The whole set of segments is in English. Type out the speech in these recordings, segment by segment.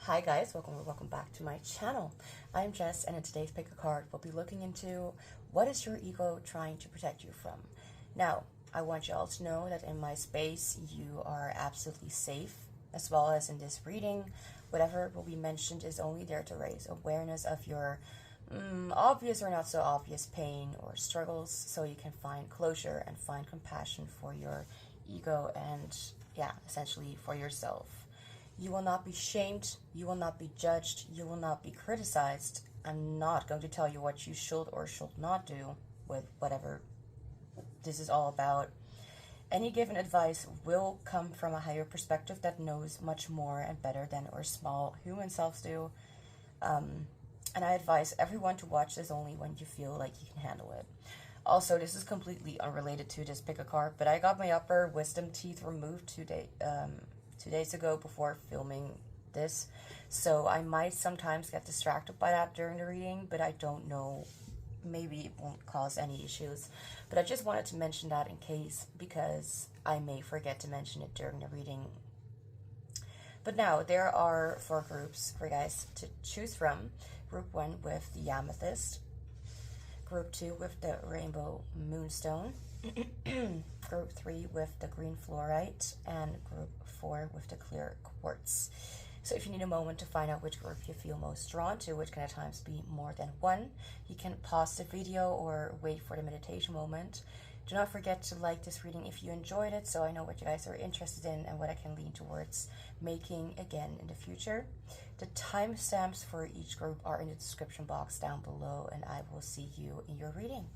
Hi guys, welcome back to my channel. I'm Jess, and in today's pick a card, we'll be looking into what is your ego trying to protect you from. Now, I want you all to know that in my space, you are absolutely safe, as well as in this reading. Whatever will be mentioned is only there to raise awareness of your obvious or not so obvious pain or struggles, so you can find closure and find compassion for your ego and, yeah, essentially for yourself. You will not be shamed, you will not be judged, you will not be criticized. I'm not going to tell you what you should or should not do with whatever this is all about. Any given advice will come from a higher perspective that knows much more and better than our small human selves do. And I advise everyone to watch this only when you feel like you can handle it. Also, this is completely unrelated to this pick a card, but I got my upper wisdom teeth removed 2 days ago before filming this, so I might sometimes get distracted by that during the reading, but I don't know, maybe it won't cause any issues. But I just wanted to mention that in case, because I may forget to mention it during the reading. But now there are 4 groups for you guys to choose from. Group 1 with the amethyst, Group 2 with the rainbow moonstone, Group 3 with the green fluorite, and Group 4 with the clear quartz. So if you need a moment to find out which group you feel most drawn to, which can at times be more than one, you can pause the video or wait for the meditation moment. Do not forget to like this reading if you enjoyed it, so I know what you guys are interested in and what I can lean towards making again in the future. The timestamps for each group are in the description box down below, and I will see you in your reading.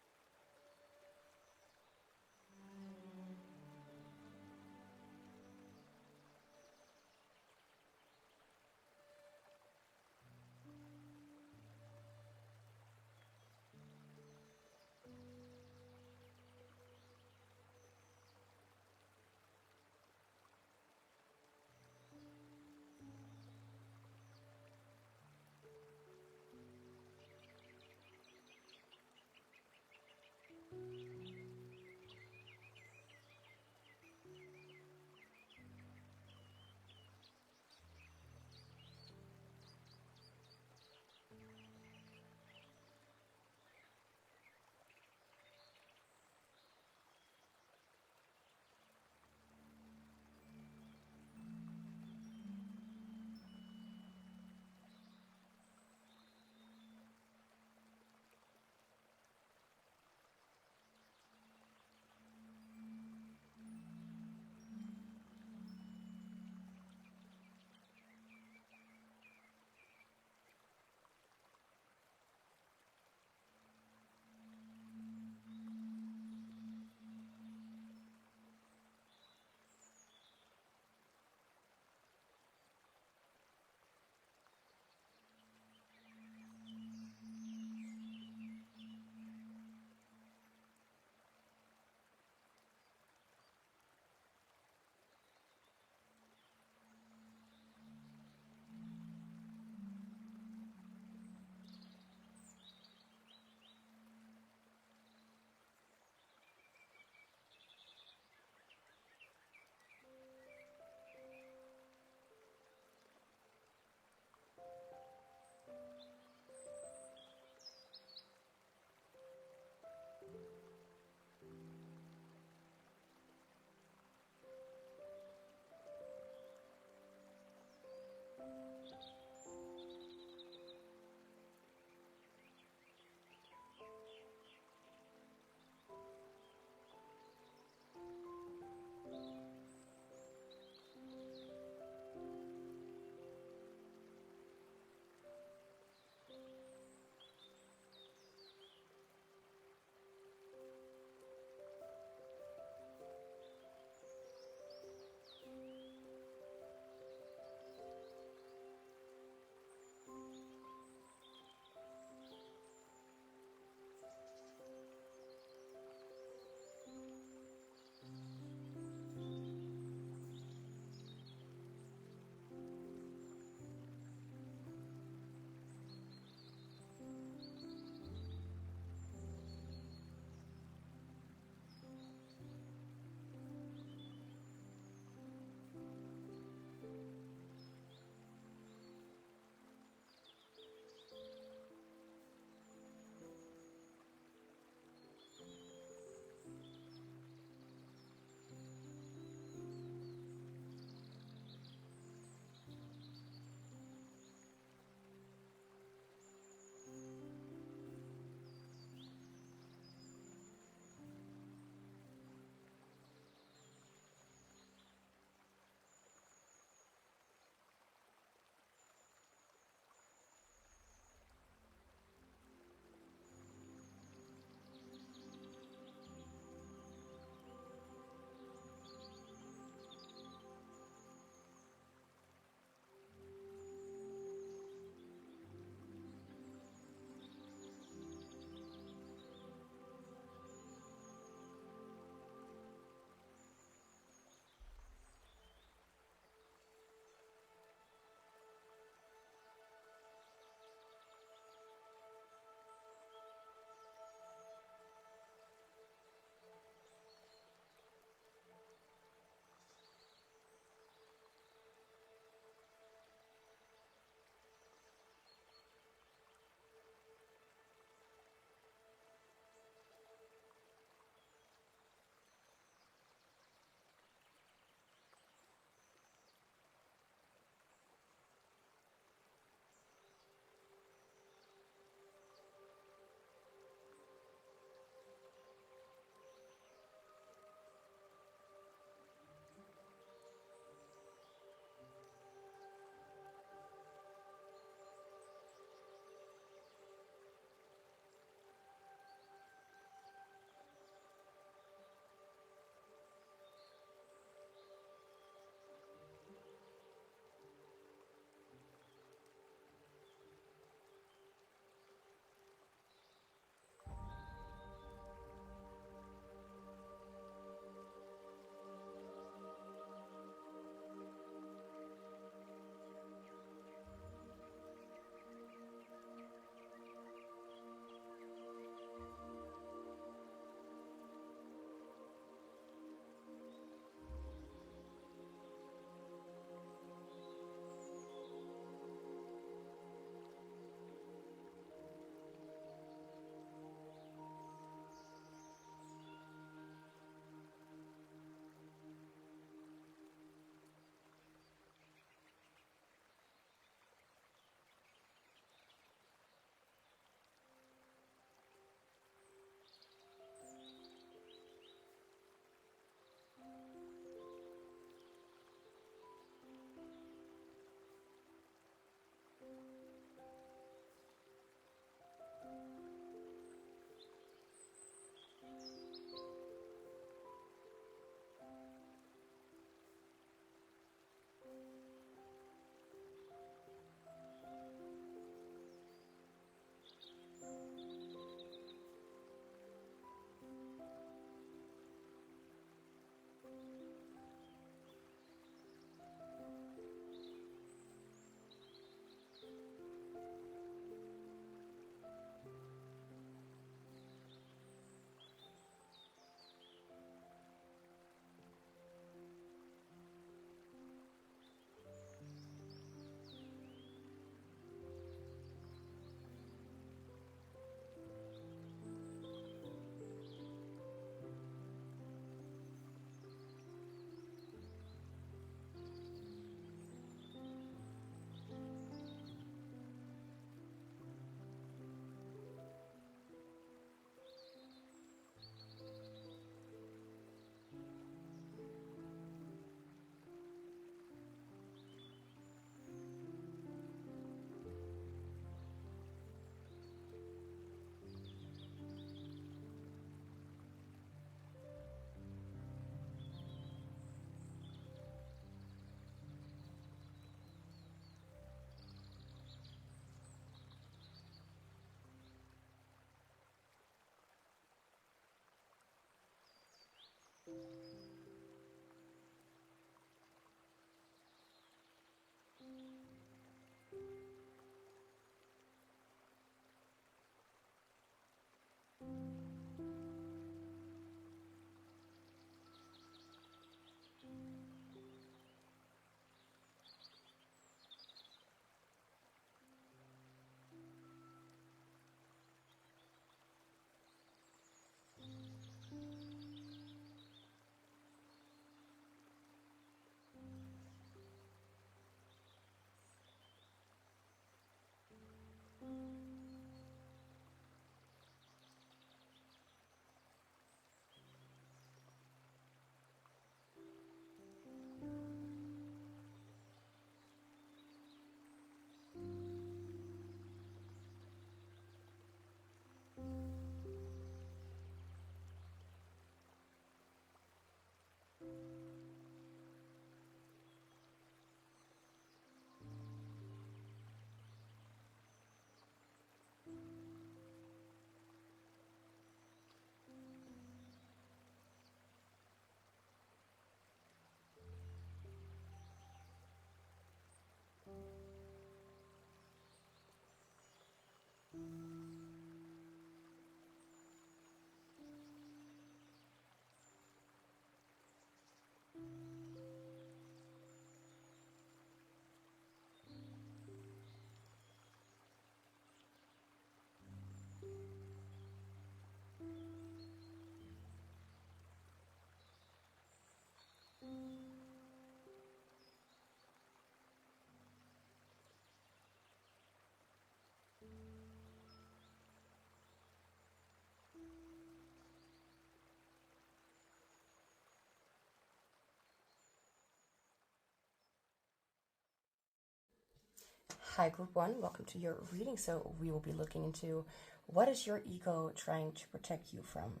Hi, Group 1. Welcome to your reading. So we will be looking into what is your ego trying to protect you from.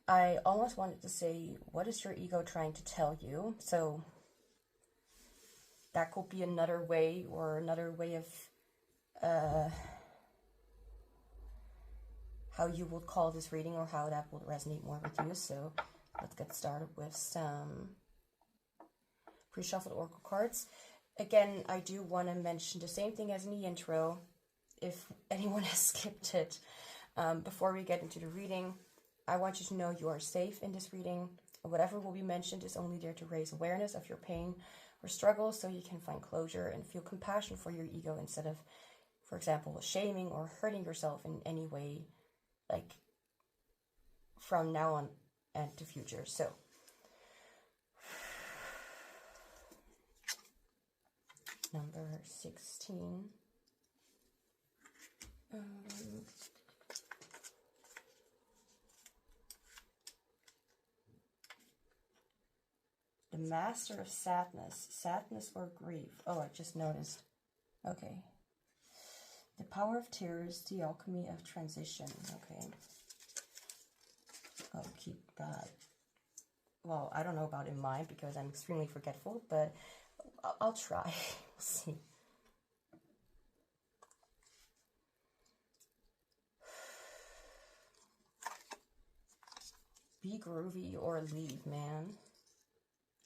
I almost wanted to say, what is your ego trying to tell you? So that could be another way of how you would call this reading or how that would resonate more with you. So let's get started with some pre-shuffled oracle cards. Again, I do want to mention the same thing as in the intro, if anyone has skipped it. Before we get into the reading, I want you to know you are safe in this reading. Whatever will be mentioned is only there to raise awareness of your pain or struggle so you can find closure and feel compassion for your ego instead of, for example, shaming or hurting yourself in any way, like from now on and the future. So number 16. The Master of Sadness. Sadness or grief. Oh, I just noticed. Okay. The Power of Tears. The Alchemy of Transition. Okay. I'll keep that. Well, I don't know about in mind because I'm extremely forgetful, but I'll try. We'll see. Be groovy or leave, man.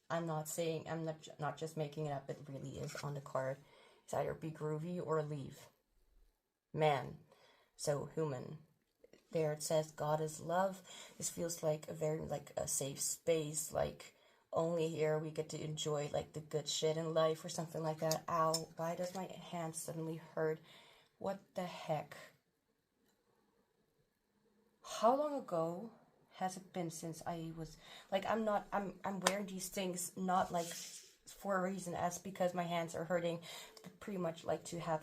I'm not just making it up. It really is on the card. It's either be groovy or leave. Man. So human. There it says God is love. This feels like a safe space, like only here we get to enjoy like the good shit in life or something like that. Ow, why does my hand suddenly hurt? What the heck? How long ago has it been since I was like I'm wearing these things not like for a reason as because my hands are hurting, but pretty much like to have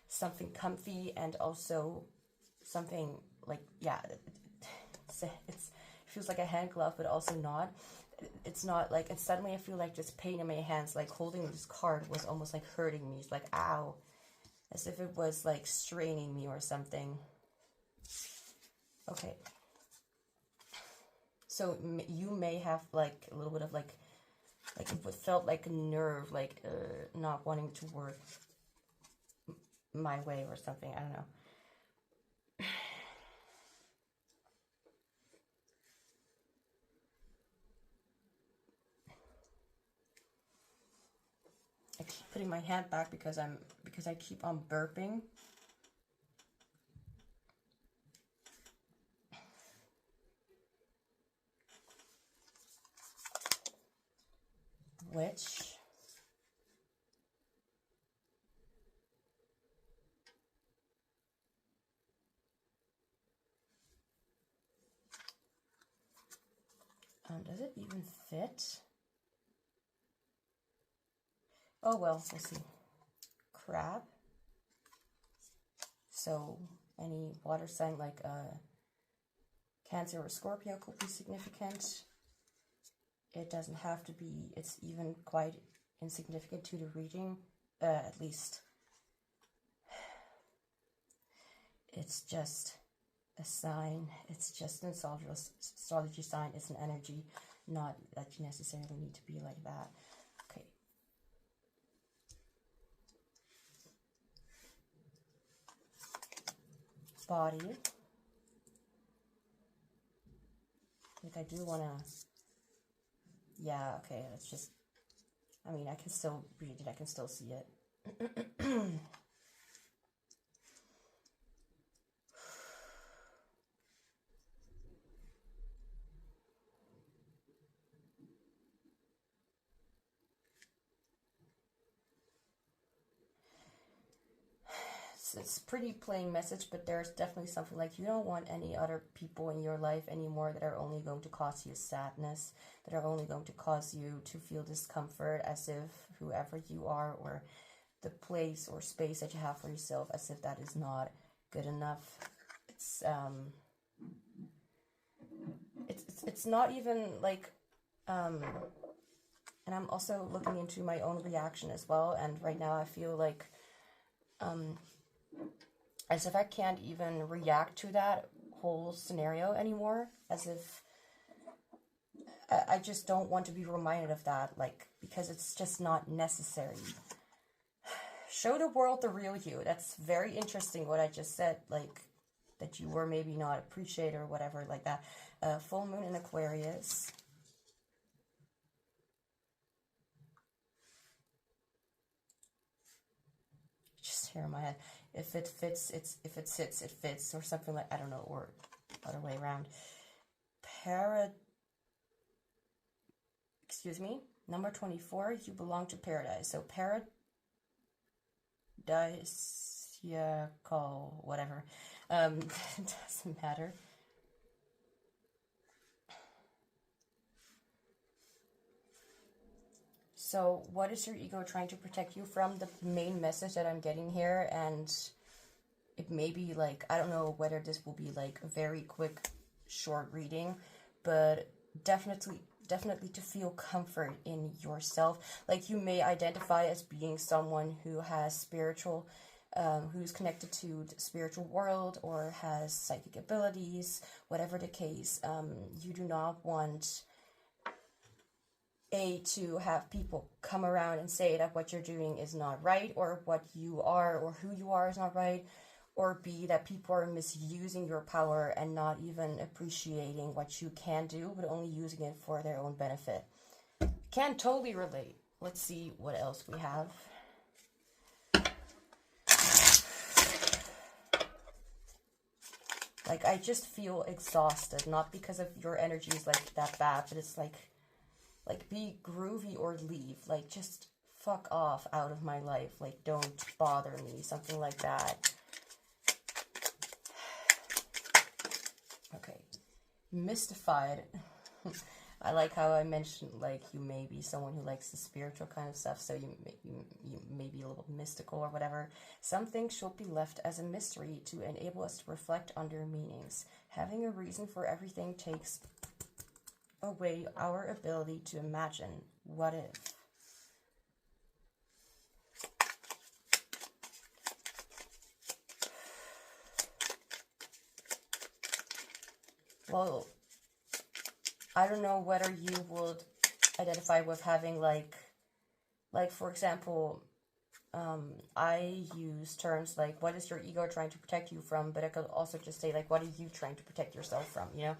something comfy and also something like, yeah, it feels like a hand glove, but also not. It's not like, and suddenly I feel like this pain in my hands, like holding this card was almost like hurting me. It's like, ow, as if it was like straining me or something. Okay. So you may have like a little bit of like it felt like a nerve, like not wanting to work my way or something. I don't know. I keep putting my hand back because I keep on burping. Which does it even fit? Oh well, we'll see. Crab. So any water sign like Cancer or Scorpio could be significant. It doesn't have to be, it's even quite insignificant to the reading, at least. It's just a sign, it's just an astrology sign, it's an energy, not that you necessarily need to be like that. Okay. Body. I think I do want to, yeah, okay, let's just, I mean, I can still read it, I can still see it. It's a pretty plain message, but there's definitely something like you don't want any other people in your life anymore that are only going to cause you sadness, that are only going to cause you to feel discomfort, as if whoever you are or the place or space that you have for yourself, as if that is not good enough. It's not even like and I'm also looking into my own reaction as well, and right now I feel like as if I can't even react to that whole scenario anymore, as if I just don't want to be reminded of that, like, because it's just not necessary. Show the world the real you. That's very interesting what I just said, like, that you were maybe not appreciated or whatever, like that. Full moon in Aquarius. Just here in my head. If it fits, if it sits, it fits, or something like, I don't know, or other way around. Excuse me, number 24, you belong to paradise. So paradise, yeah, call, whatever. It doesn't matter. So what is your ego trying to protect you from? The main message that I'm getting here, and it may be like, I don't know whether this will be like a very quick, short reading, but definitely to feel comfort in yourself. Like, you may identify as being someone who has spiritual, who's connected to the spiritual world or has psychic abilities, whatever the case. You do not want to have people come around and say that what you're doing is not right, or what you are or who you are is not right, or B, that people are misusing your power and not even appreciating what you can do, but only using it for their own benefit. Can totally relate. Let's see what else we have. Like, I just feel exhausted, not because of your energy is like that bad, but it's like be groovy or leave. Like, just fuck off out of my life. Like, don't bother me. Something like that. Okay. Mystified. I like how I mentioned, like, you may be someone who likes the spiritual kind of stuff, so you may be a little mystical or whatever. Some things should be left as a mystery to enable us to reflect on their meanings. Having a reason for everything takes away our ability to imagine what if. Well, I don't know whether you would identify with having like for example, I use terms like, what is your ego trying to protect you from? But I could also just say, like, what are you trying to protect yourself from, you know?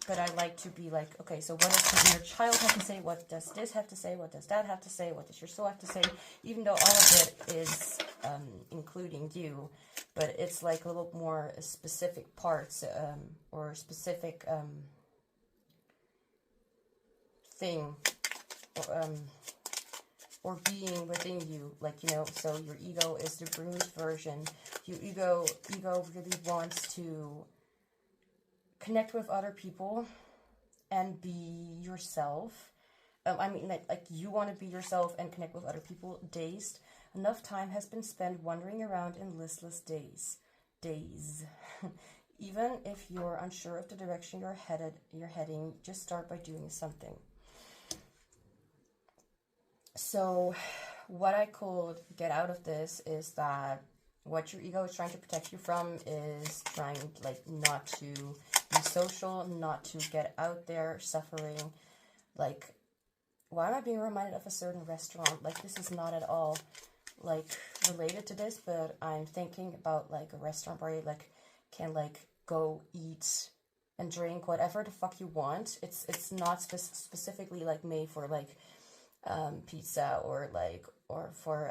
but I like to be like, okay, so what does the inner child have to say? What does this have to say? What does that have to say? What does your soul have to say? Even though all of it is including you, but it's like a little more specific parts or specific thing or being within you, like, you know. So your ego is the bruised version. Your ego really wants to connect with other people and be yourself. I mean, like you want to be yourself and connect with other people. Dazed. Enough time has been spent wandering around in listless days. Even if you're unsure of the direction you're heading, just start by doing something. So what I could get out of this is that what your ego is trying to protect you from is trying, like, not to be social, not to get out there suffering. Like, why am I being reminded of a certain restaurant? Like, this is not at all, like, related to this, but I'm thinking about, like, a restaurant where you, like, can, like, go eat and drink whatever the fuck you want. It's not specifically, like, made for, like, pizza or for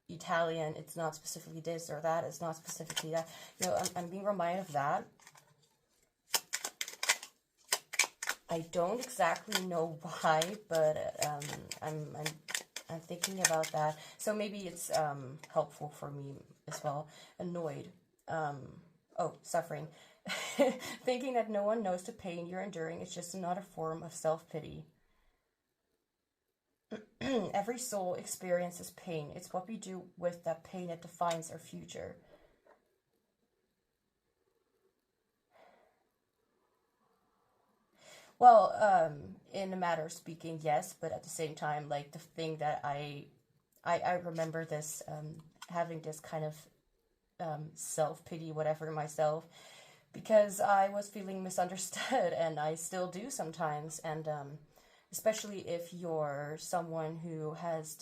Italian. It's not specifically this or that. It's not specifically that. You know, I'm being reminded of that. I don't exactly know why, but I'm thinking about that. So maybe it's helpful for me as well. Annoyed. Suffering. Thinking that no one knows the pain you're enduring is just another form of self-pity. Every soul experiences pain. It's what we do with that pain that defines our future. Well, in a matter of speaking, yes, but at the same time, like, the thing that I remember this, having this kind of self-pity, whatever, myself, because I was feeling misunderstood, and I still do sometimes, and especially if you're someone who has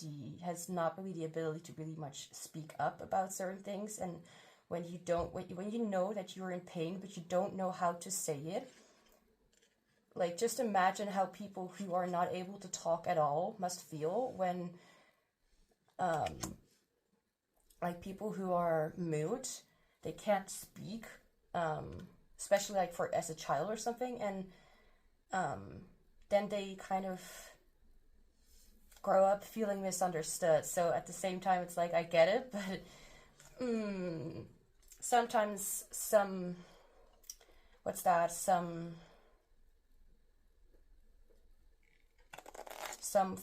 not really the ability to really much speak up about certain things, and when you know that you're in pain but you don't know how to say it. Like, just imagine how people who are not able to talk at all must feel when like, people who are mute, they can't speak, especially like for as a child or something, and then they kind of grow up feeling misunderstood. So at the same time, it's like, I get it, but sometimes some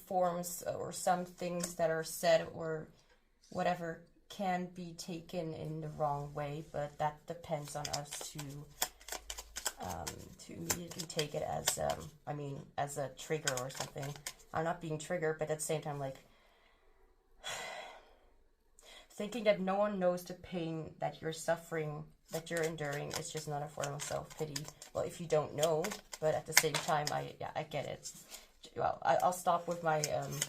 forms or some things that are said or whatever can be taken in the wrong way, but that depends on us to immediately take it as as a trigger or something. I'm not being triggered, but at the same time, like, thinking that no one knows the pain that you're suffering, that you're enduring, is just not a form of self-pity. Well, if you don't know, but at the same time, I get it. Well, I'll stop with my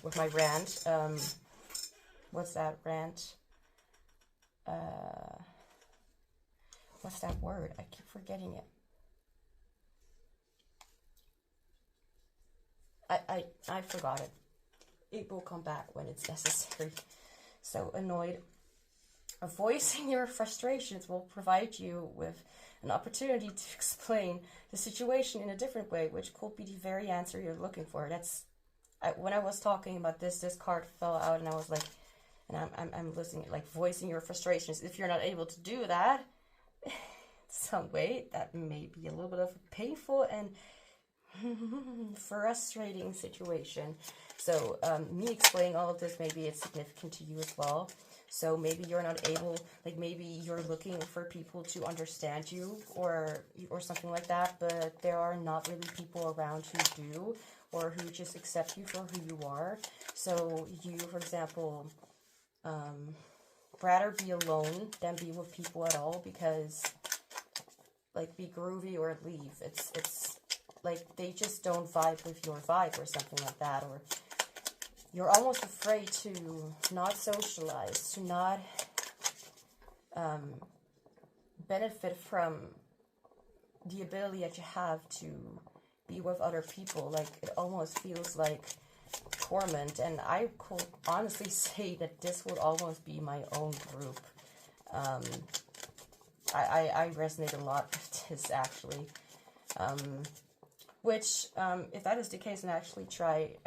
rant. What's that rant? What's that word? I keep forgetting it. I forgot it. It will come back when it's necessary. So, annoyed. Voicing your frustrations will provide you with an opportunity to explain the situation in a different way, which could be the very answer you're looking for. When I was talking about this card fell out, and I was like, and I'm listening, like, voicing your frustrations. If you're not able to do that, some way, that may be a little bit of a painful and frustrating situation. So me explaining all of this, maybe it's significant to you as well. So maybe you're not able, like, maybe you're looking for people to understand you or something like that, but there are not really people around who do, or who just accept you for who you are. So you, for example, rather be alone than be with people at all, because, like, be groovy or leave. It's like, they just don't vibe with your vibe or something like that, or you're almost afraid to not socialize, to not benefit from the ability that you have to be with other people, like it almost feels like torment. And I could honestly say that this would almost be my own group. I resonate a lot with this actually. Which, if that is the case, I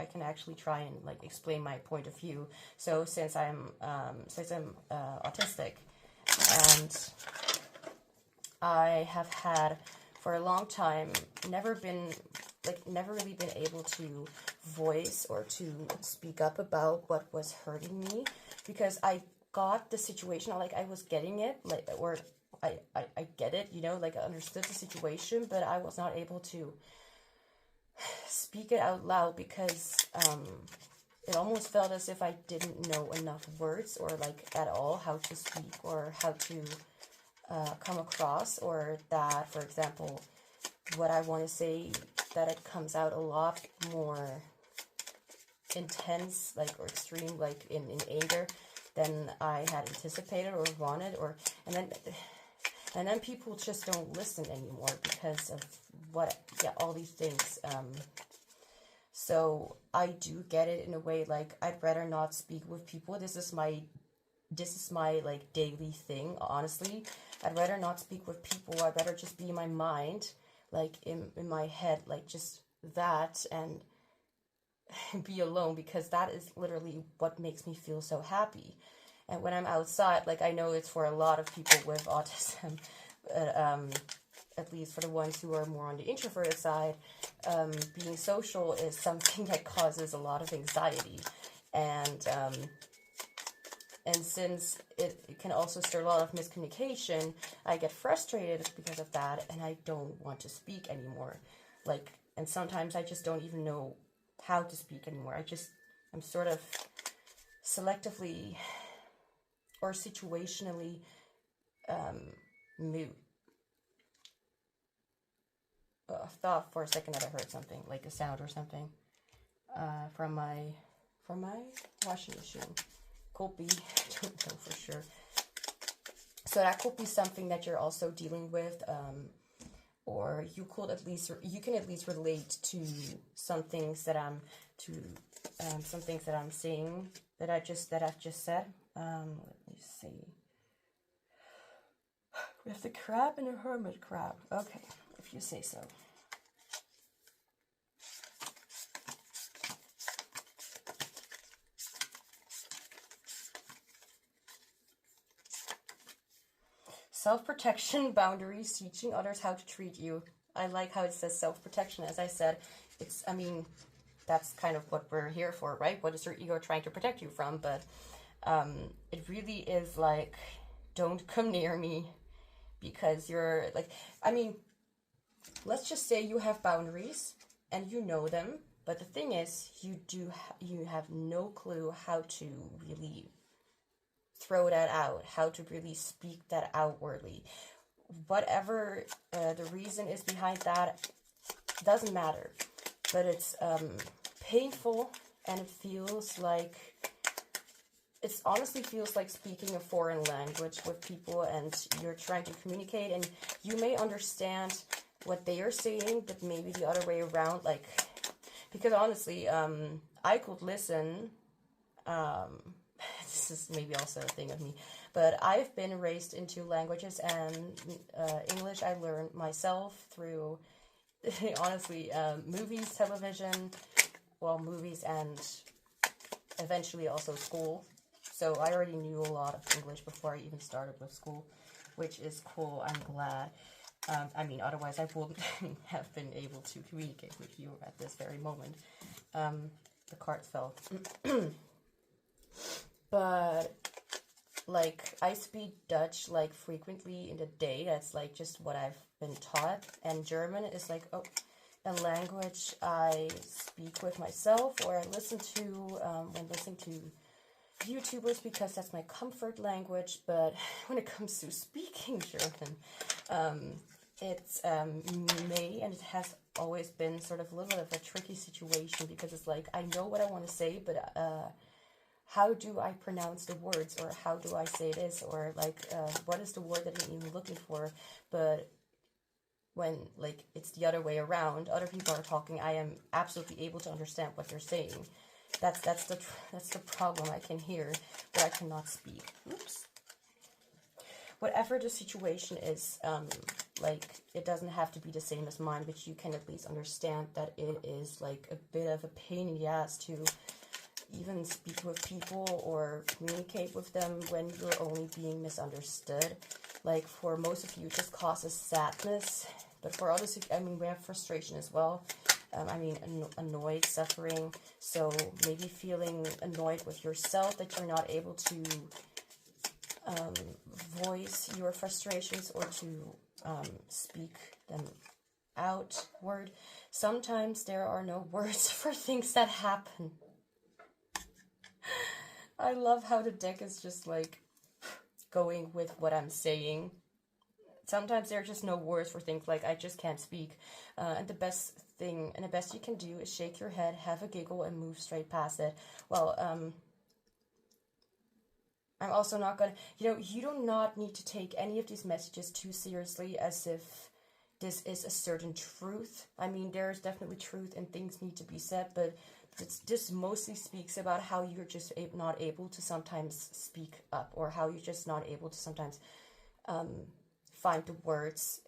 can actually try and like explain my point of view. So since I'm autistic, and I have had for a long time never really been able to voice or to speak up about what was hurting me, because I got the situation, like I was getting it, like, or I get it, you know, like I understood the situation, but I was not able to speak it out loud because it almost felt as if I didn't know enough words or like at all how to speak or how to come across, or that, for example, what I want to say, that it comes out a lot more intense, like, or extreme, like in anger than I had anticipated or wanted, and then people just don't listen anymore because of all these things. So I do get it in a way, like I'd rather not speak with people. This is my like daily thing, honestly. I'd rather not speak with people. I'd rather just be in my mind, like in my head, like just that, and be alone, because that is literally what makes me feel so happy. And when I'm outside, like I know it's for a lot of people with autism, at least for the ones who are more on the introverted side, being social is something that causes a lot of anxiety. And since it can also stir a lot of miscommunication, I get frustrated because of that, and I don't want to speak anymore. Like, and sometimes I just don't even know how to speak anymore. I'm sort of selectively or situationally mute. I thought for a second that I heard something, like a sound or something, from my washing machine. Could be, I don't know for sure. So that could be something that you're also dealing with, or you can at least relate to some things that I'm saying that I've just said. Let me see. We have the crab and a hermit crab. Okay, if you say so. Self-protection, boundaries, teaching others how to treat you. I like how it says self-protection. As I said, that's kind of what we're here for, right? What is your ego trying to protect you from? But it really is like, don't come near me, because you're like, let's just say you have boundaries and you know them, but the thing is, you have no clue how to really throw that out, how to really speak that outwardly. Whatever the reason is behind that, doesn't matter. But it's painful, and it honestly feels like speaking a foreign language with people, and you're trying to communicate, and you may understand what they are saying, but maybe the other way around, like, because honestly, I could listen, this is maybe also a thing of me, but I've been raised in two languages, and English I learned myself through, honestly, movies, television, movies, and eventually also school. So I already knew a lot of English before I even started with school, which is cool. I'm glad. Otherwise I wouldn't have been able to communicate with you at this very moment. The cards fell. But, like, I speak Dutch, like, frequently in the day. That's, like, just what I've been taught. And German is, like, a language I speak with myself, or I listen to when listening to YouTubers, because that's my comfort language. But when it comes to speaking German, it's me, and it has always been sort of a little bit of a tricky situation, because it's like, I know what I want to say, but how do I pronounce the words, or how do I say this, or like what is the word that I'm even looking for? But when like it's the other way around. Other people are talking, I am absolutely able to understand what they're saying. That's the problem. I can hear, but I cannot speak. Oops. Whatever the situation is, like, it doesn't have to be the same as mine, but you can at least understand that it is like a bit of a pain in the ass to even speak with people or communicate with them when you're only being misunderstood. Like, for most of you, it just causes sadness, but for others, I mean, we have frustration as well. I mean, annoyed, suffering, so maybe feeling annoyed with yourself that you're not able to voice your frustrations or to speak them outward. Sometimes there are no words for things that happen. I love how the deck is just like going with what I'm saying. Sometimes there are just no words for things, like I just can't speak. And the best thing and the best you can do is shake your head, have a giggle, and move straight past it. Well, I'm also not gonna, you do not need to take any of these messages too seriously as if this is a certain truth. I mean, there's definitely truth and things need to be said, but this mostly speaks about how you're just not able to sometimes speak up, or how you're just not able to sometimes find the words.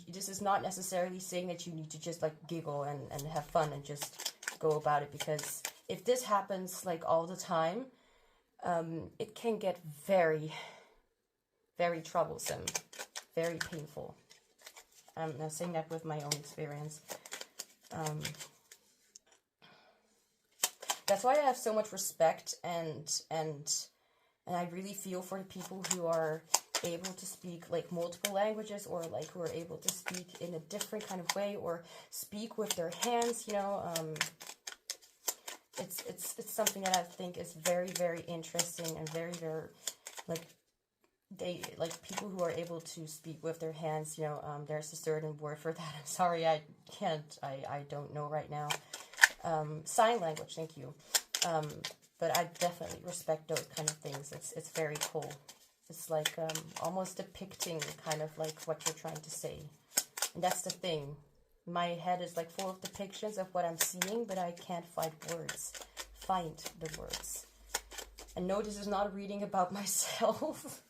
This is not necessarily saying that you need to just like giggle and have fun and just go about it, because if this happens like all the time, it can get very, very troublesome, very painful. I'm not saying that with my own experience. That's why I have so much respect and I really feel for the people who are able to speak like multiple languages, or like who are able to speak in a different kind of way, or speak with their hands, It's something that I think is very, very interesting, and very, very, like, people who are able to speak with their hands, there's a certain word for that. I'm sorry, I don't know right now. Sign language, thank you. But I definitely respect those kind of things. It's very cool. It's like almost depicting kind of like what you're trying to say. And that's the thing. My head is like full of depictions of what I'm seeing, but I can't find the words. And no, this is not a reading about myself.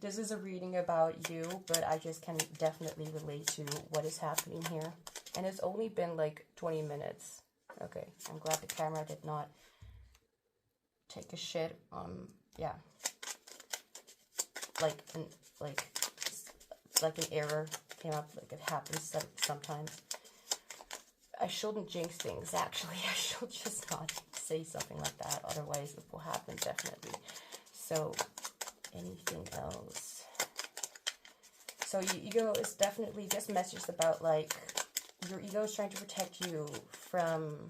This is a reading about you, but I just can definitely relate to what is happening here. And it's only been like 20 minutes. Okay, I'm glad the camera did not take a shit. Yeah. Like an error came up, like it happens sometimes. I shouldn't jinx things, actually. I should just not say something like that, otherwise it will happen, definitely. So, anything else? So, your ego is definitely, this message about, like, your ego is trying to protect you from,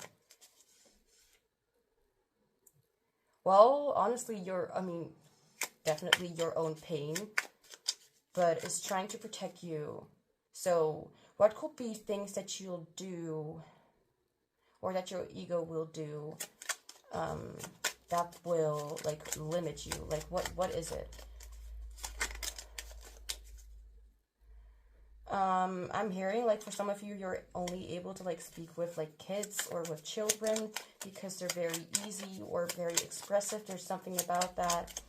well, honestly, definitely your own pain, but it's trying to protect you. So, what could be things that you'll do, or that your ego will do, that will, like, limit you? Like, what is it? I'm hearing, like, for some of you, you're only able to, like, speak with, like, kids or with children because they're very easy or very expressive. There's something about that.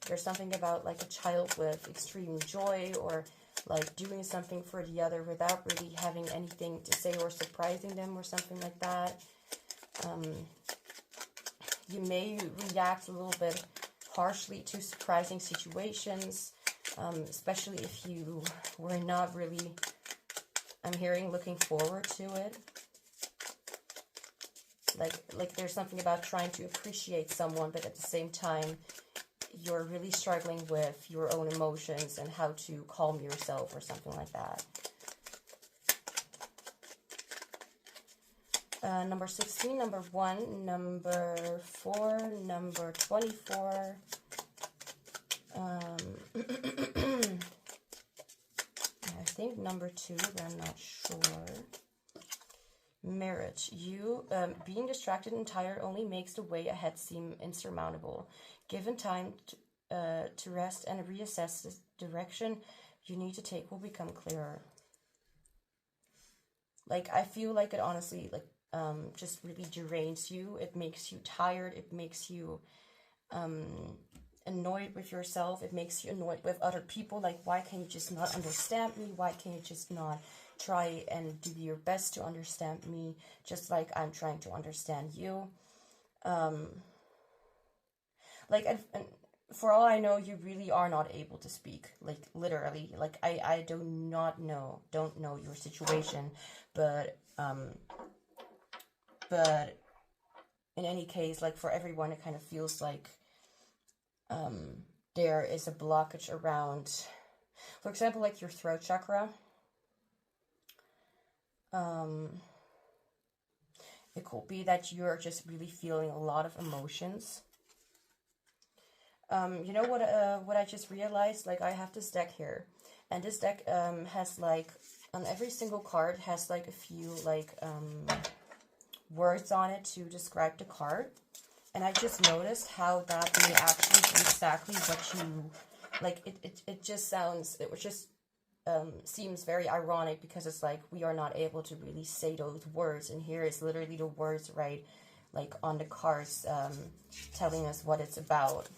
There's something about, like, a child with extreme joy, or like doing something for the other without really having anything to say, or surprising them, or something like that. You may react a little bit harshly to surprising situations, especially if you were not really, I'm hearing, looking forward to it. Like there's something about trying to appreciate someone, but at the same time, you're really struggling with your own emotions and how to calm yourself, or something like that. Number 16, number 1, number 4, number 24. I think number 2, but I'm not sure. Marriage. You being distracted and tired only makes the way ahead seem insurmountable. Given time to rest and reassess the direction you need to take will become clearer. Like, I feel like it honestly, like, just really drains you. It makes you tired. It makes you annoyed with yourself. It makes you annoyed with other people. Like, why can you just not understand me? Why can you just not try and do your best to understand me, just like I'm trying to understand you? Like, and for all I know, you really are not able to speak, like, literally. Like, I don't know your situation, but in any case, like, for everyone, it kind of feels like there is a blockage around, for example, like your throat chakra. It could be that you're just really feeling a lot of emotions. You know what I just realized? Like, I have this deck here, and this deck has, like, on every single card has, like, a few, like, words on it to describe the card. And I just noticed how that may actually be exactly what you, like, it just sounds, it was just, seems very ironic, because it's like, we are not able to really say those words, and here is literally the words, right, like, on the cards, telling us what it's about.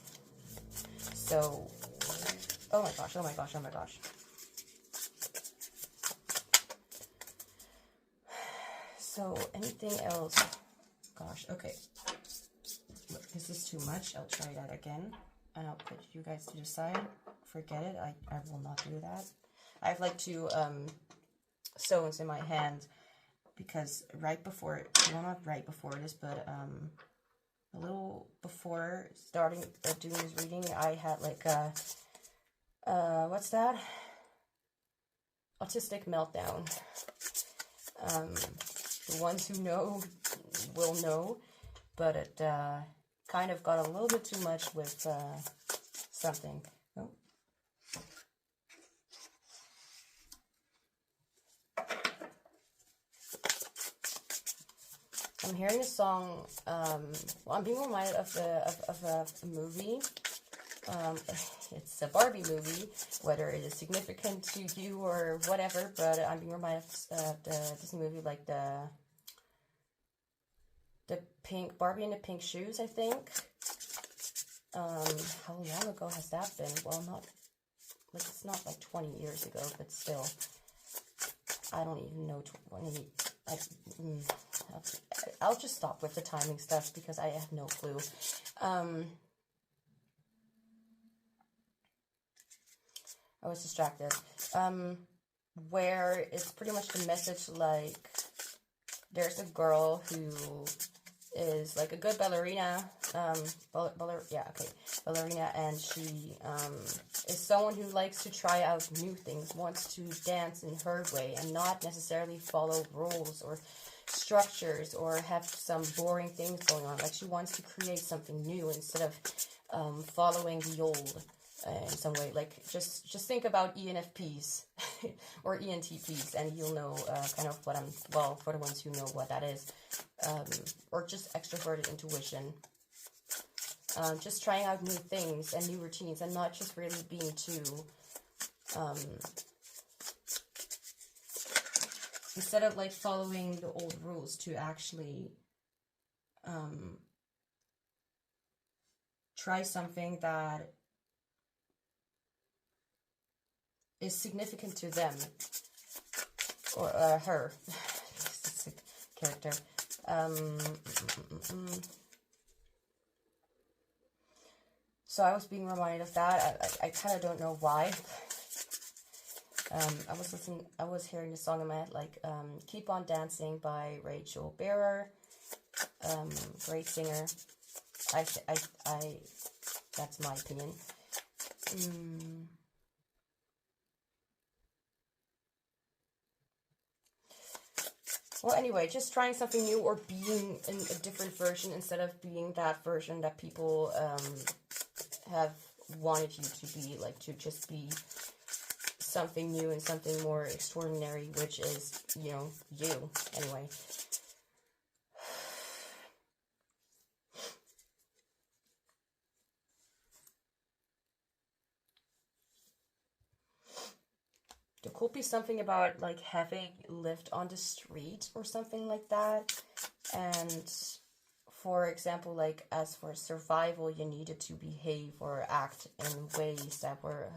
So, oh my gosh, oh my gosh, oh my gosh. So, anything else? Gosh, okay. Look, this is too much. I'll try that again. And I'll put you guys to the side. Forget it. I will not do that. I have like two stones in my hand, because right before, well, not right before this, but a little before starting doing this reading, I had like a, what's that? Autistic meltdown. The ones who know will know, but it kind of got a little bit too much with something. Oh. I'm hearing a song. Well, I'm being reminded of a movie. It's a Barbie movie, whether it is significant to you or whatever, but I'm being reminded of the Disney movie, like the pink Barbie in the pink shoes, I think. How long ago has that been? Well, not, like, it's not like 20 years ago, but still, I don't even know 20. I'll just stop with the timing stuff, because I have no clue. I was distracted. Where it's pretty much the message, like, there's a girl who is like a good ballerina, ballerina, and she is someone who likes to try out new things, wants to dance in her way, and not necessarily follow rules or structures or have some boring things going on. Like, she wants to create something new instead of following the old. In some way, like, just think about ENFPs or ENTPs, and you'll know kind of what I'm, well, for the ones who know what that is, or just extroverted intuition, just trying out new things and new routines, and not just really being too, instead of like following the old rules, to actually try something that is significant to them, or her. This is a character. So I was being reminded of that. I kind of don't know why. I was hearing the song in my head, like, Keep on Dancing by Rachel Bearer. Great singer. That's my opinion. Well, anyway, just trying something new, or being in a different version instead of being that version that people have wanted you to be, like, to just be something new and something more extraordinary, which is, you know, you, anyway. There could be something about like having lived on the street or something like that. And for example, like as for survival, you needed to behave or act in ways that were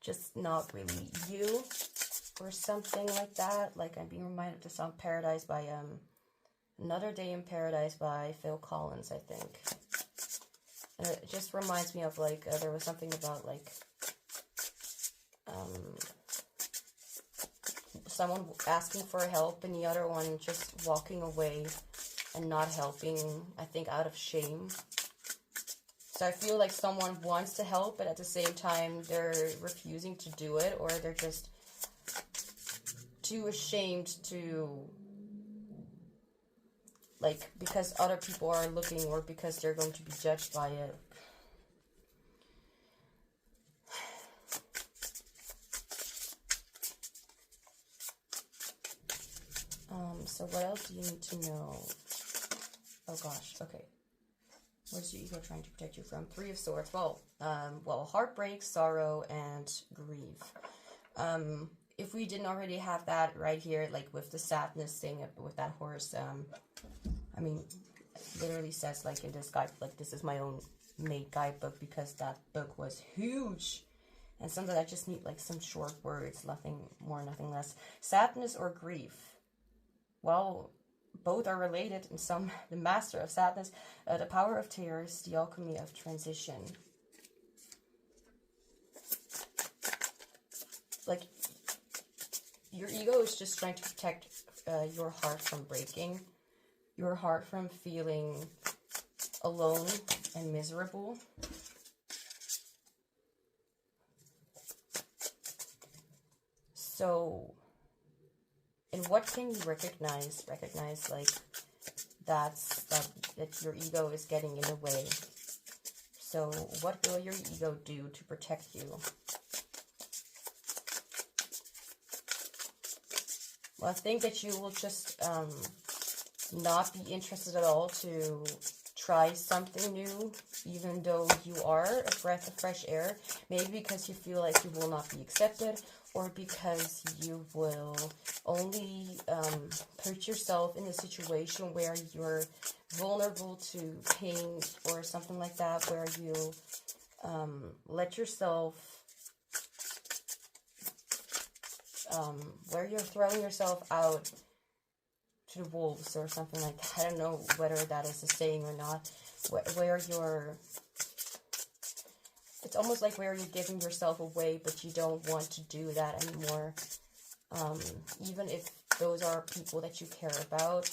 just not really you or something like that. Like I'm being reminded of the song Paradise by Another Day in Paradise by Phil Collins, I think. And it just reminds me of like there was something about like someone asking for help and the other one just walking away and not helping, I think out of shame. So I feel like someone wants to help, but at the same time they're refusing to do it, or they're just too ashamed to, like, because other people are looking, or because they're going to be judged by it. So what else do you need to know? Oh gosh, okay. What is your ego trying to protect you from? Three of Swords. Well, heartbreak, sorrow, and grief. If we didn't already have that right here, like with the sadness thing, with that horse, I mean, it literally says like in this guide, like this is my own made guidebook, because that book was huge. And sometimes I just need like some short words, nothing more, nothing less. Sadness or grief? Well, both are related in some. The Master of Sadness, the Power of Tears, the Alchemy of Transition. Like, your ego is just trying to protect your heart from breaking, your heart from feeling alone and miserable. So, and what can you recognize? Recognize like that your ego is getting in the way. So what will your ego do to protect you? Well, I think that you will just not be interested at all to try something new, even though you are a breath of fresh air. Maybe because you feel like you will not be accepted, or because you will only put yourself in a situation where you're vulnerable to pain or something like that, where you let yourself, where you're throwing yourself out to the wolves or something like that. I don't know whether that is a saying or not, where you're, it's almost like where you're giving yourself away, but you don't want to do that anymore, even if those are people that you care about.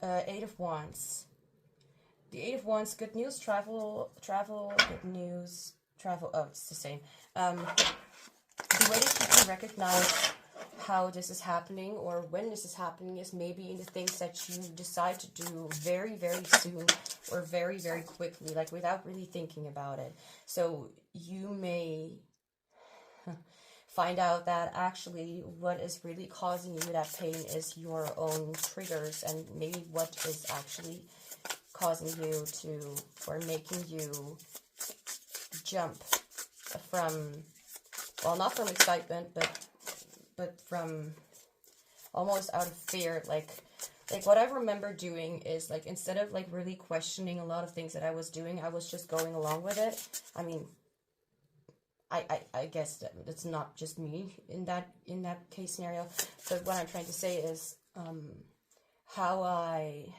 Okay. Eight of Wands. The Eight of Wands, good news, travel, good news, travel. Oh, it's the same. The way that you can recognize how this is happening, or when this is happening, is maybe in the things that you decide to do very, very soon, or very, very quickly, like without really thinking about it. So you may find out that actually what is really causing you that pain is your own triggers, and maybe what is actually causing you to, or making you jump from, well, not from excitement, but from almost out of fear. Like what I remember doing is, like, instead of like really questioning a lot of things that I was doing, I was just going along with it. I mean, I guess that it's not just me in that case scenario, but what I'm trying to say is how I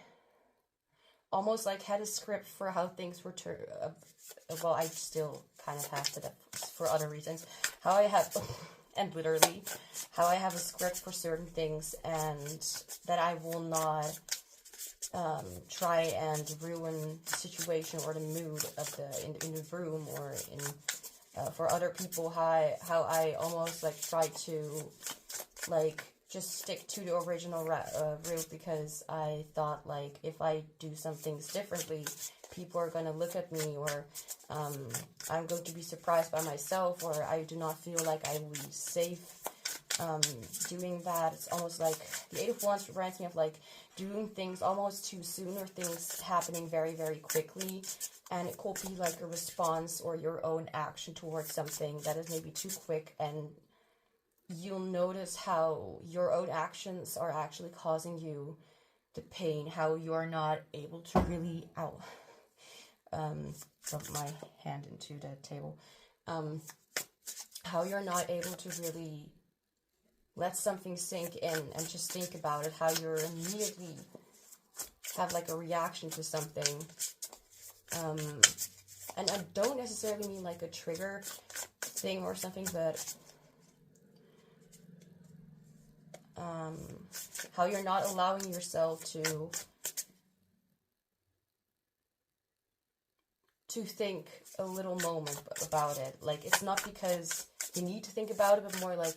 almost like had a script for how things were well, I still kind of have to, for other reasons, how I have and literally how I have a script for certain things, and that I will not try and ruin the situation or the mood of in the room, or in for other people, how I almost like try to like just stick to the original route, because I thought, like, if I do some things differently, people are going to look at me, or I'm going to be surprised by myself, or I do not feel like I will be safe doing that. It's almost like the Eight of Wands reminds me of like doing things almost too soon, or things happening very, very quickly. And it could be like a response or your own action towards something that is maybe too quick, and you'll notice how your own actions are actually causing you the pain, how you're not able to really, rub my hand into the table, how you're not able to really let something sink in and just think about it, how you're immediately have like a reaction to something. And I don't necessarily mean like a trigger thing or something, but how you're not allowing yourself to think a little moment about it. Like, it's not because you need to think about it, but more like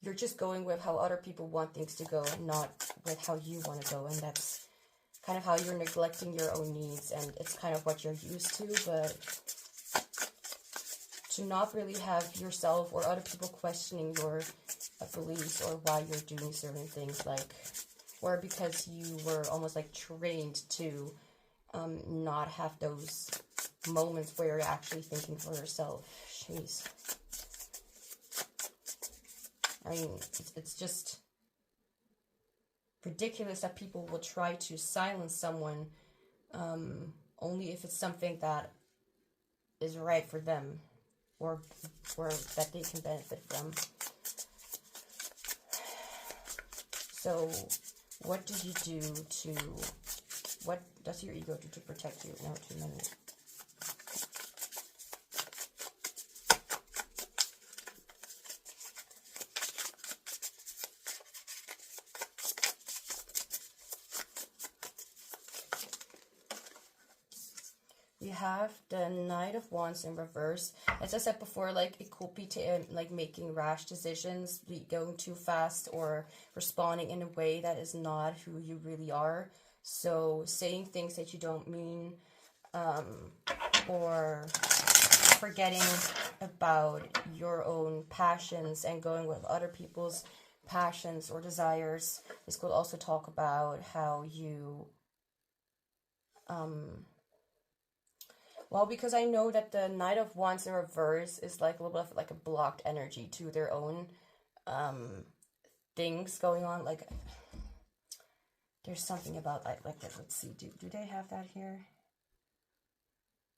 you're just going with how other people want things to go, and not with how you want to go. And that's kind of how you're neglecting your own needs, and it's kind of what you're used to. But to not really have yourself or other people questioning your beliefs or why you're doing certain things, like, or because you were almost like trained to not have those moments where you're actually thinking for yourself. Jeez. I mean, it's just ridiculous that people will try to silence someone only if it's something that is right for them, or that they can benefit from. So what do you do to, what does your ego do to protect you? No, too many. We have the Knight of Wands in reverse. As I said before, like, it could be like making rash decisions, going too fast, or responding in a way that is not who you really are. So saying things that you don't mean, or forgetting about your own passions and going with other people's passions or desires. This could also talk about how you well, because I know that the Knight of Wands in reverse is like a little bit of like a blocked energy to their own things going on. Like, there's something about like that. Let's see, do they have that here?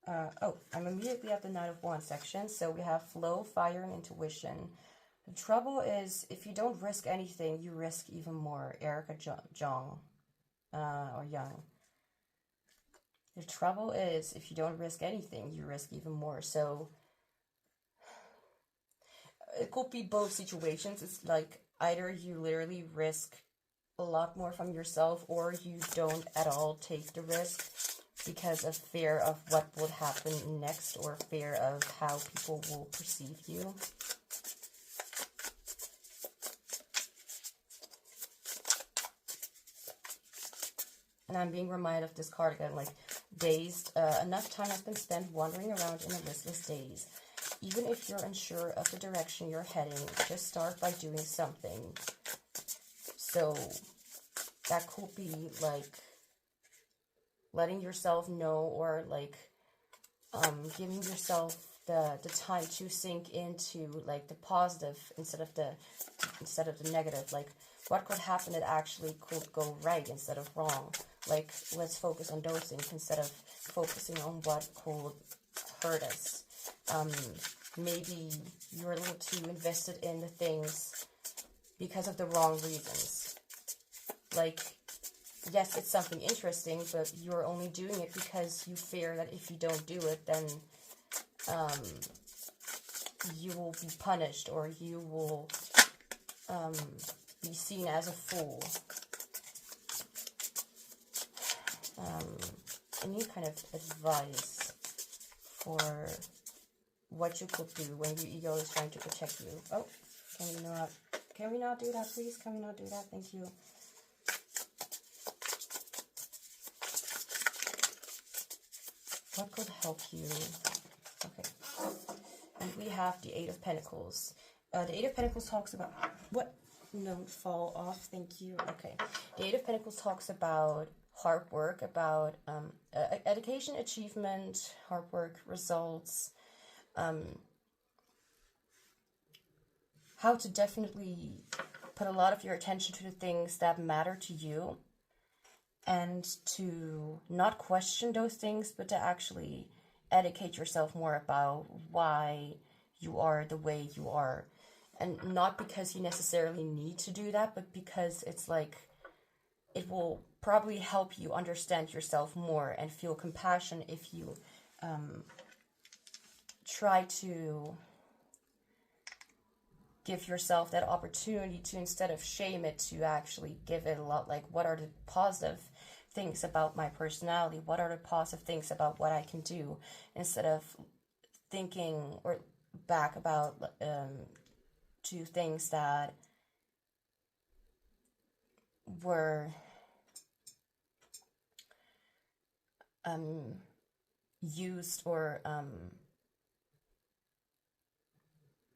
Oh, I'm immediately at the Knight of Wands section. So we have flow, fire, and intuition. The trouble is, if you don't risk anything, you risk even more. Erica Jong, or Young. The trouble is, if you don't risk anything, you risk even more. So it could be both situations. It's like either you literally risk a lot more from yourself, or you don't at all take the risk because of fear of what would happen next, or fear of how people will perceive you. And I'm being reminded of this card again, like, dazed. Enough time has been spent wandering around in a listless daze. Even if you're unsure of the direction you're heading, just start by doing something. So that could be like letting yourself know, or like giving yourself the time to sink into like the positive instead of the negative. Like, what could happen that actually could go right instead of wrong. Like, let's focus on those things instead of focusing on what could hurt us. Maybe you're a little too invested in the things because of the wrong reasons. Like, yes, it's something interesting, but you're only doing it because you fear that if you don't do it, then you will be punished, or you will be seen as a fool. Any kind of advice for what you could do when your ego is trying to protect you? Oh, can we not do that, please? Can we not do that? Thank you. What could help you? Okay. And we have the Eight of Pentacles. The Eight of Pentacles talks about what? No, fall off. Thank you. Okay. The Eight of Pentacles talks about hard work, about education, achievement, hard work, results, how to definitely put a lot of your attention to the things that matter to you, and to not question those things, but to actually educate yourself more about why you are the way you are. And not because you necessarily need to do that, but because it's like, it will probably help you understand yourself more and feel compassion if you try to give yourself that opportunity to, instead of shame it, to actually give it a lot, like, what are the positive things about my personality? What are the positive things about what I can do? Instead of thinking or back about to things that were used or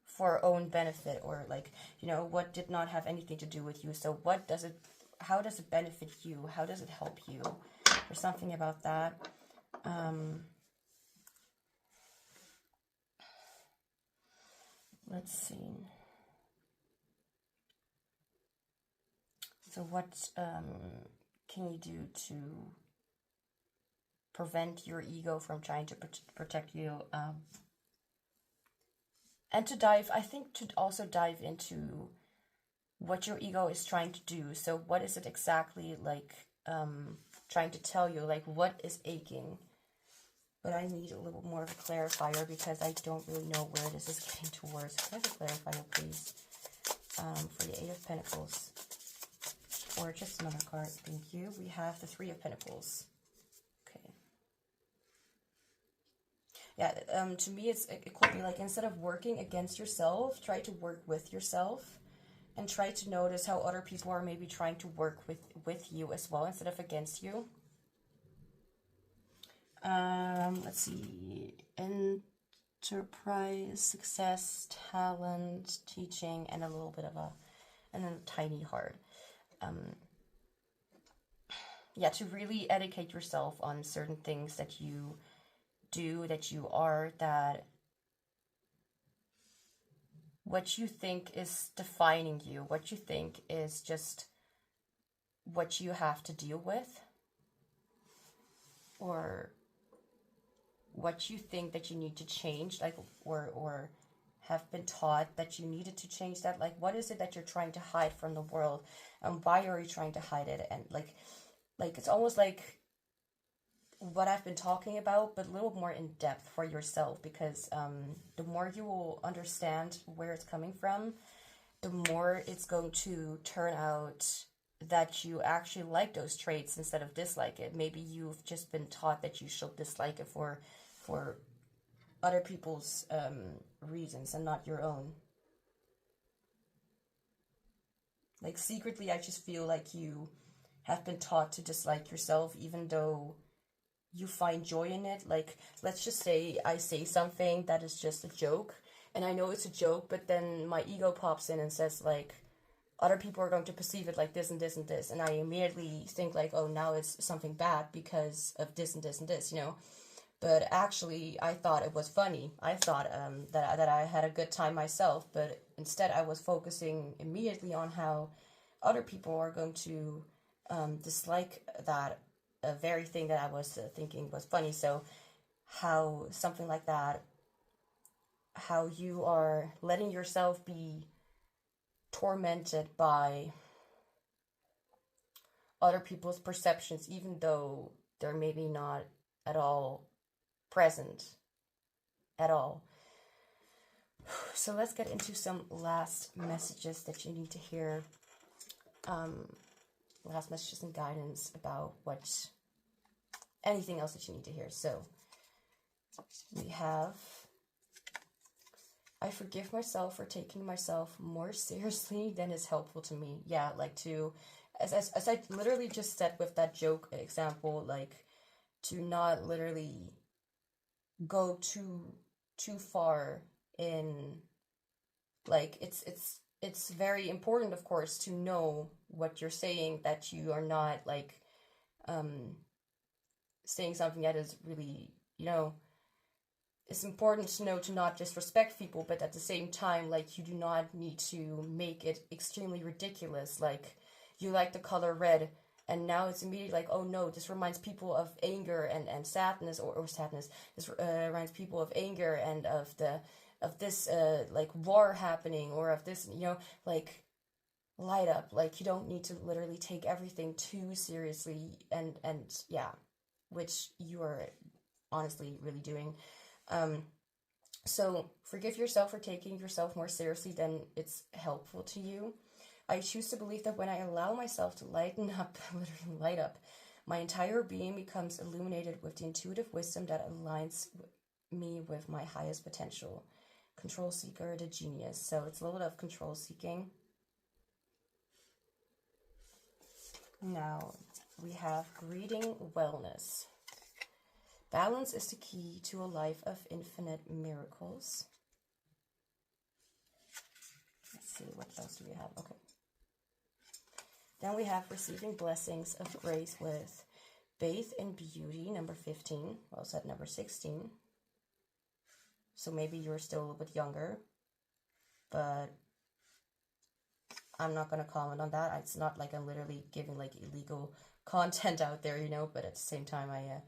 for our own benefit, or like, you know, what did not have anything to do with you. So what does it, how does it benefit you? How does it help you? Or something about that. Let's see. So what can you do to prevent your ego from trying to protect you? And to dive, I think, to also dive into what your ego is trying to do. So what is it exactly, like, trying to tell you? Like, what is aching? But I need a little more of a clarifier, because I don't really know where this is getting towards. Can I have a clarifier, please? For the Eight of Pentacles. Or just another card, thank you. We have the Three of Pentacles. Okay. Yeah, to me, it could be like, instead of working against yourself, try to work with yourself. And try to notice how other people are maybe trying to work with you as well, instead of against you. Let's see. Enterprise, success, talent, teaching, and a little bit of a, and then a tiny heart. Yeah, to really educate yourself on certain things that you do, that you are, that what you think is defining you, what you think is just what you have to deal with, or what you think that you need to change, like, or have been taught that you needed to change that. Like, what is it that you're trying to hide from the world, and why are you trying to hide it? And like it's almost like what I've been talking about, but a little more in depth for yourself, because the more you will understand where it's coming from, the more it's going to turn out that you actually like those traits instead of dislike it. Maybe you've just been taught that you should dislike it for other people's reasons and not your own. Like, secretly, I just feel like you have been taught to dislike yourself, even though you find joy in it. Like, let's just say I say something that is just a joke, and I know it's a joke, but then my ego pops in and says, like, other people are going to perceive it like this and this and this, and I immediately think, like, oh, now it's something bad because of this and this and this, you know. But actually, I thought it was funny. I thought that I had a good time myself, but instead I was focusing immediately on how other people are going to dislike that very thing that I was thinking was funny. So how something like that, how you are letting yourself be tormented by other people's perceptions, even though they're maybe not at all present at all. So let's get into some last messages that you need to hear. Last messages and guidance about what, anything else that you need to hear. So we have, I forgive myself for taking myself more seriously than is helpful to me. Yeah, like to, as I literally just said with that joke example, like to not literally go too far in Like, it's very important, of course, to know what you're saying, that you are not, like, saying something that is really, it's important to know to not disrespect people, but at the same time, like, you do not need to make it extremely ridiculous. Like, you like the color red, and now it's immediately like, oh no, this reminds people of anger and sadness, or sadness. This reminds people of anger and of this like war happening, or of this, like, light up. Like, you don't need to literally take everything too seriously, and yeah, which you are honestly really doing. So forgive yourself for taking yourself more seriously than it's helpful to you. I choose to believe that when I allow myself to lighten up, literally light up, my entire being becomes illuminated with the intuitive wisdom that aligns me with my highest potential. Control seeker, the genius. So it's a little bit of control seeking. Now we have reading wellness. Balance is the key to a life of infinite miracles. Let's see, what else do we have? Okay. Then we have receiving blessings of grace with bathe in beauty, number 15. Well, said number 16. So maybe you're still a little bit younger, but I'm not going to comment on that. It's not like I'm literally giving like illegal content out there, but at the same time, I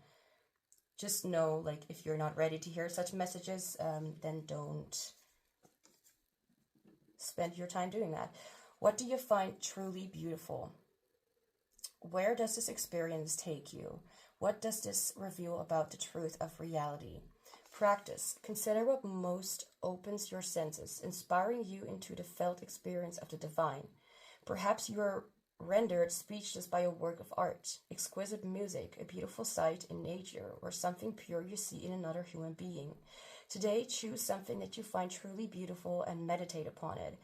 just know, like, if you're not ready to hear such messages, then don't spend your time doing that. What do you find truly beautiful? Where does this experience take you? What does this reveal about the truth of reality? Practice. Consider what most opens your senses, inspiring you into the felt experience of the divine. Perhaps you are rendered speechless by a work of art, exquisite music, a beautiful sight in nature, or something pure you see in another human being. Today, choose something that you find truly beautiful and meditate upon it,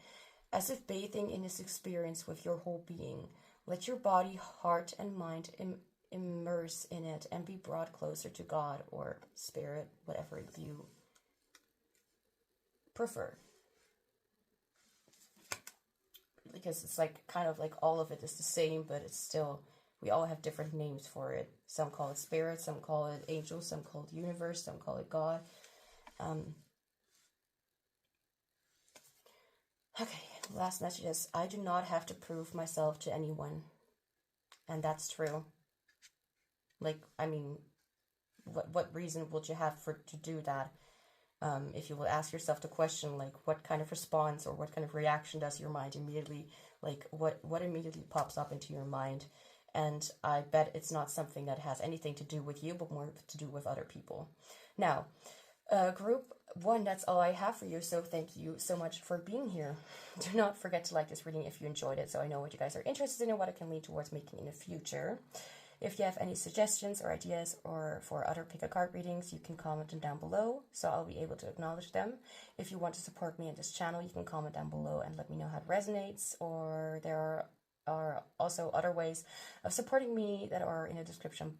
as if bathing in this experience with your whole being. Let your body, heart, and mind immerse in it and be brought closer to God or spirit, whatever you prefer. Because it's like kind of like all of it is the same, but it's still, we all have different names for it. Some call it spirit, some call it angel, some call it universe, some call it God. Okay, last message is, I do not have to prove myself to anyone. And that's true. Like, I mean, what reason would you have to do that? If you will ask yourself the question, like, what kind of response or what kind of reaction does your mind immediately, like, what immediately pops up into your mind? And I bet it's not something that has anything to do with you, but more to do with other people. Now, group 1, that's all I have for you, so thank you so much for being here. Do not forget to like this reading if you enjoyed it, so I know what you guys are interested in and what it can lead towards making in the future. If you have any suggestions or ideas or for other pick a card readings, you can comment them down below, so I'll be able to acknowledge them. If you want to support me in this channel, you can comment down below and let me know how it resonates, or there are also other ways of supporting me that are in the description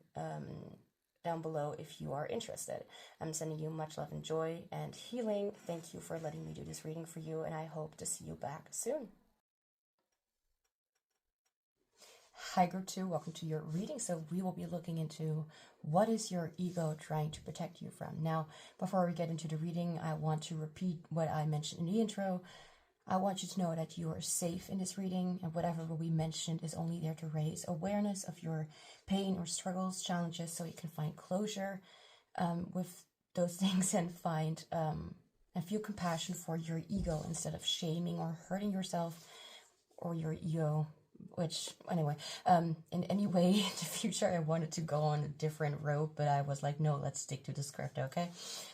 down below if you are interested. I'm sending you much love and joy and healing. Thank you for letting me do this reading for you, and I hope to see you back soon. Hi group 2, welcome to your reading. So we will be looking into what is your ego trying to protect you from. Now, before we get into the reading, I want to repeat what I mentioned in the intro. I want you to know that you are safe in this reading, and whatever will be mentioned is only there to raise awareness of your pain or struggles, challenges, so you can find closure with those things and find and feel compassion for your ego instead of shaming or hurting yourself or your ego. Which, anyway, in any way, in the future, I wanted to go on a different road, but I was like, no, let's stick to the script, okay?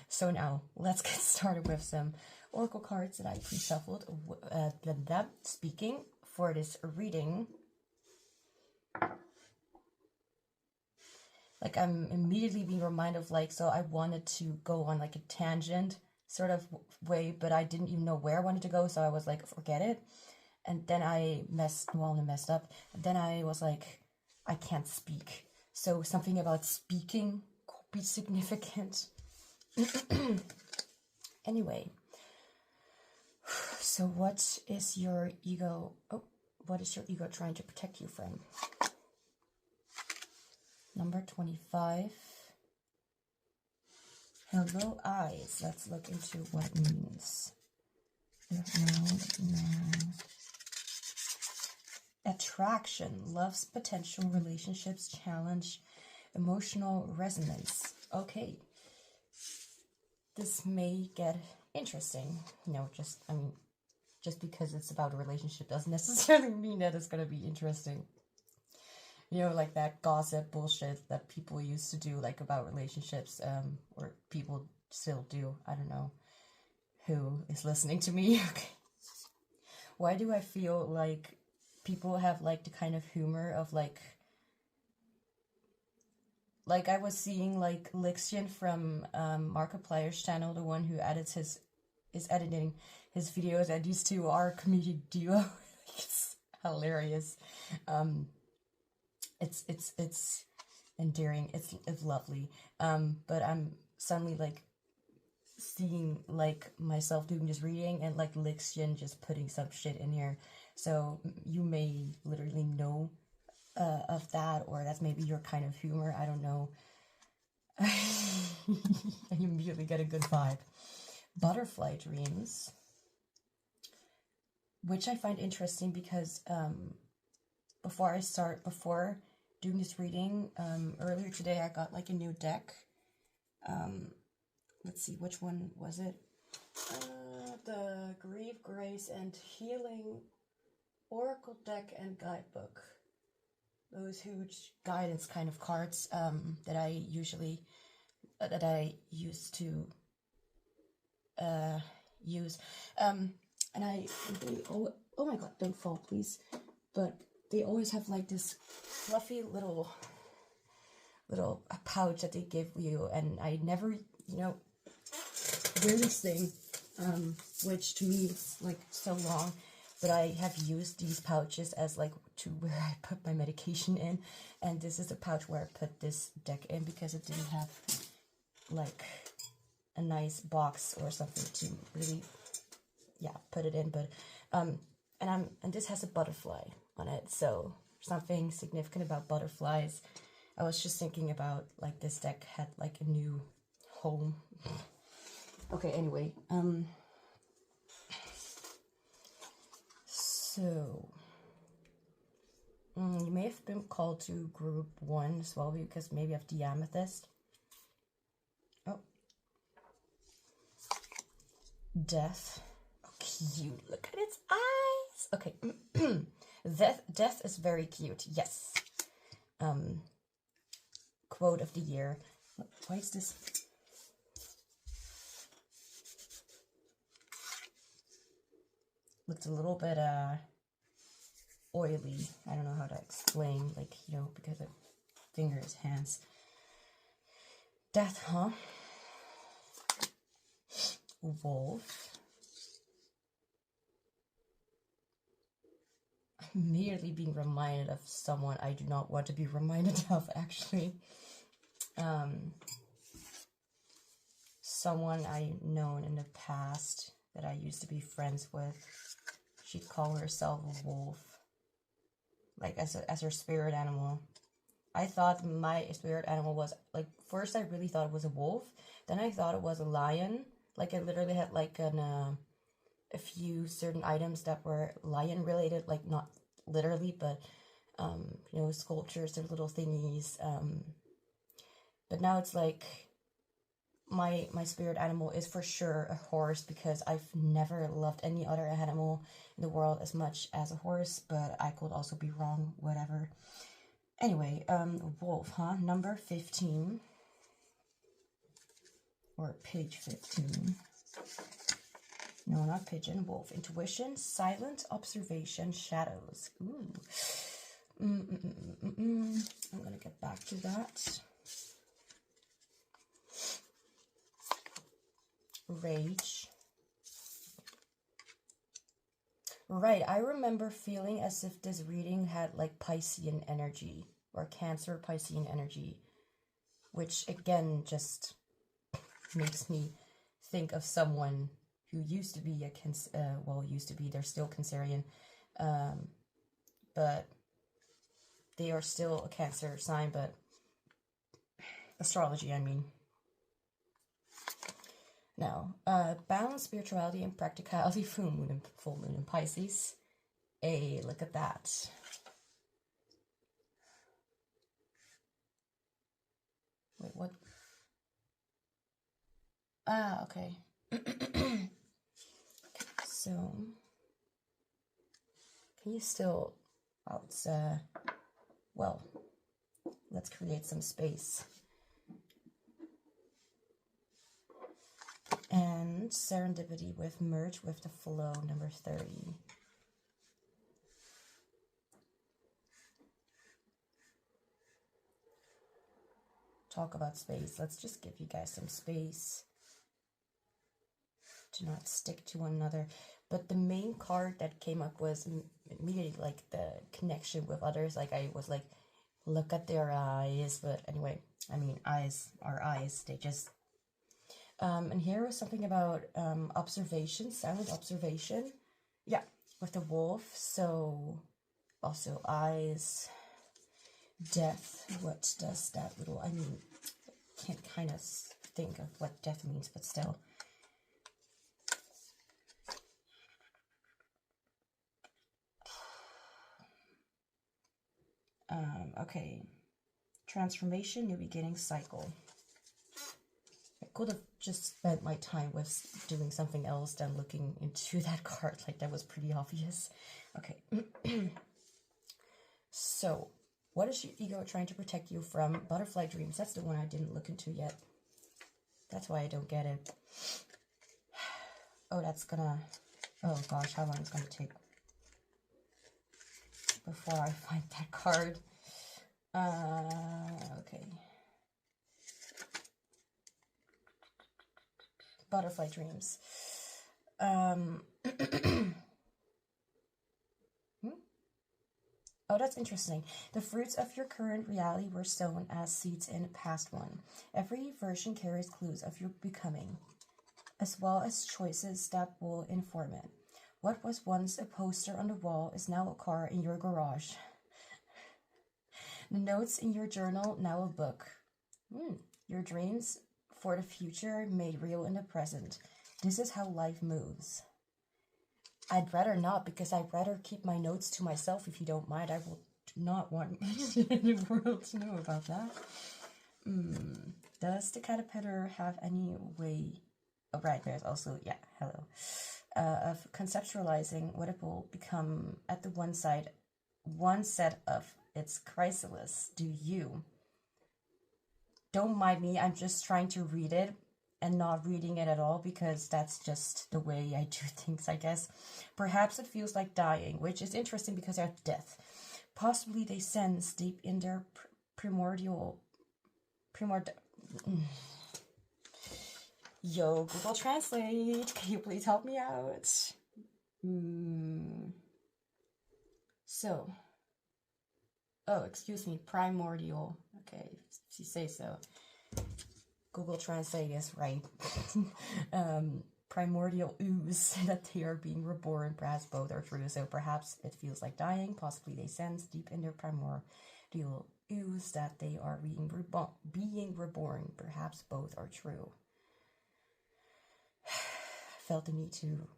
So now, let's get started with some oracle cards that I pre-shuffled. Speaking for this reading, like, I'm immediately being reminded of, like, so I wanted to go on, like, a tangent sort of way, but I didn't even know where I wanted to go, so I was like, forget it. And then I messed up. And then I was like, I can't speak. So something about speaking could be significant. Anyway, So what is your ego? Oh, what is your ego trying to protect you from? Number 25. Hello, eyes. Let's look into what it means. No. Attraction, love's potential, relationships, challenge, emotional resonance. Okay. This may get interesting. Just because it's about a relationship doesn't necessarily mean that it's going to be interesting. Like that gossip bullshit that people used to do, like about relationships, or people still do. I don't know who is listening to me. Okay. Why do I feel like people have like the kind of humor of like I was seeing like Lixian from Markiplier's channel, the one who is editing his videos, and these two are a comedic duo. It's hilarious. It's endearing. It's lovely. But I'm suddenly like seeing like myself doing this reading and like Lixian just putting some shit in here. So you may literally know of that, or that's maybe your kind of humor. I don't know. And you immediately get a good vibe. Butterfly dreams, which I find interesting because before doing this reading, earlier today I got like a new deck. Let's see, which one was it? The Grief, Grace, and Healing Oracle deck and guidebook. Those huge guidance kind of cards that I used to use. And oh my god, don't fall please. But they always have like this fluffy little pouch that they give you, and I never, wear this thing, which to me is like so long, but I have used these pouches as like to where I put my medication in, and this is a pouch where I put this deck in because it didn't have like a nice box or something to really, put it in. But and this has a butterfly on it, so something significant about butterflies. I was just thinking about like this deck had like a new home. Okay, anyway, so you may have been called to group 1 as well, because maybe of the amethyst. Oh, death. Oh, cute. Look at its eyes. Okay. Death is very cute. Yes. Quote of the year. Why is this? Looks a little bit oily. I don't know how to explain, like, because of fingers, hands. Death, huh? Wolf. I'm immediately being reminded of someone I do not want to be reminded of, actually. Someone I've known in the past that I used to be friends with. She'd call herself a wolf, like as her spirit animal. I thought my spirit animal was, like, first I really thought it was a wolf, then I thought it was a lion. Like, I literally had like a few certain items that were lion related, like not literally, but sculptures or little thingies. But now it's like my spirit animal is for sure a horse, because I've never loved any other animal in the world as much as a horse, but I could also be wrong, whatever. Anyway, wolf, huh? Number 15. Or page 15. No, not pigeon, wolf. Intuition, silent observation, shadows. Ooh. I'm gonna get back to that. Rage. Right, I remember feeling as if this reading had like Piscean energy, or Cancer Piscean energy, which again just makes me think of someone who used to be they're still Cancerian, but they are still a Cancer sign, but astrology, I mean. Now, balance, spirituality, and practicality, full moon in Pisces. Hey, look at that. Wait, what? Ah, okay. So, can you still, well, let's create some space. And serendipity with merge with the flow, number 30. Talk about space. Let's just give you guys some space to not stick to one another. But the main card that came up was immediately like the connection with others. Like I was like, look at their eyes. But anyway, I mean, eyes are eyes. They just... and here was something about observation, silent observation. Yeah, with the wolf. So also eyes, death. What does that little... I mean, can't kind of think of what death means, but still. Okay. Transformation, new beginning, cycle. I could have just spent my time with doing something else than looking into that card. Like, that was pretty obvious. Okay. So, what is your ego trying to protect you from? Butterfly dreams. That's the one I didn't look into yet. That's why I don't get it. Oh, that's gonna... Oh, gosh, how long is it gonna take before I find that card? Okay. Butterfly dreams. Oh, that's interesting. The fruits of your current reality were sown as seeds in a past one. Every version carries clues of your becoming, as well as choices that will inform it. What was once a poster on the wall is now a car in your garage. The notes in your journal, now a book. Your dreams for the future made real in the present. This is how life moves. I'd rather not, because I'd rather keep my notes to myself, if you don't mind. I will not want the world to know about that. Does the caterpillar have any way... Oh, right, there's also... Yeah, hello. Of conceptualizing what it will become at the one set of its chrysalis. Do you? Don't mind me, I'm just trying to read it and not reading it at all, because that's just the way I do things, I guess. Perhaps it feels like dying, which is interesting because they're death. Possibly they sense deep in their primordial... Yo, Google Translate, can you please help me out? So, oh, excuse me, primordial. Okay, if you say so. Google Translate is right. Primordial ooze that they are being reborn. Perhaps both are true. So perhaps it feels like dying. Possibly they sense deep in their primordial ooze that they are being reborn. Perhaps both are true. Felt the need to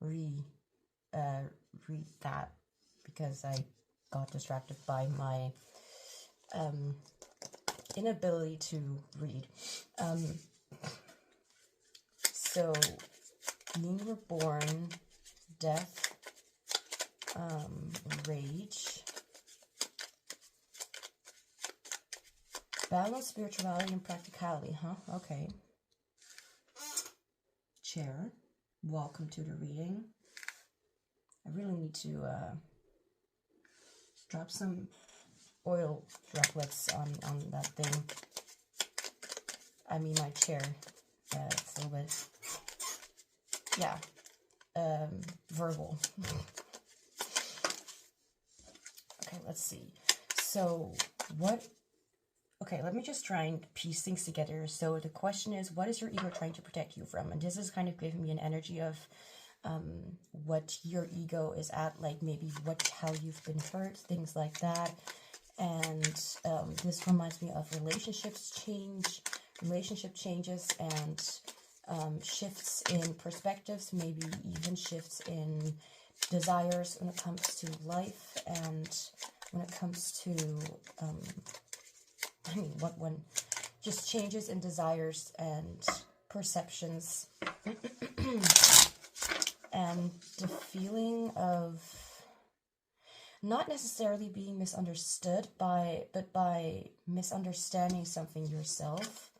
read that because I got distracted by my inability to read. So, being reborn, death, rage, balance, spirituality, and practicality, huh? Okay. Chair, welcome to the reading. I really need to drop some oil droplets on that thing. I mean my chair. It's a little bit, yeah, verbal. Okay, let's see. So, what, Okay, let me just try and piece things together. So the question is, what is your ego trying to protect you from? And this is kind of giving me an energy of what your ego is at, like maybe how you've been hurt, things like that. And this reminds me of relationship changes, and shifts in perspectives, maybe even shifts in desires when it comes to life, and when it comes to just changes in desires and perceptions. And the feeling of not necessarily being misunderstood but by misunderstanding something yourself.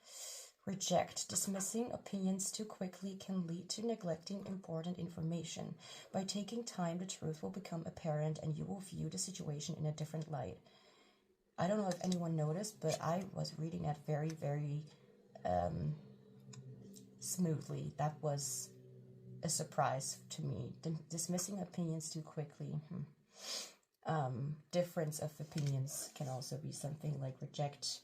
Reject. Dismissing opinions too quickly can lead to neglecting important information. By taking time, the truth will become apparent and you will view the situation in a different light. I don't know if anyone noticed, but I was reading that very, very smoothly. That was a surprise to me. Dismissing opinions too quickly. Difference of opinions can also be something like reject.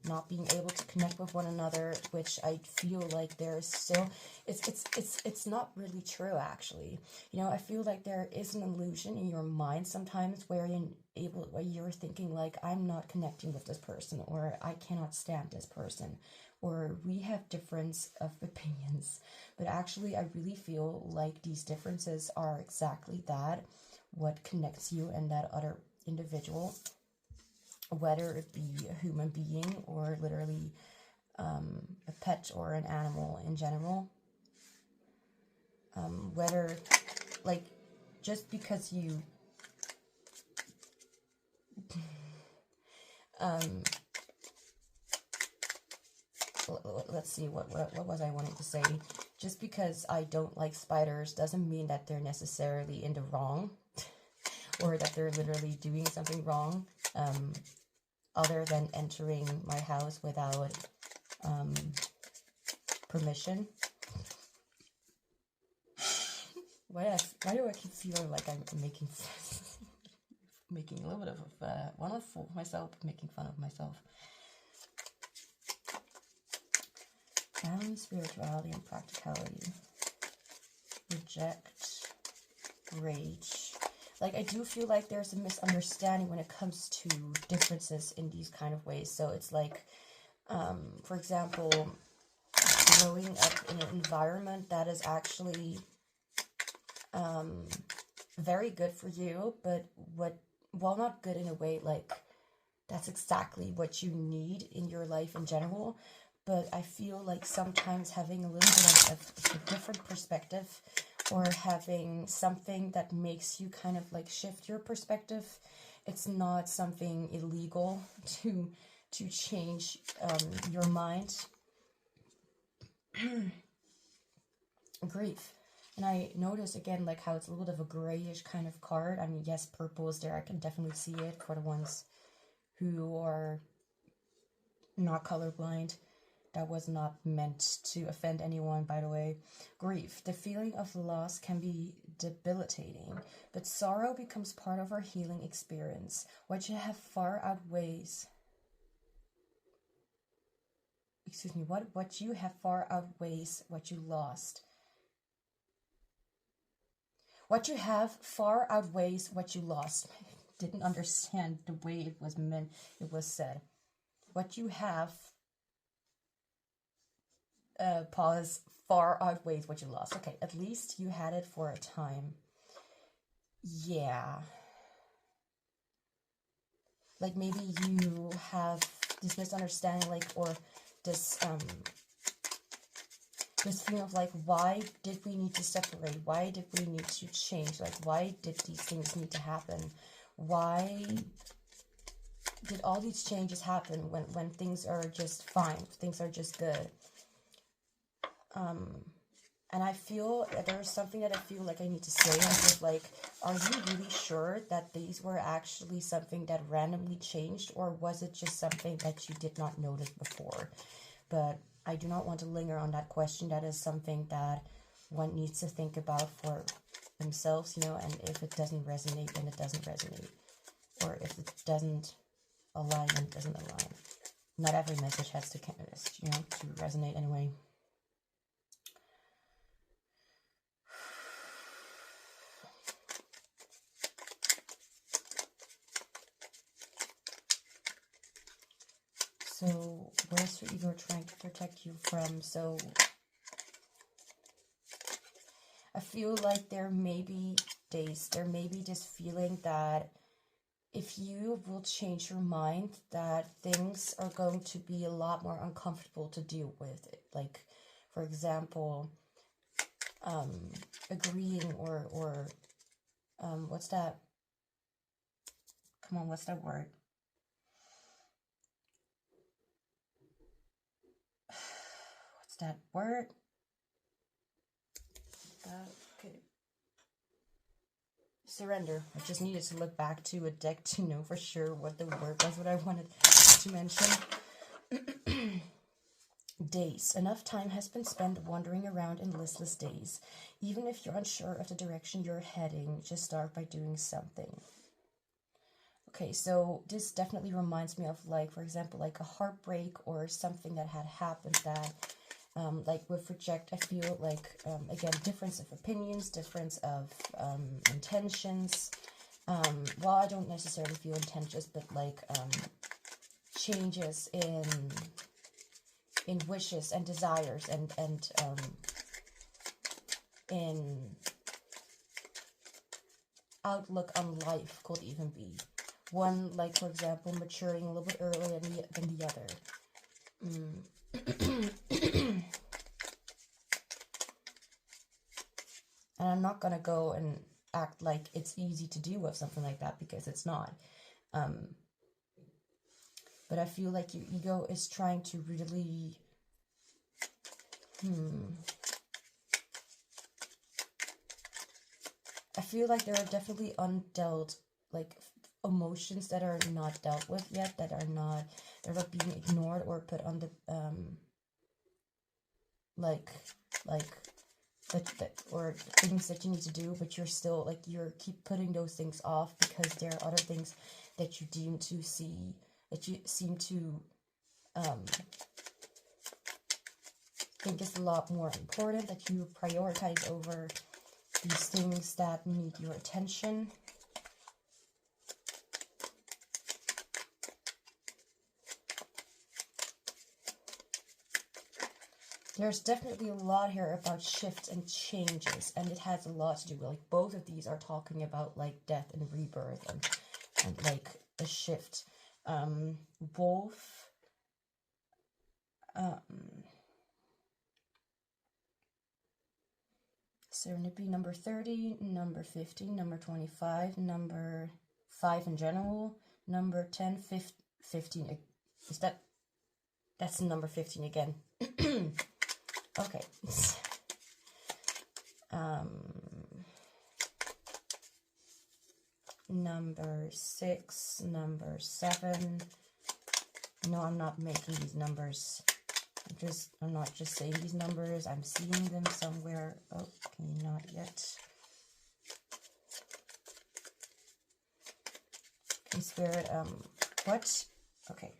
Not being able to connect with one another, which I feel like there's still, it's not really true, actually. You know, I feel like there is an illusion in your mind sometimes where you're thinking like, I'm not connecting with this person, or I cannot stand this person, or we have difference of opinions. But actually, I really feel like these differences are exactly that, what connects you and that other individual, whether it be a human being or literally a pet or an animal in general. Whether, like, just because you let's see, what was I wanting to say? Just because I don't like spiders doesn't mean that they're necessarily in the wrong or that they're literally doing something wrong, other than entering my house without permission. Why do I keep feeling like I'm making making a little bit of making fun of myself? Balance, spirituality, and practicality. Reject, rage. Like, I do feel like there's a misunderstanding when it comes to differences in these kind of ways. So it's like, for example, growing up in an environment that is actually very good for you, but not good in a way like that's exactly what you need in your life in general. But I feel like sometimes having a little bit of a different perspective, or having something that makes you kind of like shift your perspective, it's not something illegal to change your mind. Grief. And I notice again like how it's a little bit of a grayish kind of card. I mean, yes, purple is there. I can definitely see it for the ones who are not colorblind. That was not meant to offend anyone, by the way. Grief. The feeling of loss can be debilitating, but sorrow becomes part of our healing experience. What you have far outweighs... What you have far outweighs what you lost. What you have far outweighs what you lost. I didn't understand the way it was said. What you have... pause, far outweighs what you lost. Okay, at least you had it for a time. Yeah. Like, maybe you have this misunderstanding, like, or this feeling of like, why did we need to separate? Why did we need to change? Like, why did these things need to happen? Why did all these changes happen when things are just fine, things are just good? And I feel there's something that I feel like I need to say. I'm just like, are you really sure that these were actually something that randomly changed, or was it just something that you did not notice before? But I do not want to linger on that question. That is something that one needs to think about for themselves, you know, and if it doesn't resonate, then it doesn't resonate. Or if it doesn't align and doesn't align. Not every message has to, you know, to resonate anyway. So, what is your ego trying to protect you from? So, I feel like there may be days, there may be this feeling that if you will change your mind, that things are going to be a lot more uncomfortable to deal with. Like, for example, agreeing or what's that? Come on, what's that word? What's that word? Okay. Surrender. I just needed to look back to a deck to know for sure what the word was, what I wanted to mention. Days. Enough time has been spent wandering around in listless days. Even if you're unsure of the direction you're heading, just start by doing something. Okay, so this definitely reminds me of, like, for example, like a heartbreak or something that had happened that, like with reject, I feel like, again, difference of opinions, difference of intentions. Well, I don't necessarily feel intentions, but like changes in wishes and desires and in outlook on life could even be. One, like, for example, maturing a little bit earlier than the other. And I'm not gonna go and act like it's easy to deal with something like that, because it's not. But I feel like your ego is trying to really I feel like there are definitely undealt, like, emotions that are not dealt with yet, that are being ignored or put on the or things that you need to do, but you're still, like, you're keep putting those things off because there are other things that you deem to see, that you seem to think is a lot more important, that you prioritize over these things that need your attention. There's definitely a lot here about shifts and changes, and it has a lot to do with, like, both of these are talking about, like, death and rebirth and like a shift. Wolf. Serenity, number 30, number 15, number 25, number 5 in general, number 10, 15. Is that's number 15 again. Okay. Number 6, number 7. No, I'm not making these numbers. I'm not just saying these numbers. I'm seeing them somewhere. Okay, not yet. Okay, Spirit, what? Okay.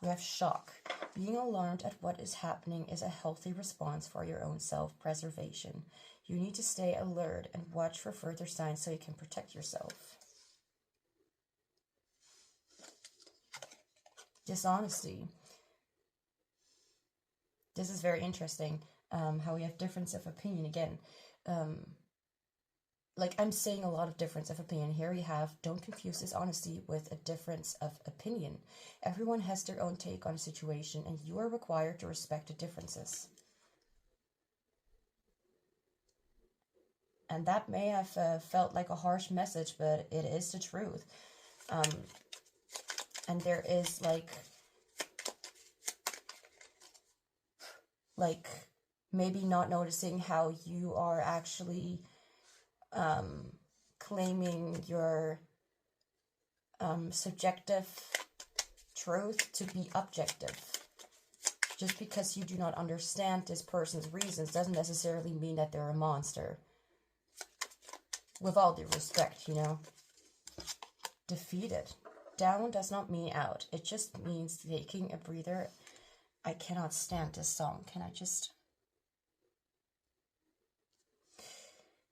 We have shock. Being alarmed at what is happening is a healthy response for your own self-preservation. You need to stay alert and watch for further signs so you can protect yourself. Dishonesty. This is very interesting, how we have difference of opinion again. Like, I'm saying a lot of difference of opinion. Here we have, don't confuse dishonesty with a difference of opinion. Everyone has their own take on a situation, and you are required to respect the differences. And that may have felt like a harsh message, but it is the truth. And there is, like maybe not noticing how you are actually claiming your subjective truth to be objective. Just because you do not understand this person's reasons doesn't necessarily mean that they're a monster. With all due respect, you know. Defeated. down does not mean out. It just means taking a breather. I cannot stand this song. Can I just...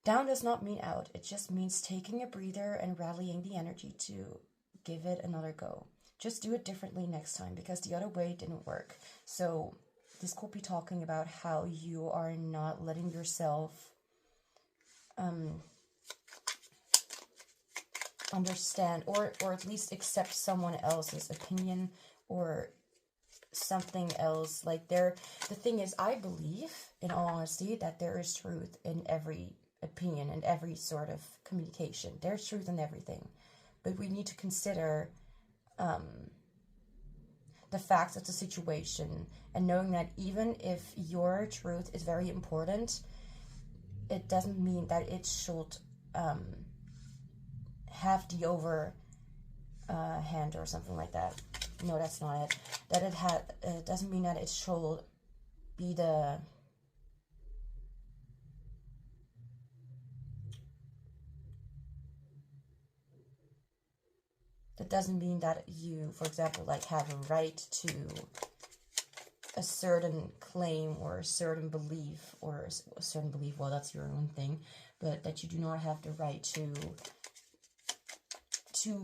Down does not mean out. It just means taking a breather and rallying the energy to give it another go. Just do it differently next time because the other way didn't work. So this could be talking about how you are not letting yourself understand or at least accept someone else's opinion or something else. Like the thing is, I believe, in all honesty, that there is truth in every opinion and every sort of communication. There's truth in everything, but we need to consider the facts of the situation, and knowing that even if your truth is very important, it doesn't mean that it should have the over hand or something like that. No, that's not it. That it doesn't mean that it should be the... That doesn't mean that you, for example, like have a right to a certain claim or a certain belief or a certain belief. Well, that's your own thing, but that you do not have the right to,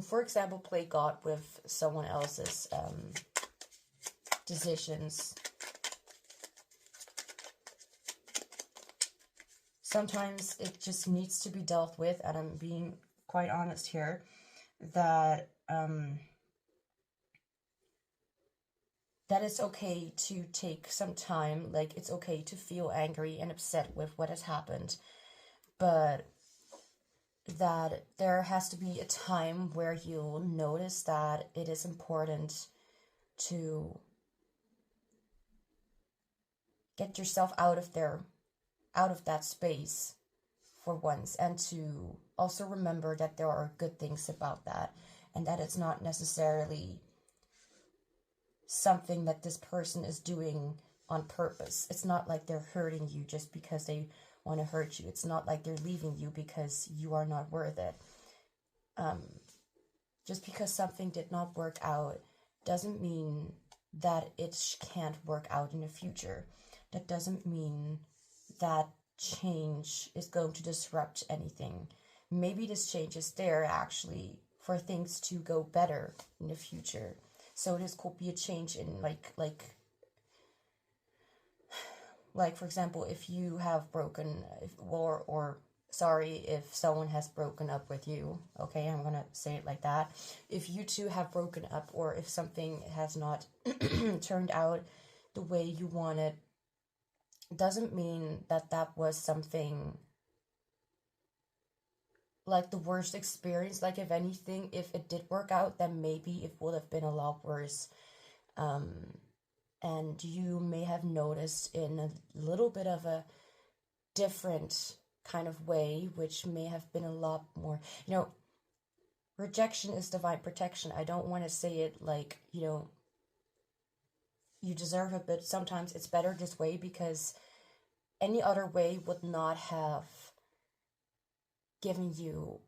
for example, play God with someone else's decisions. Sometimes it just needs to be dealt with, and I'm being quite honest here, that that it's okay to take some time. Like, it's okay to feel angry and upset with what has happened, but that there has to be a time where you'll notice that it is important to get yourself out of that space for once, and to also remember that there are good things about that, and that it's not necessarily something that this person is doing on purpose. It's not like they're hurting you just because they want to hurt you. It's not like they're leaving you because you are not worth it. Just because something did not work out doesn't mean that it can't work out in the future. That doesn't mean that change is going to disrupt anything. Maybe this change is there actually for things to go better in the future. So this could be a change in like for example, if you have broken, if someone has broken up with you, okay, I'm gonna say it like that. If you two have broken up, or if something has not turned out the way you wanted, doesn't mean that that was something like the worst experience. Like, if anything, if it did work out, then maybe it would have been a lot worse. And you may have noticed in a little bit of a different kind of way, which may have been a lot more, rejection is divine protection. I don't want to say it like, you deserve it, but sometimes it's better this way, because any other way would not have given you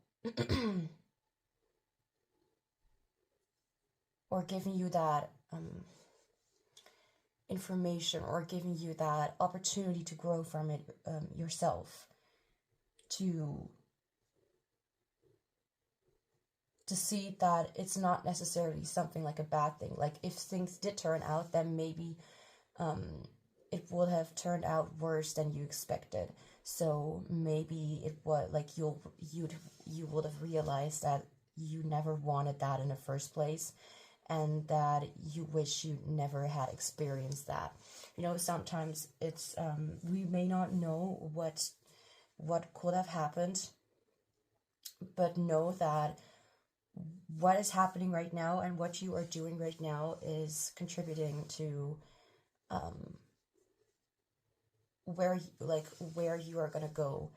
or giving you that information, or giving you that opportunity to grow from it yourself, to see that it's not necessarily something like a bad thing. Like, if things did turn out, then maybe it would have turned out worse than you expected. So maybe it was like you would have realized that you never wanted that in the first place, and that you wish you never had experienced that. Sometimes it's we may not know what could have happened, but know that what is happening right now and what you are doing right now is contributing to where you are going to go.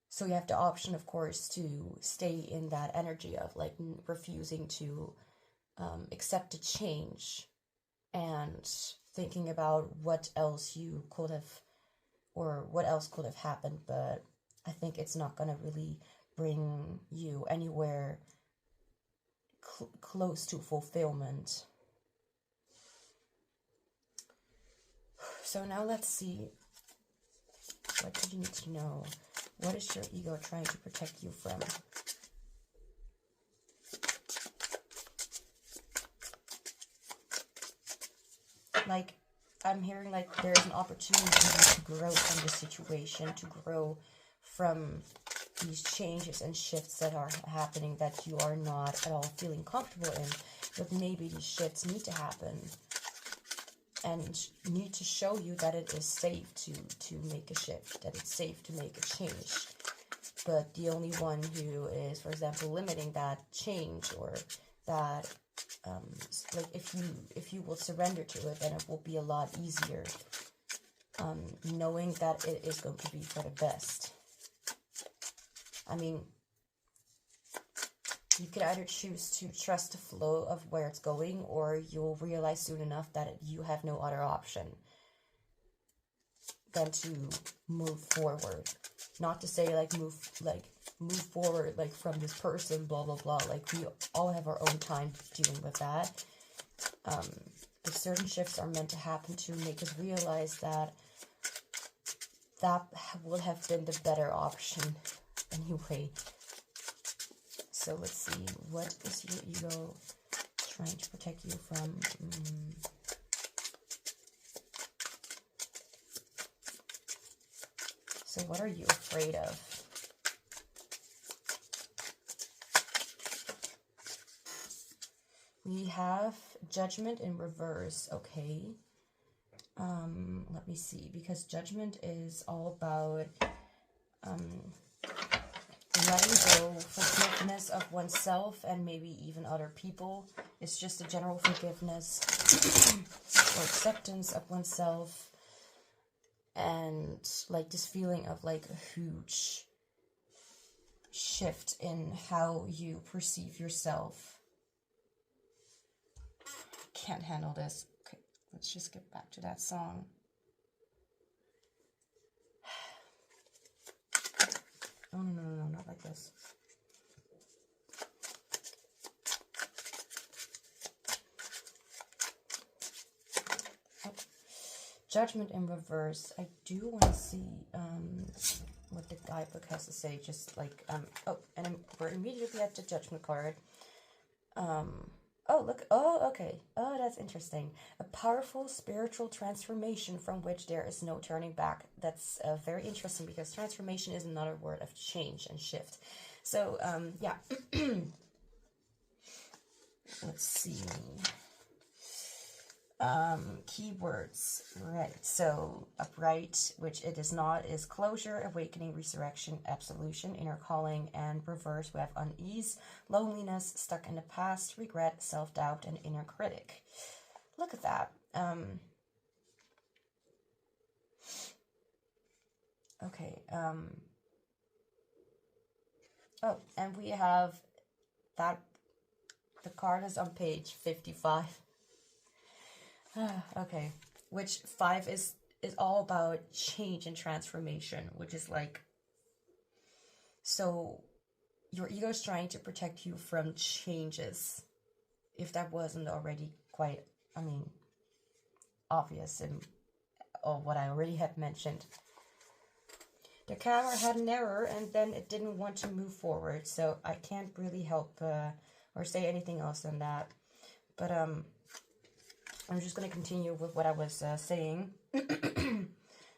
So you have the option, of course, to stay in that energy of like refusing to accept a change, and thinking about what else you could have, or what else could have happened. But I think it's not going to really bring you anywhere close to fulfillment. So now let's see. What do you need to know? What is your ego trying to protect you from? Like, I'm hearing like there's an opportunity to grow from this situation, to grow from these changes and shifts that are happening that you are not at all feeling comfortable in. But maybe these shifts need to happen and need to show you that it is safe to make a shift, that it's safe to make a change. But the only one who is, for example, limiting that change, or that like if you will surrender to it, then it will be a lot easier, knowing that it is going to be for the best. I mean, you could either choose to trust the flow of where it's going, or you'll realize soon enough that you have no other option than to move forward. Not to say like move forward like from this person, blah blah blah. Like, we all have our own time dealing with that. But certain shifts are meant to happen to make us realize that that would have been the better option anyway. So let's see, what is your ego trying to protect you from? So what are you afraid of? We have judgment in reverse, okay. Let me see, because judgment is all about letting go, forgiveness of oneself and maybe even other people. It's just a general forgiveness or acceptance of oneself, and like this feeling of like a huge shift in how you perceive yourself. Can't handle this. Okay, let's just get back to that song. Oh, no, not like this. Oh. Judgment in reverse. I do want to see what the guidebook has to say. Just like, we're immediately at the judgment card. Oh, look. Oh, okay. Oh, that's interesting. A powerful spiritual transformation from which there is no turning back. That's very interesting, because transformation is another word of change and shift. So, yeah. Let's see. Keywords. Right. So, upright, which it is not, is closure, awakening, resurrection, absolution, inner calling, and reverse, we have unease, loneliness, stuck in the past, regret, self-doubt, and inner critic. Look at that. Okay. Oh, and we have that. The card is on page 55. Okay, which 5 is all about change and transformation, which is like, so your ego is trying to protect you from changes, if that wasn't already quite, obvious in all what I already had mentioned. The camera had an error, and then it didn't want to move forward, so I can't really help or say anything else than that. But I'm just going to continue with what I was saying.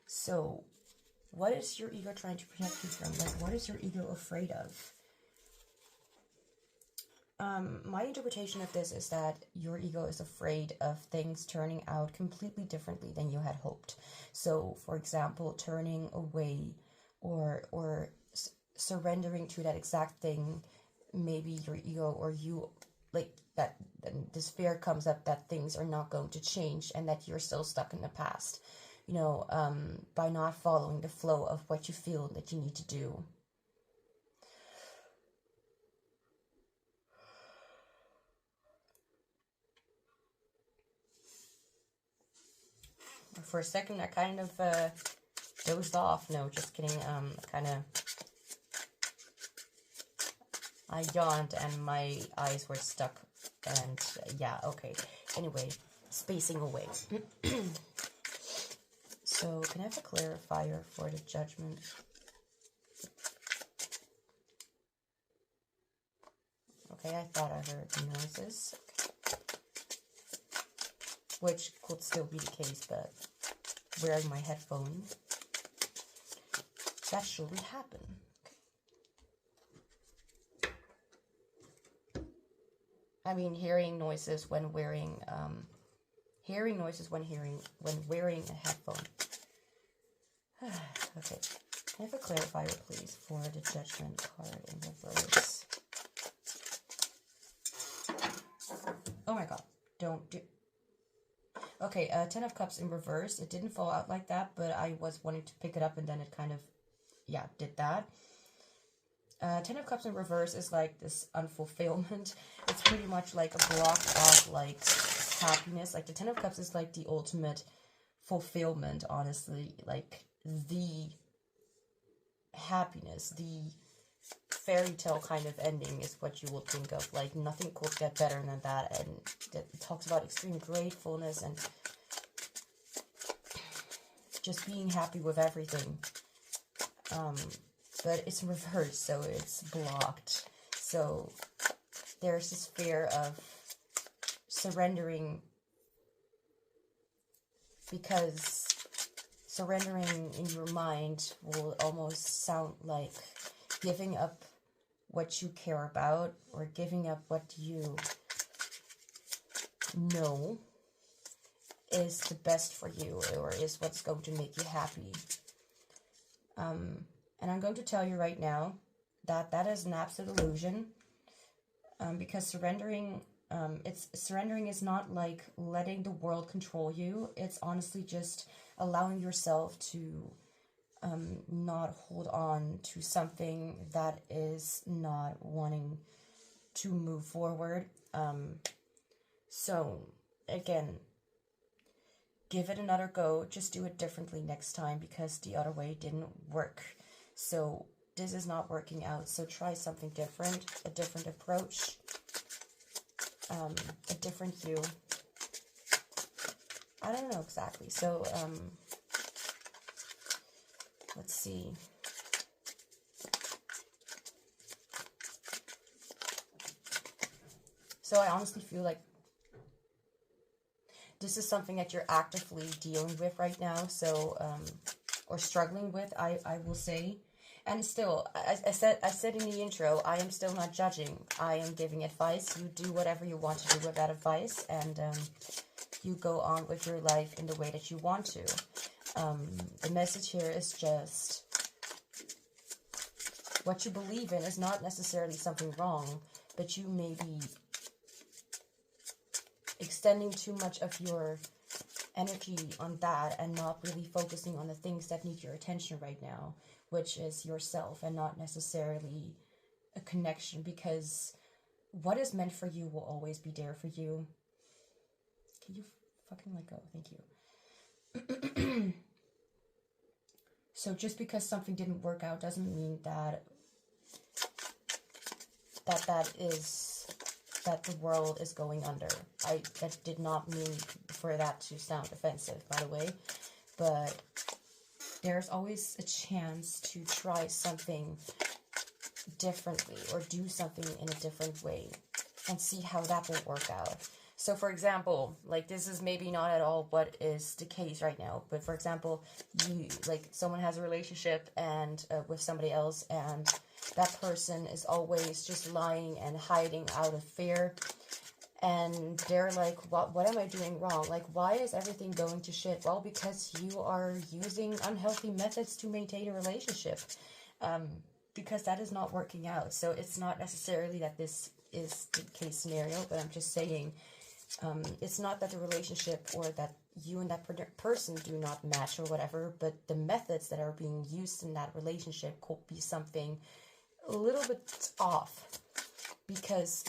So, what is your ego trying to protect you from? Like, what is your ego afraid of? My interpretation of this is that your ego is afraid of things turning out completely differently than you had hoped. So, for example, turning away or surrendering to that exact thing. Maybe your ego or you, like, that this fear comes up that things are not going to change and that you're still stuck in the past, by not following the flow of what you feel that you need to do. For a second, I kind of dozed off. No, just kidding. I yawned and my eyes were stuck. And yeah, okay. Anyway, spacing away. So, can I have a clarifier for the judgment? Okay, I thought I heard noises. Okay. Which could still be the case, but wearing my headphones, that shouldn't happen. Okay. I mean, hearing noises when wearing wearing a headphone. Okay. Can I have a clarifier, please, for the judgment card in reverse? Oh my god. Don't do... Okay, 10 of Cups in reverse. It didn't fall out like that, but I was wanting to pick it up and then it kind of, yeah, did that. 10 of Cups in reverse is like this unfulfillment. It's pretty much like a block of like happiness. Like the 10 of Cups is like the ultimate fulfillment, honestly. Like the happiness, the fairy tale kind of ending is what you will think of. Like nothing could get better than that. And it talks about extreme gratefulness and just being happy with everything. But it's reversed, so it's blocked. So there's this fear of surrendering, because surrendering in your mind will almost sound like giving up what you care about or giving up what you know is the best for you or is what's going to make you happy. And I'm going to tell you right now that that is an absolute illusion, because surrendering is not like letting the world control you. It's honestly just allowing yourself to not hold on to something that is not wanting to move forward. So again, give it another go. Just do it differently next time, because the other way didn't work. So this is not working out. So try something different, a different approach, a different you. I don't know exactly. So let's see. So I honestly feel like this is something that you're actively dealing with right now. So, or struggling with, I will say. And still, I said in the intro, I am still not judging. I am giving advice. You do whatever you want to do with that advice, and you go on with your life in the way that you want to. The message here is just what you believe in is not necessarily something wrong, but you may be extending too much of your energy on that and not really focusing on the things that need your attention right now, which is yourself and not necessarily a connection, because what is meant for you will always be there for you. Can you fucking let go? Thank you. So just because something didn't work out doesn't mean that the world is going under. That did not mean for that to sound offensive, by the way, but there's always a chance to try something differently or do something in a different way and see how that will work out. So for example, like this is maybe not at all what is the case right now, but for example, you like someone has a relationship and with somebody else, and that person is always just lying and hiding out of fear, and they're like, what am I doing wrong? Like, why is everything going to shit? Well, because you are using unhealthy methods to maintain a relationship, because that is not working out. So it's not necessarily that this is the case scenario, but I'm just saying, it's not that the relationship or that you and that person do not match or whatever, but the methods that are being used in that relationship could be something a little bit off, because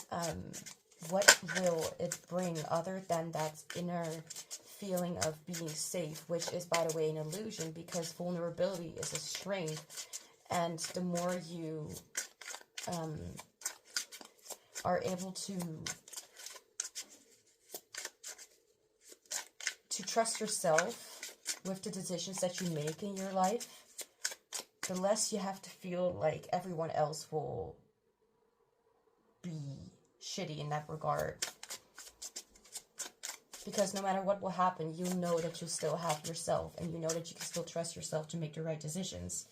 what will it bring other than that inner feeling of being safe, which is, by the way, an illusion, because vulnerability is a strength, and the more you are able to trust yourself with the decisions that you make in your life, the less you have to feel like everyone else will be shitty in that regard. Because no matter what will happen, you know that you still have yourself, and you know that you can still trust yourself to make the right decisions.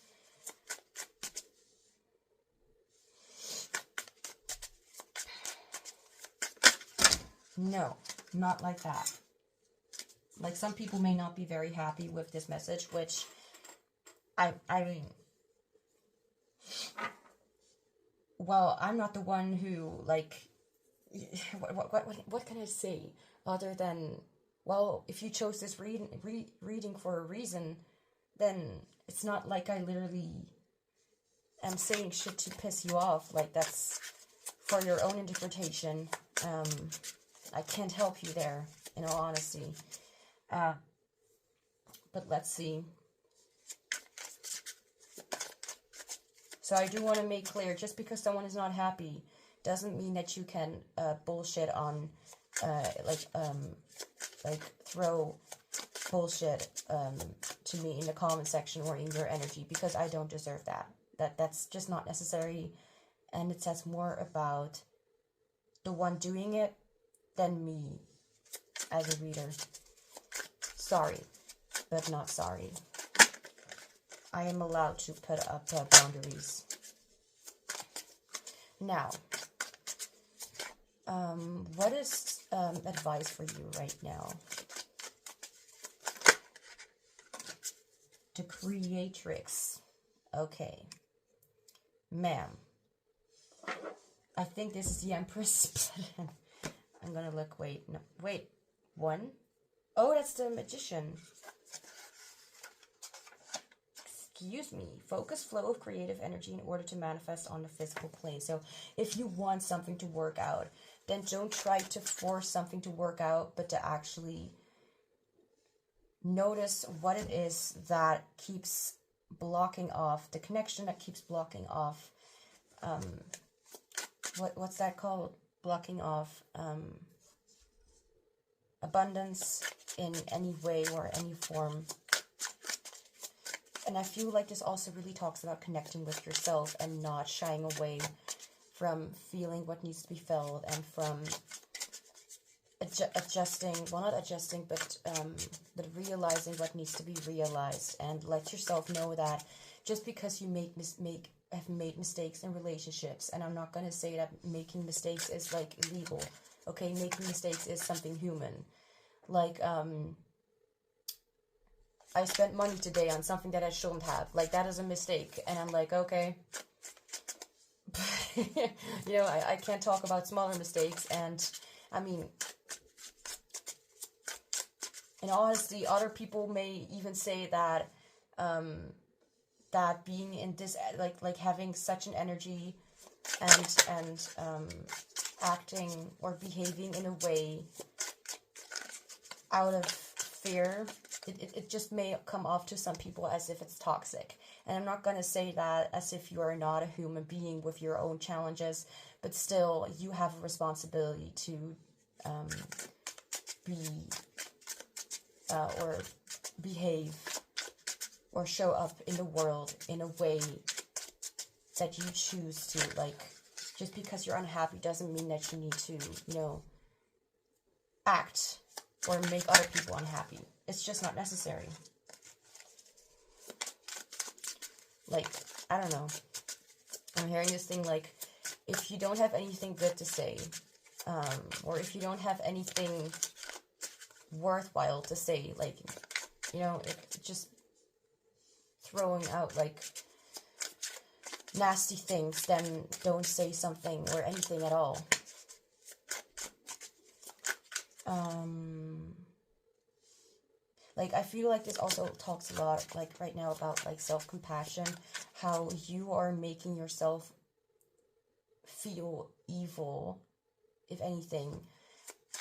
No, not like that. Like, some people may not be very happy with this message, which I mean, well, I'm not the one who, like, what can I say other than, well, if you chose this reading for a reason, then it's not like I literally am saying shit to piss you off. Like, that's for your own interpretation. I can't help you there, in all honesty. But let's see. So I do want to make clear, just because someone is not happy doesn't mean that you can bullshit on, like throw bullshit to me in the comment section or in your energy, because I don't deserve that. That's just not necessary, and it says more about the one doing it than me as a reader. Sorry, but not sorry. I am allowed to put up boundaries. Now, what is advice for you right now? The Creatrix. Okay. Ma'am. I think this is the Empress. I'm gonna look. Wait. No. Wait. One? Oh, that's the Magician. Excuse me. Focus flow of creative energy in order to manifest on the physical plane. So if you want something to work out, then don't try to force something to work out, but to actually notice what it is that keeps blocking off, the connection that keeps blocking off, what's that called? Blocking off abundance in any way or any form. And I feel like this also really talks about connecting with yourself and not shying away from feeling what needs to be felt, and from adjusting, well, not adjusting, but realizing what needs to be realized. And let yourself know that just because you have made mistakes in relationships, and I'm not going to say that making mistakes is like illegal, okay? Making mistakes is something human. Like, I spent money today on something that I shouldn't have. Like, that is a mistake. And I'm like, okay. You know, I can't talk about smaller mistakes. And, I mean, in honesty, other people may even say that, that being in this, like having such an energy and acting or behaving in a way out of fear, it just may come off to some people as if it's toxic. And I'm not going to say that as if you are not a human being with your own challenges, but still you have a responsibility to be or behave or show up in the world in a way that you choose to. Like, just because you're unhappy doesn't mean that you need to, you know, act or make other people unhappy. It's just not necessary. Like, I don't know. I'm hearing this thing like, if you don't have anything good to say, or if you don't have anything worthwhile to say, like, you know, it just throwing out like nasty things, then don't say something or anything at all. Like, I feel like this also talks a lot, like, right now about, like, self-compassion, how you are making yourself feel evil, if anything,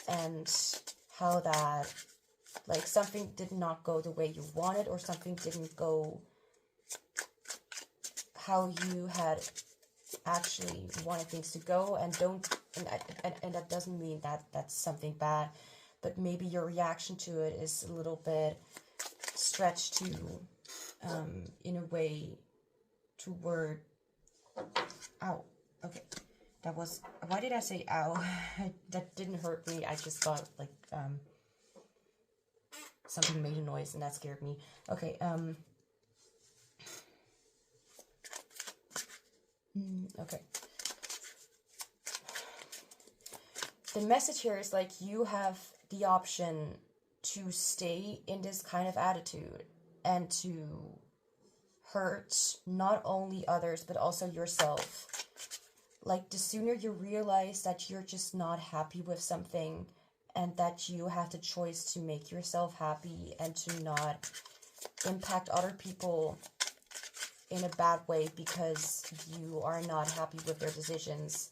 and how that, like, something did not go the way you wanted, or something didn't go how you had actually wanted things to go, and don't and that doesn't mean that that's something bad, but maybe your reaction to it is a little bit stretched to, in a way, toward, ow, okay, that was, why did I say ow? That didn't hurt me, I just thought, like, something made a noise, and that scared me. Okay, okay. The message here is like you have the option to stay in this kind of attitude and to hurt not only others but also yourself. Like the sooner you realize that you're just not happy with something and that you have the choice to make yourself happy and to not impact other people in a bad way because you are not happy with their decisions.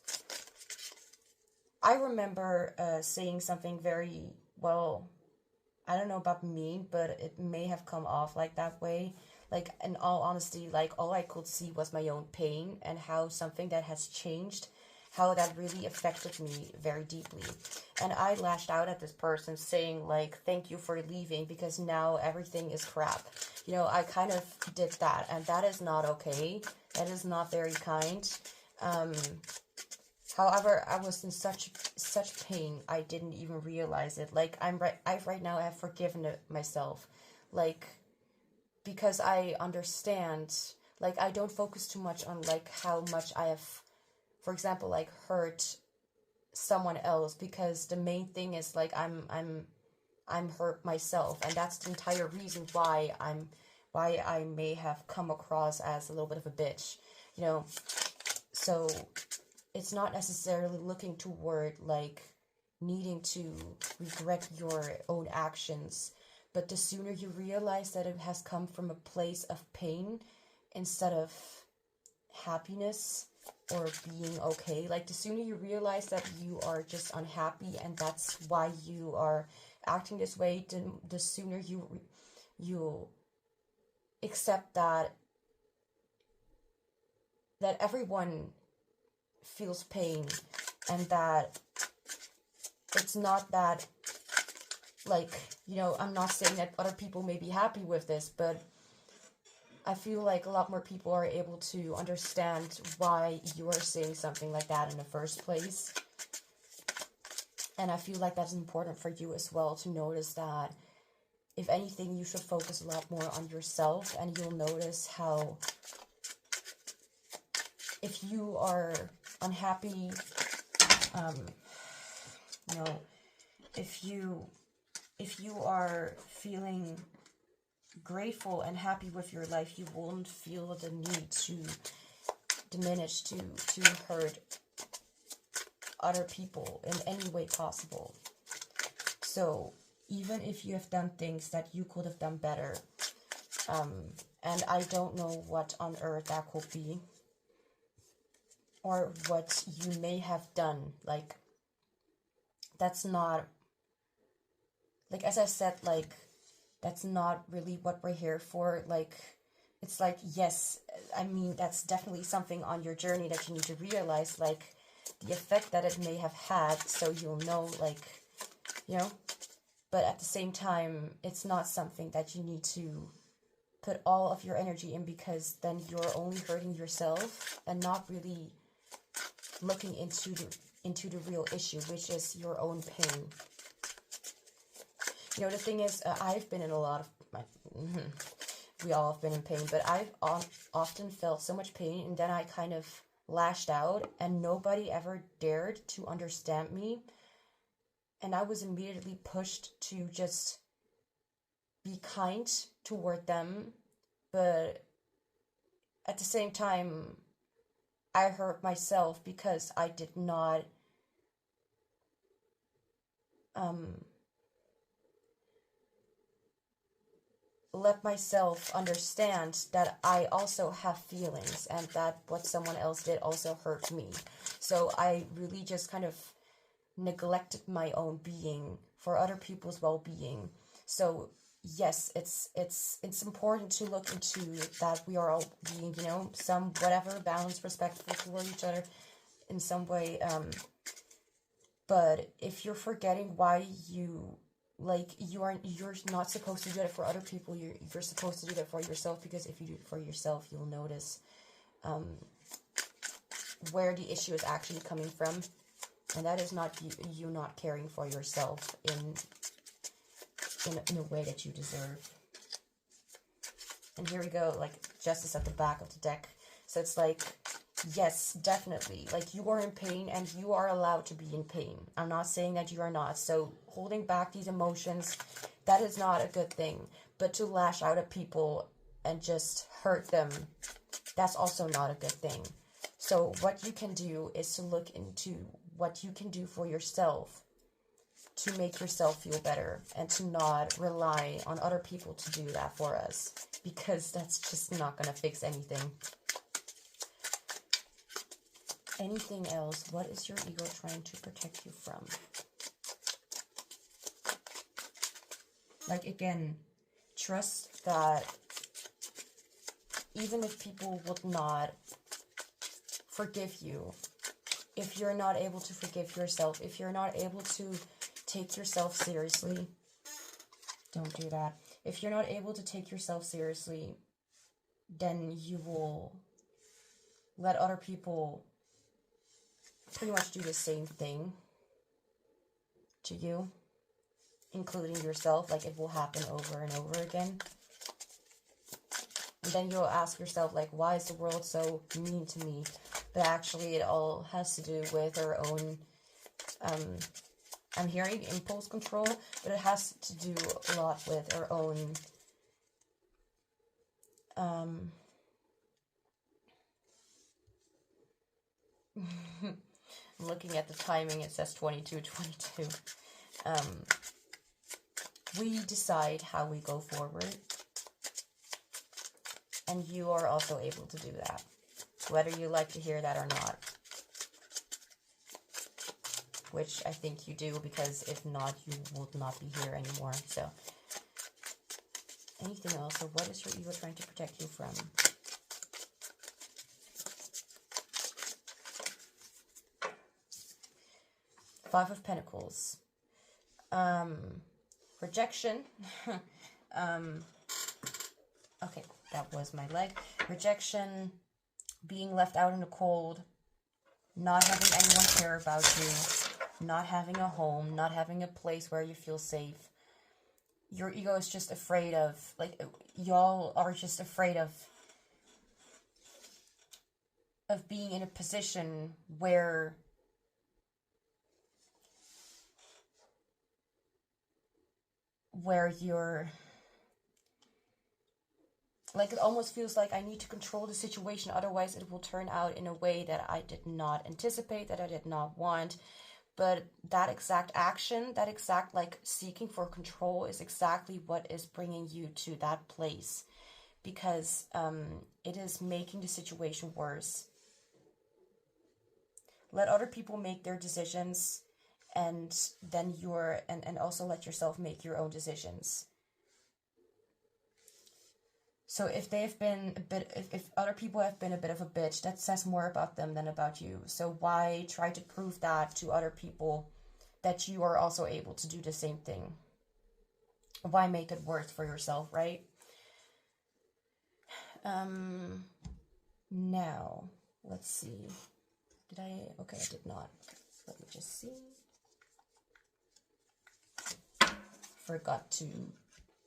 I remember saying something very, well, I don't know about me, but it may have come off like that way. Like, in all honesty, like, all I could see was my own pain and how something that has changed, how that really affected me very deeply. And I lashed out at this person saying, like, thank you for leaving because now everything is crap. You know, I kind of did that, and that is not okay. That is not very kind. However, I was in such pain, I didn't even realize it. Like, I right now have forgiven myself. Like, because I understand, like, I don't focus too much on, like, how much I have, for example, like, hurt someone else, because the main thing is, like, I'm hurt myself, and that's the entire reason why I may have come across as a little bit of a bitch, you know. So it's not necessarily looking toward, like, needing to regret your own actions, but the sooner you realize that it has come from a place of pain instead of happiness or being okay, like, the sooner you realize that you are just unhappy and that's why you are acting this way, the sooner you accept that everyone feels pain, and that it's not that, like, you know, I'm not saying that other people may be happy with this, but I feel like a lot more people are able to understand why you are saying something like that in the first place. And I feel like that's important for you as well, to notice that, if anything, you should focus a lot more on yourself, and you'll notice how, if you are unhappy, you know, if you are feeling grateful and happy with your life, you won't feel the need to diminish, to hurt other people in any way possible. So even if you have done things that you could have done better, and I don't know what on earth that could be, or what you may have done, like, that's not, like, as I said, like, that's not really what we're here for. Like, it's like, yes, I mean, that's definitely something on your journey that you need to realize, like, the effect that it may have had, so you'll know, like, you know, but at the same time, it's not something that you need to put all of your energy in, because then you're only hurting yourself and not really looking into the real issue, which is your own pain. You know, the thing is, I've been in a lot of, we all have been in pain, but I've often felt so much pain, and then I kind of lashed out, and nobody ever dared to understand me, and I was immediately pushed to just be kind toward them, but at the same time, I hurt myself because I did not let myself understand that I also have feelings, and that what someone else did also hurt me. So I really just kind of neglected my own being for other people's well-being. So yes, it's important to look into that we are all being, you know, some whatever balanced, respectful toward each other in some way, But if you're forgetting why you're not supposed to do it for other people, you're supposed to do that for yourself, because if you do it for yourself, you'll notice where the issue is actually coming from, and that is not you not caring for yourself in a way that you deserve. And here we go, like Justice at the back of the deck. So it's like, yes, definitely, like you are in pain and you are allowed to be in pain. I'm not saying that you are not. So holding back these emotions, that is not a good thing. But to lash out at people and just hurt them, that's also not a good thing. So what you can do is to look into what you can do for yourself to make yourself feel better, and to not rely on other people to do that for us, because that's just not going to fix anything. Anything else? What is your ego trying to protect you from? Like, again, trust that even if people would not forgive you, if you're not able to forgive yourself, if you're not able to take yourself seriously, don't do that. If you're not able to take yourself seriously, then you will let other people pretty much do the same thing to you, including yourself. Like, it will happen over and over again. And then you'll ask yourself, like, why is the world so mean to me? But actually, it all has to do with our own, I'm hearing impulse control, but it has to do a lot with our own, I'm looking at the timing, it says 22:22. We decide how we go forward, and you are also able to do that, whether you like to hear that or not. Which I think you do, because if not, you would not be here anymore. So, anything else? So what is your ego trying to protect you from? Five of Pentacles. Rejection. Okay, that was my leg. Rejection, being left out in the cold, not having anyone care about you, not having a home, not having a place where you feel safe. Your ego is just afraid of, like, y'all are just afraid of being in a position where you're, like, it almost feels like I need to control the situation, otherwise it will turn out in a way that I did not anticipate, that I did not want. But that exact action, that exact, like, seeking for control is exactly what is bringing you to that place. Because it is making the situation worse. Let other people make their decisions, and then and also let yourself make your own decisions. So if they have been if other people have been a bit of a bitch, that says more about them than about you. So why try to prove that to other people, that you are also able to do the same thing? Why make it worse for yourself, right? Now, let's see. Did I? Okay, I did not. Let me just see. Forgot to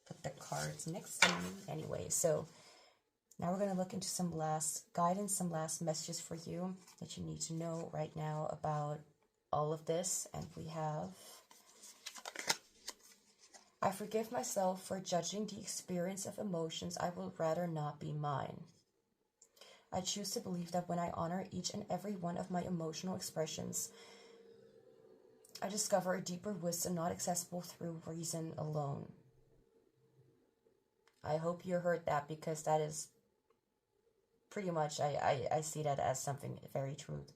put the cards next to me. Anyway, so now we're going to look into some last guidance, some last messages for you that you need to know right now about all of this. And we have, I forgive myself for judging the experience of emotions I would rather not be mine. I choose to believe that when I honor each and every one of my emotional expressions, I discover a deeper wisdom not accessible through reason alone. I hope you heard that, because that is pretty much, I see that as something very true.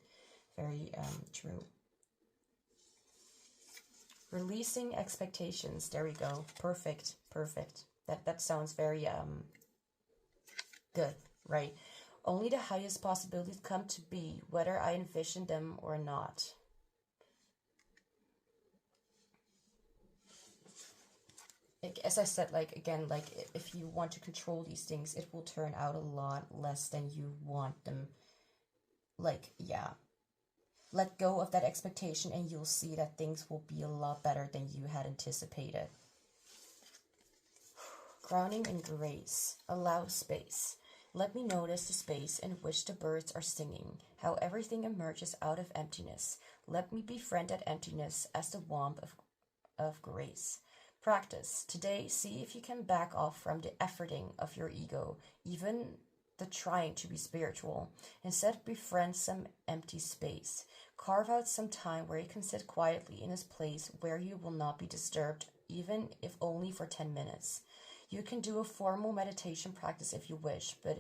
Releasing expectations. There we go. Perfect. That sounds very good, right? Only the highest possibilities come to be, whether I envision them or not. as I said, like, again, like, if you want to control these things, it will turn out a lot less than you want them. Like, yeah. Let go of that expectation and you'll see that things will be a lot better than you had anticipated. Grounding in grace. Allow space. Let me notice the space in which the birds are singing, how everything emerges out of emptiness. Let me befriend that emptiness as the warmth of grace. Practice. Today, see if you can back off from the efforting of your ego, even the trying to be spiritual. Instead, befriend some empty space. Carve out some time where you can sit quietly in a place where you will not be disturbed, even if only for 10 minutes. You can do a formal meditation practice if you wish, but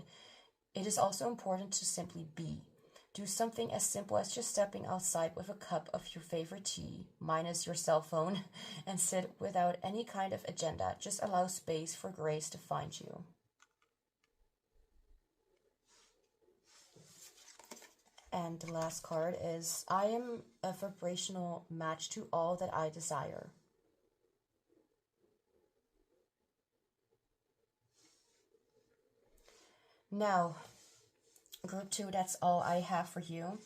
it is also important to simply be. Do something as simple as just stepping outside with a cup of your favorite tea, minus your cell phone, and sit without any kind of agenda. Just allow space for grace to find you. And the last card is, I am a vibrational match to all that I desire. Now, group 2, that's all I have for you.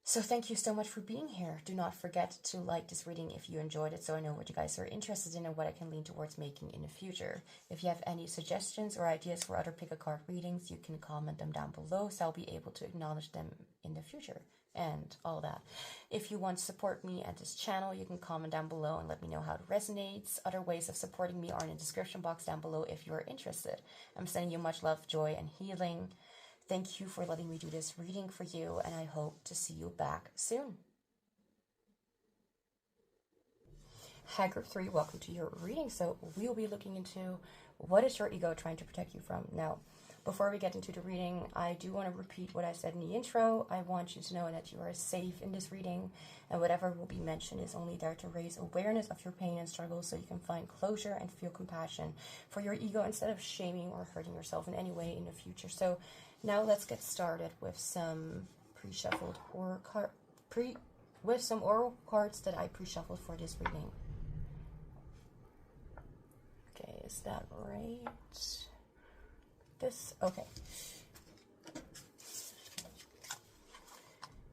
So thank you so much for being here. Do not forget to like this reading if you enjoyed it, so I know what you guys are interested in and what I can lean towards making in the future. If you have any suggestions or ideas for other pick a card readings, you can comment them down below, so I'll be able to acknowledge them in the future and all that. If you want to support me at this channel, you can comment down below and let me know how it resonates. Other ways of supporting me are in the description box down below if you are interested. I'm sending you much love, joy, and healing. Thank you for letting me do this reading for you, and I hope to see you back soon. Hi, Group 3, welcome to your reading. So we will be looking into what is your ego trying to protect you from. Now, before we get into the reading, I do want to repeat what I said in the intro. I want you to know that you are safe in this reading, and whatever will be mentioned is only there to raise awareness of your pain and struggle so you can find closure and feel compassion for your ego instead of shaming or hurting yourself in any way in the future. So now let's get started with some pre-shuffled some oral cards that I pre-shuffled for this reading. Okay, is that right? Okay.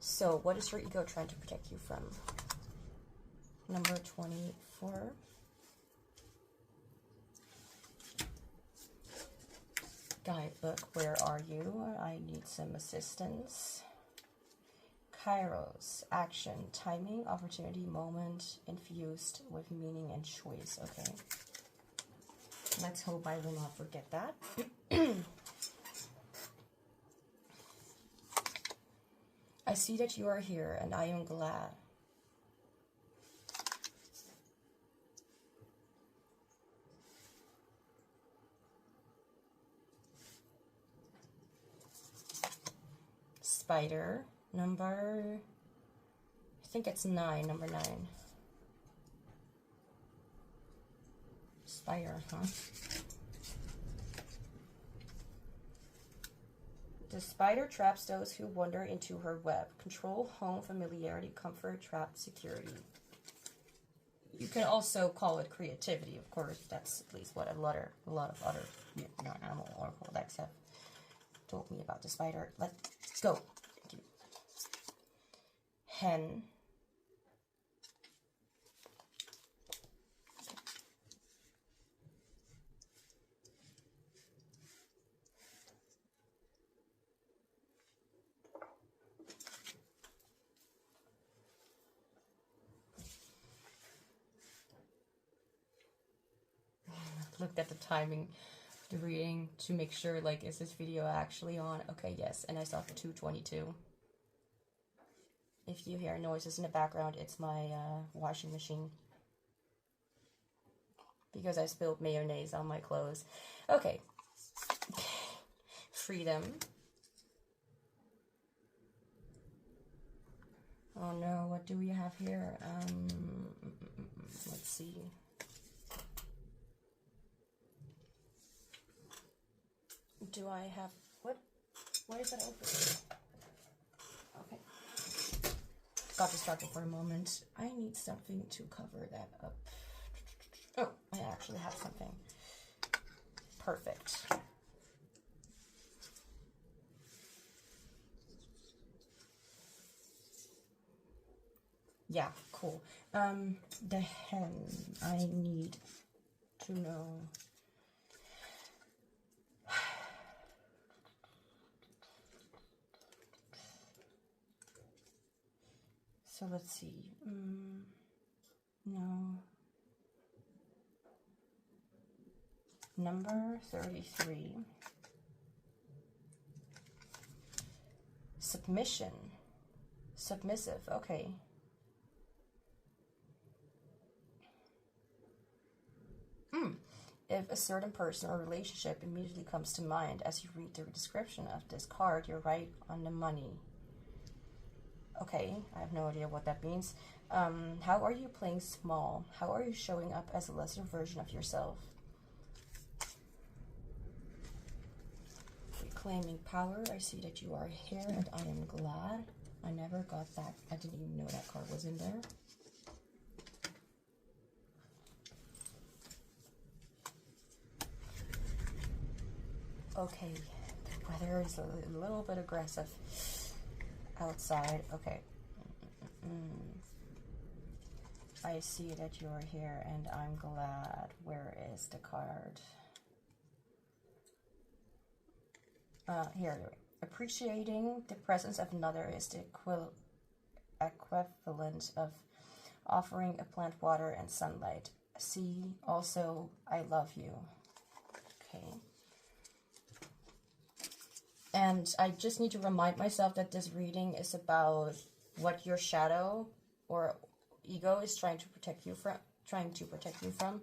So, what is your ego trying to protect you from? Number 24. Guidebook, where are you? I need some assistance. Kairos, action, timing, opportunity, moment, infused with meaning and choice. Okay. Let's hope I will not forget that. I see that you are here, and I am glad. Spider, number, I think it's 9, number 9. Spider, huh? The spider traps those who wander into her web. Control, home, familiarity, comfort, trap, security. You can also call it creativity, of course. That's at least what a lot of other non-animal oracle decks have told me about the spider. Let's go. Thank you. Hen. Looked at the timing of the reading to make sure, like, is this video actually on? Okay, yes, and I saw for 2:22. If you hear noises in the background, it's my washing machine because I spilled mayonnaise on my clothes. Okay. Freedom. Oh no, what do we have here? Let's see. Do I have, what? Why is that open? Okay. Got distracted for a moment. I need something to cover that up. Oh, I actually have something. Perfect. Yeah, cool. The hen, I need to know. So let's see. No. Number 33. Submission. Submissive, okay. If a certain person or relationship immediately comes to mind as you read the description of this card, you're right on the money. Okay, I have no idea what that means. How are you playing small? How are you showing up as a lesser version of yourself? Reclaiming power. I see that you are here and I am glad. I never got that. I didn't even know that card was in there. Okay, the weather is a little bit aggressive outside. Okay. I see that you're here and I'm glad. Where is the card? Here. Appreciating the presence of another is the equivalent of offering a plant water and sunlight. See, also, I love you. Okay. And I just need to remind myself that this reading is about what your shadow or ego is trying to protect you from.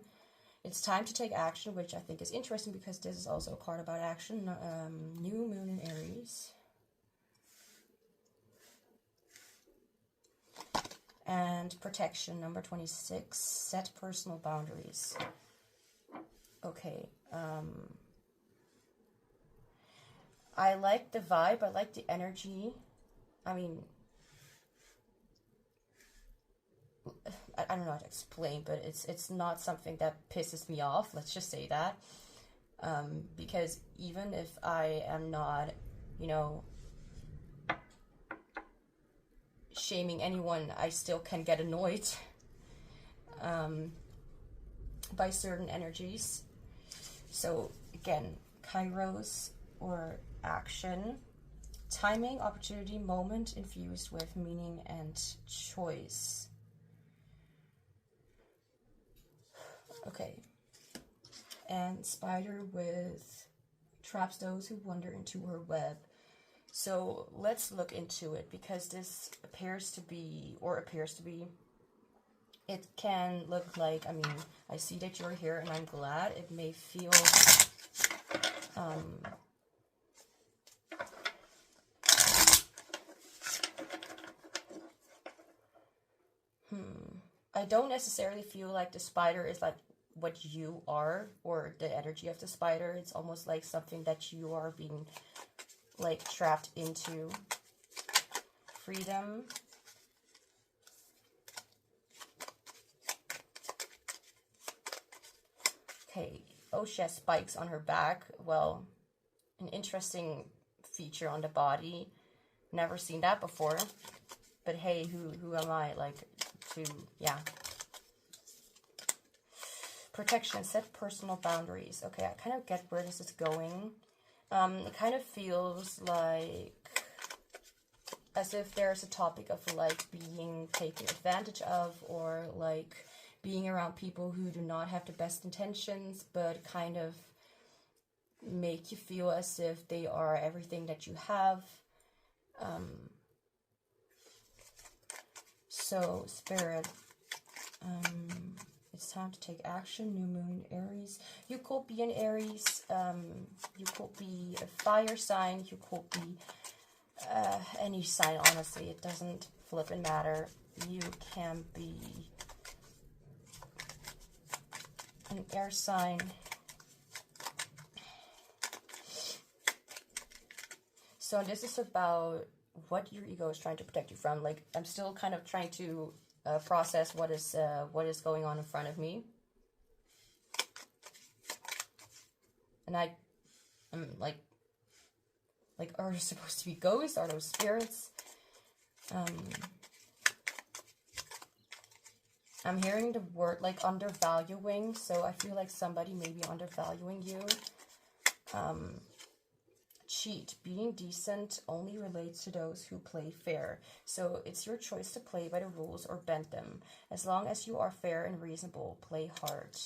It's time to take action, which I think is interesting because this is also a card about action. New moon in Aries. And protection, number 26. Set personal boundaries. Okay. I like the vibe. I like the energy. I mean, I don't know how to explain, but it's not something that pisses me off. Let's just say that. Because even if I am not, you know, shaming anyone, I still can get annoyed by certain energies. So again, Kairos or action, timing, opportunity, moment infused with meaning and choice. Okay. And spider with traps those who wander into her web. So let's look into it because this appears to be, it can look like, I mean, I see that you're here and I'm glad. It may feel, I don't necessarily feel like the spider is like what you are or the energy of the spider. It's almost like something that you are being like trapped into. Freedom. Okay. Oh, she has spikes on her back. Well, an interesting feature on the body. Never seen that before. But hey, who am I? Like, to, yeah. Protection, set personal boundaries. Okay, I kind of get where this is going. It kind of feels like as if there's a topic of like being taken advantage of, or like being around people who do not have the best intentions, but kind of make you feel as if they are everything that you have. So, Spirit, it's time to take action. New moon, Aries. You could be an Aries. You could be a fire sign. You could be any sign, honestly. It doesn't flip and matter. You can be an air sign. So this is about what your ego is trying to protect you from. Like, I'm still kind of trying to process what is going on in front of me. And I'm like, are there supposed to be ghosts? Are those spirits? I'm hearing the word like undervaluing, so I feel like somebody may be undervaluing you. Cheat. Being decent only relates to those who play fair. So it's your choice to play by the rules or bend them. As long as you are fair and reasonable, play hard.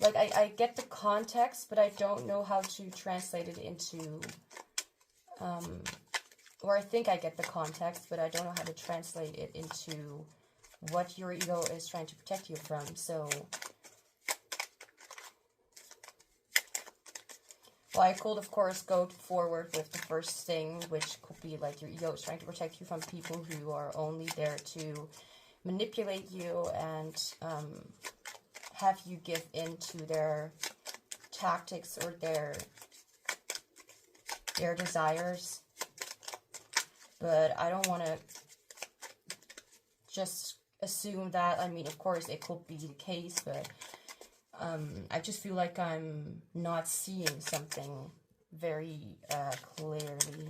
Like, I get the context, but I don't know how to translate it into, or I think I get the context, but I don't know how to translate it into what your ego is trying to protect you from. So, well, I could, of course, go forward with the first thing, which could be like your ego is trying to protect you from people who are only there to manipulate you and have you give in to their tactics or their desires. But I don't want to just assume that. I mean, of course, it could be the case, but I just feel like I'm not seeing something very clearly.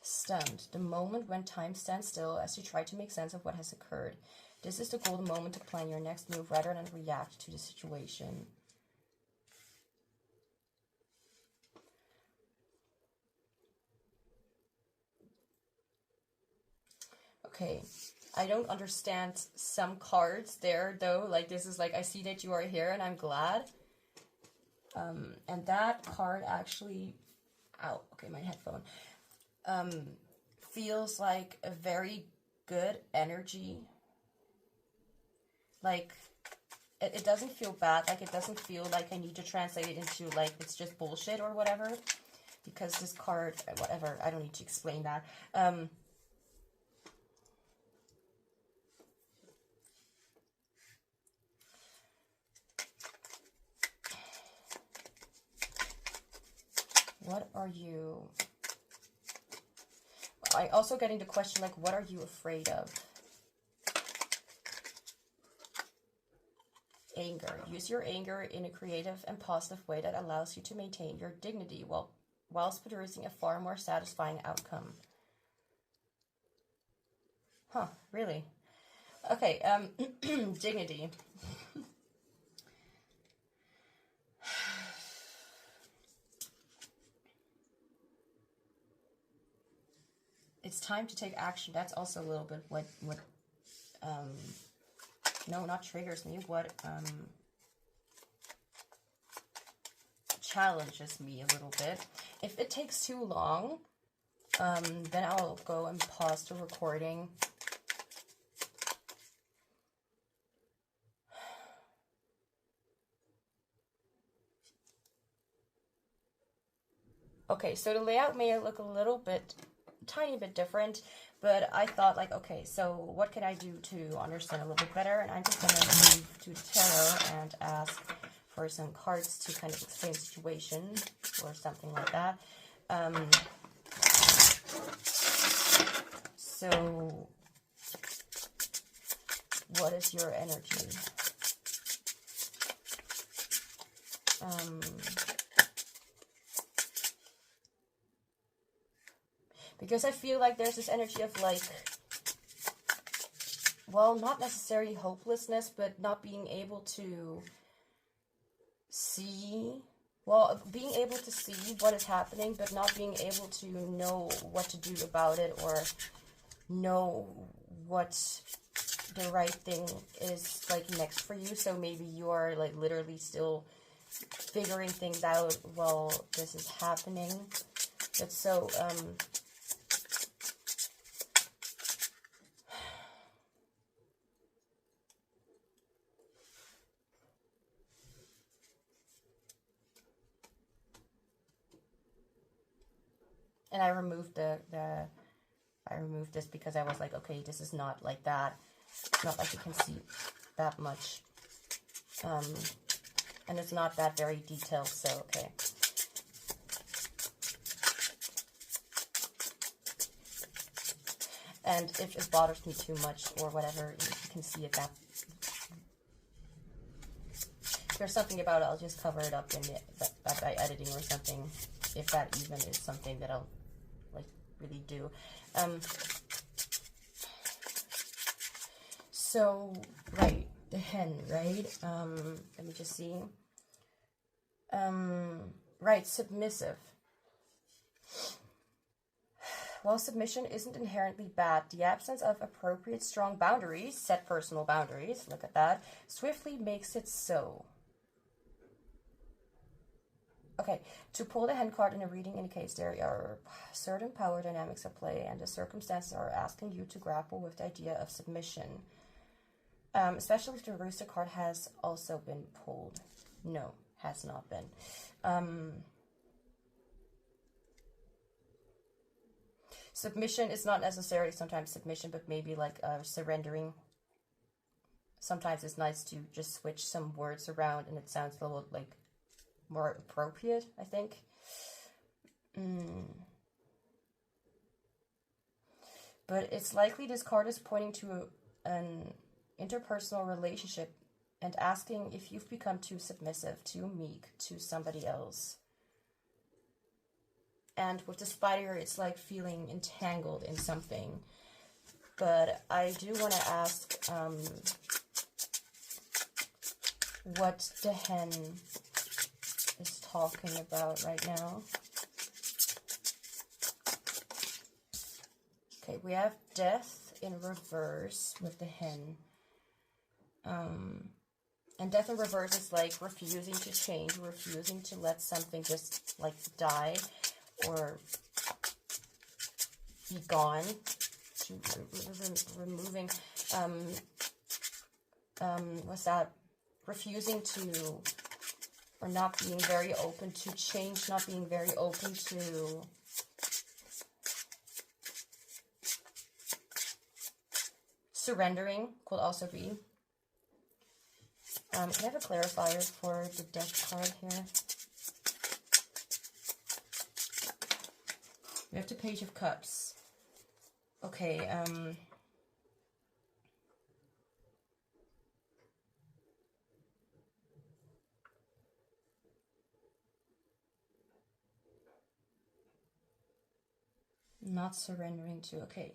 Stunned. The moment when time stands still as you try to make sense of what has occurred. This is the golden moment to plan your next move rather than react to the situation. Okay, I don't understand some cards there though. Like, this is like, I see that you are here and I'm glad. And that card actually, ow, okay, my headphone. Feels like a very good energy. Like, it doesn't feel bad. Like, it doesn't feel like I need to translate it into, like, it's just bullshit or whatever. Because this card, whatever, I don't need to explain that. What are you... I also getting the question, like, what are you afraid of? Anger. Use your anger in a creative and positive way that allows you to maintain your dignity whilst producing a far more satisfying outcome. Huh, really? Okay, dignity. It's time to take action. That's also a little bit what no, not triggers me, what challenges me a little bit. If it takes too long, then I'll go and pause the recording. Okay, so the layout may look a little bit, tiny bit different, but I thought, like, okay, so what can I do to understand a little bit better? And I'm just going to move to the tarot and ask for some cards to kind of explain the situation or something like that. So, what is your energy? Because I feel like there's this energy of, like, well, not necessarily hopelessness, but not being able to see, well, being able to see what is happening, but not being able to know what to do about it or know what the right thing is, like, next for you. So maybe you are, like, literally still figuring things out while this is happening. But so, and I removed I removed this because I was like, okay, this is not like that. It's not like you can see that much. And it's not that very detailed, so okay. And if it bothers me too much or whatever, you can see it that if there's something about it, I'll just cover it up in by editing or something, if that even is something that I'll like really do. So right, the hen, right? Let me just see. Right, submissive. While submission isn't inherently bad, the absence of appropriate strong boundaries, set personal boundaries, look at that, swiftly makes it so. Okay, to pull the hen card in a reading indicates there are certain power dynamics at play and the circumstances are asking you to grapple with the idea of submission. Especially if the rooster card has also been pulled. No, has not been. Submission is not necessarily sometimes submission, but maybe like surrendering. Sometimes it's nice to just switch some words around and it sounds a little like more appropriate, I think. But it's likely this card is pointing to an interpersonal relationship and asking if you've become too submissive, too meek to somebody else. And with the spider, it's like feeling entangled in something. But I do want to ask what the hen is talking about right now. Okay, we have death in reverse with the hen. And death in reverse is like refusing to change, refusing to let something just like die or be gone, to removing, what's that, refusing to, or not being very open to change, not being very open to surrendering could also be. Can I have a clarifier for the death card here? We have the Page of Cups. Okay, not surrendering to, okay.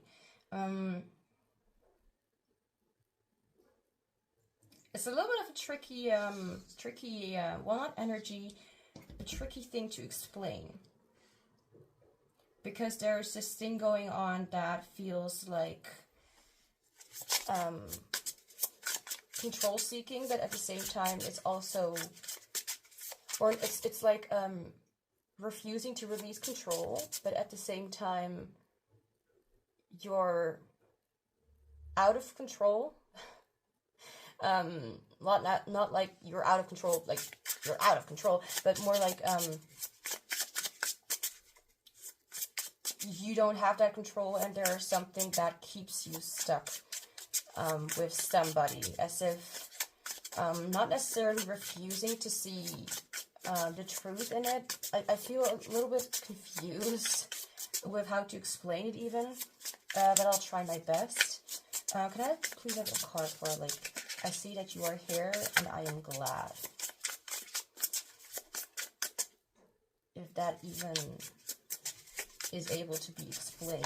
It's a little bit of a tricky, well, not energy, a tricky thing to explain. Because there's this thing going on that feels like control seeking, but at the same time it's also, or it's like refusing to release control, but at the same time you're out of control. Not like you're out of control, like you're out of control, but more like you don't have that control and there's something that keeps you stuck with somebody, as if not necessarily refusing to see the truth in it. I feel a little bit confused with how to explain it even, but I'll try my best. Can I please have a card for, like, I see that you are here and I am glad. If that even is able to be explained.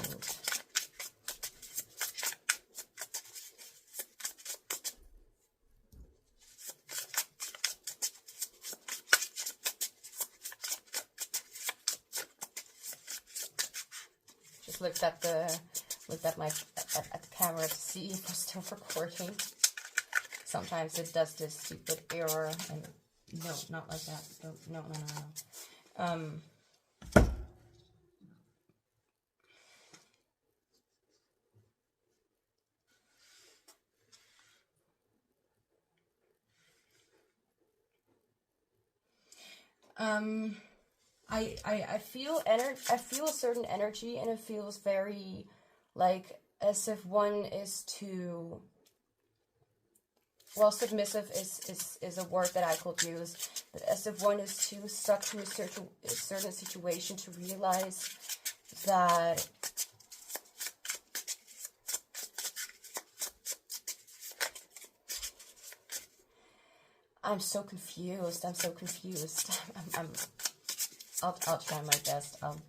Just looked at the camera to see if we're still recording. Sometimes it does this stupid error, and no, not like that. No. I feel I feel a certain energy, and it feels very like as if one is too, well, submissive is a word that I could use, but as if one is too stuck to a certain situation to realize that I'm so confused. I'm so confused. I'll try my best. I'm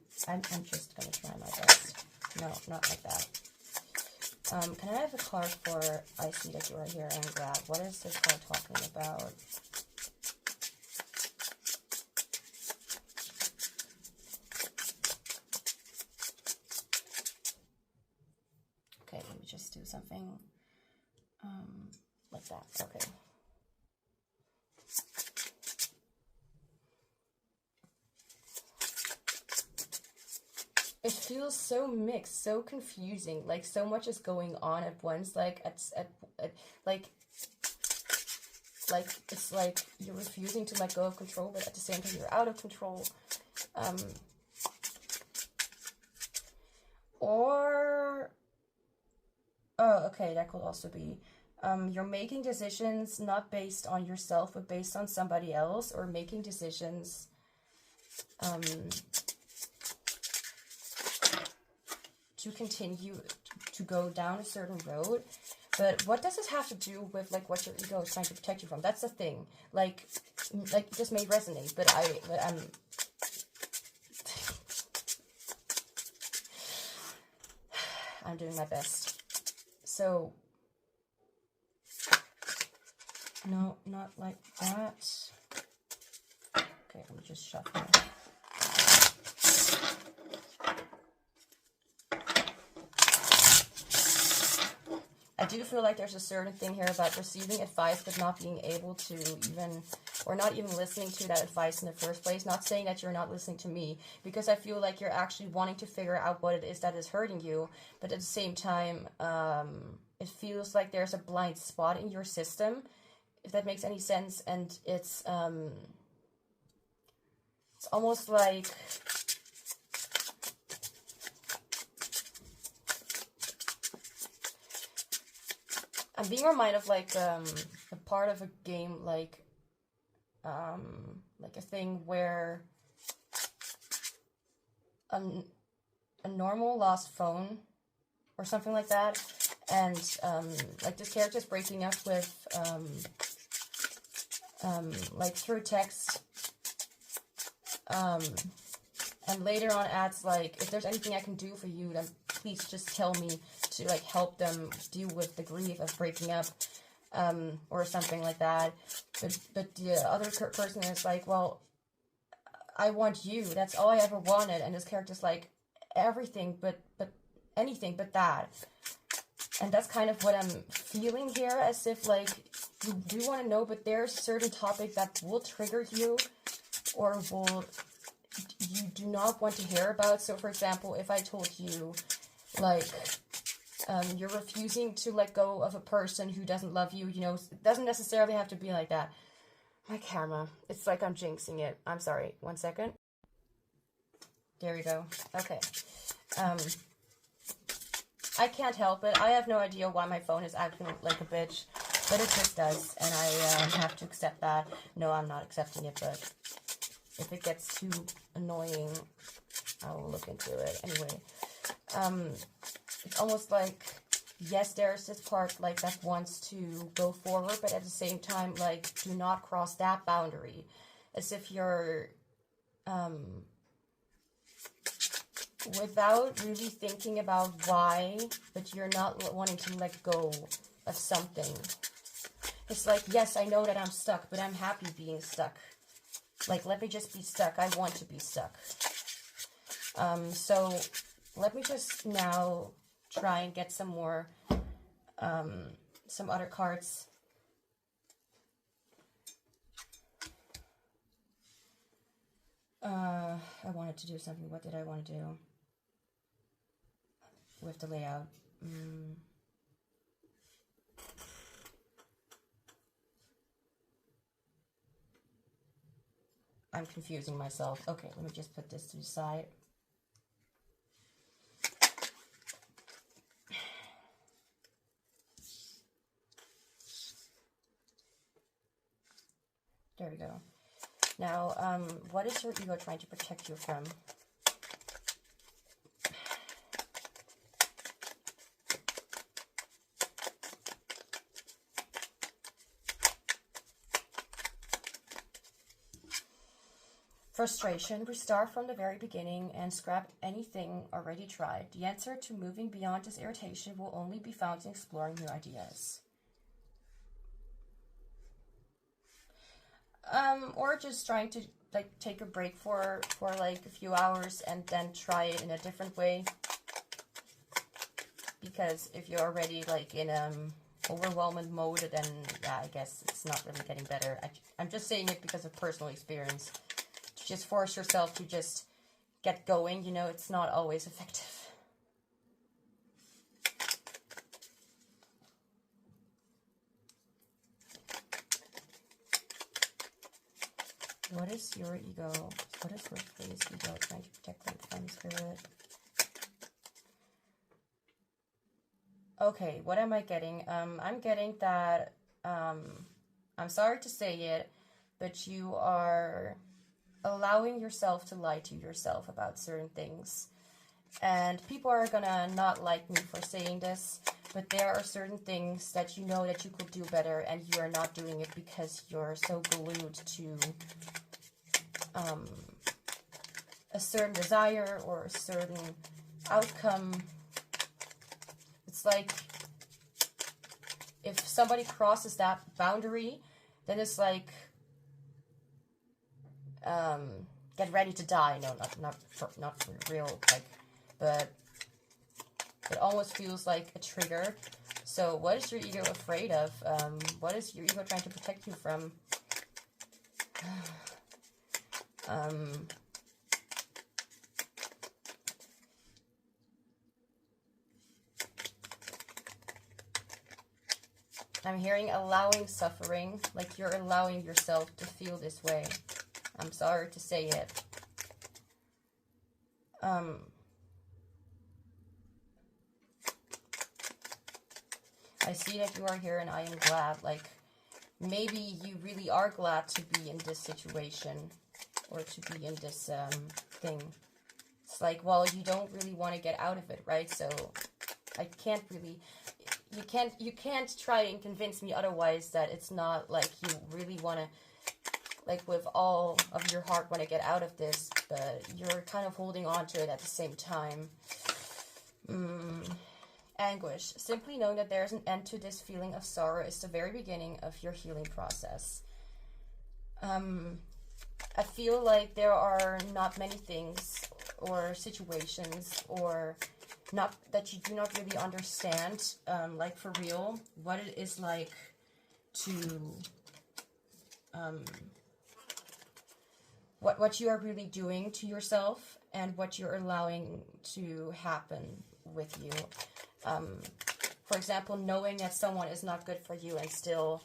just gonna try my best. No, not like that. Can I have a card for I see that you are here and grab? What is this card talking about? Okay, let me just do something like that. Okay. It feels so mixed, so confusing. Like so much is going on at once. Like like it's like you're refusing to let go of control, but at the same time you're out of control. Or oh, okay, that could also be. You're making decisions not based on yourself, but based on somebody else, or making decisions to continue to go down a certain road. But what does this have to do with like what your ego is trying to protect you from? That's the thing. Like this may resonate, but I'm I'm doing my best. So no, not like that. Okay, let me just shuffle. I do feel like there's a certain thing here about receiving advice but not being able to even, or not even listening to that advice in the first place. Not saying that you're not listening to me, because I feel like you're actually wanting to figure out what it is that is hurting you, but at the same time, it feels like there's a blind spot in your system, if that makes any sense, and it's almost like I'm being reminded of like a part of a game, like a thing where a normal lost phone or something like that, and like this character's breaking up with like through text, and later on adds like, if there's anything I can do for you, then please just tell me, to like help them deal with the grief of breaking up, or something like that. But the other person is like, well, I want you. That's all I ever wanted. And this character's like, everything but anything but that. And that's kind of what I'm feeling here, as if like you do want to know, but there's a certain topic that will trigger you, or you do not want to hear about. So for example, if I told you like you're refusing to let go of a person who doesn't love you, you know, it doesn't necessarily have to be like that. My camera, it's like I'm jinxing it. I'm sorry, 1 second. There we go. Okay. I can't help it. I have no idea why my phone is acting like a bitch, but it just does, and I have to accept that. No, I'm not accepting it, but if it gets too annoying, I will look into it. Anyway, it's almost like, yes, there's this part like that wants to go forward, but at the same time, like, do not cross that boundary. As if you're, without really thinking about why, but you're not wanting to let go of something. It's like, yes, I know that I'm stuck, but I'm happy being stuck. Like, let me just be stuck. I want to be stuck. So let me just now try and get some more, some other cards. I wanted to do something. What did I want to do with the layout? I'm confusing myself. Okay, let me just put this to the side. There we go. Now, what is your ego trying to protect you from? Frustration. We start from the very beginning and scrap anything already tried. The answer to moving beyond this irritation will only be found in exploring new ideas. Or just trying to like take a break for like a few hours and then try it in a different way. Because if you're already like in overwhelming mode, then yeah, I guess it's not really getting better. I'm just saying it because of personal experience. To just force yourself to just get going, you know, it's not always effective. What is your ego? What is your phrase ego trying to protect from spirit? Okay, what am I getting? I'm getting that, I'm sorry to say it, but you are allowing yourself to lie to yourself about certain things. And people are gonna not like me for saying this, but there are certain things that you know that you could do better and you are not doing it because you're so glued to a certain desire or a certain outcome. It's like if somebody crosses that boundary, then it's like get ready to die. No, not for real, like, but it almost feels like a trigger. So what is your ego afraid of? What is your ego trying to protect you from? I'm hearing allowing suffering, like you're allowing yourself to feel this way. I'm sorry to say it. I see that you are here and I am glad. Like, maybe you really are glad to be in this situation or to be in this thing. It's like, well, you don't really want to get out of it, right? So I can't really... You can't try and convince me otherwise that it's not like you really want to, like with all of your heart want to get out of this, but you're kind of holding on to it at the same time. Anguish. Simply knowing that there's an end to this feeling of sorrow is the very beginning of your healing process. I feel like there are not many things or situations or not that you do not really understand, like for real, what it is like to, what you are really doing to yourself and what you're allowing to happen with you. For example, knowing that someone is not good for you and still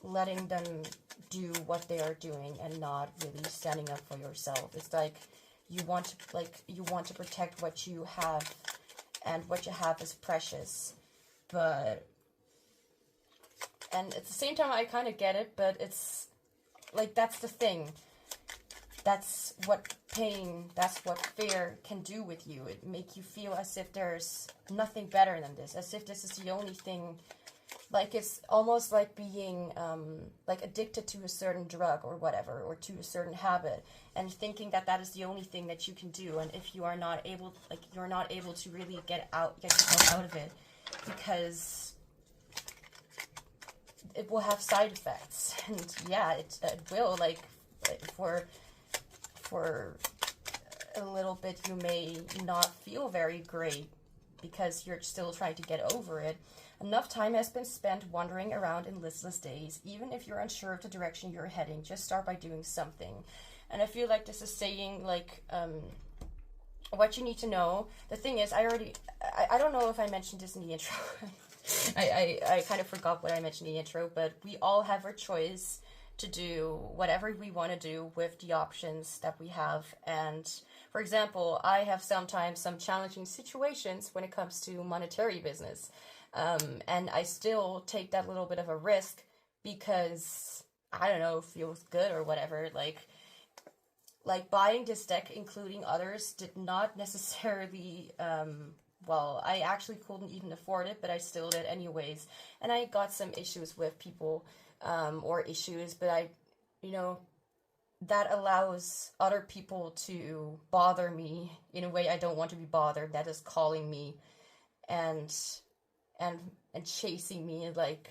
letting them do what they are doing and not really standing up for yourself. It's like, you want to protect what you have, and what you have is precious. But, and at the same time I kind of get it, but it's like, that's the thing. That's what pain, that's what fear can do with you. It make you feel as if there's nothing better than this, as if this is the only thing. Like, it's almost like being, like, addicted to a certain drug or whatever, or to a certain habit, and thinking that that is the only thing that you can do, and if you are not able, like, you're not able to really get yourself out of it, because it will have side effects, and yeah, it will, like for a little bit you may not feel very great, because you're still trying to get over it. Enough time has been spent wandering around in listless days. Even if you're unsure of the direction you're heading, just start by doing something. And I feel like this is saying, like, what you need to know. The thing is, I don't know if I mentioned this in the intro. I kind of forgot what I mentioned in the intro, but we all have our choice to do whatever we want to do with the options that we have. And for example, I have sometimes some challenging situations when it comes to monetary business. And I still take that little bit of a risk because, I don't know, it feels good or whatever. Like buying this deck, including others, did not necessarily, well, I actually couldn't even afford it, but I still did anyways. And I got some issues with people, but I, you know, that allows other people to bother me in a way I don't want to be bothered, that is calling me and and chasing me, like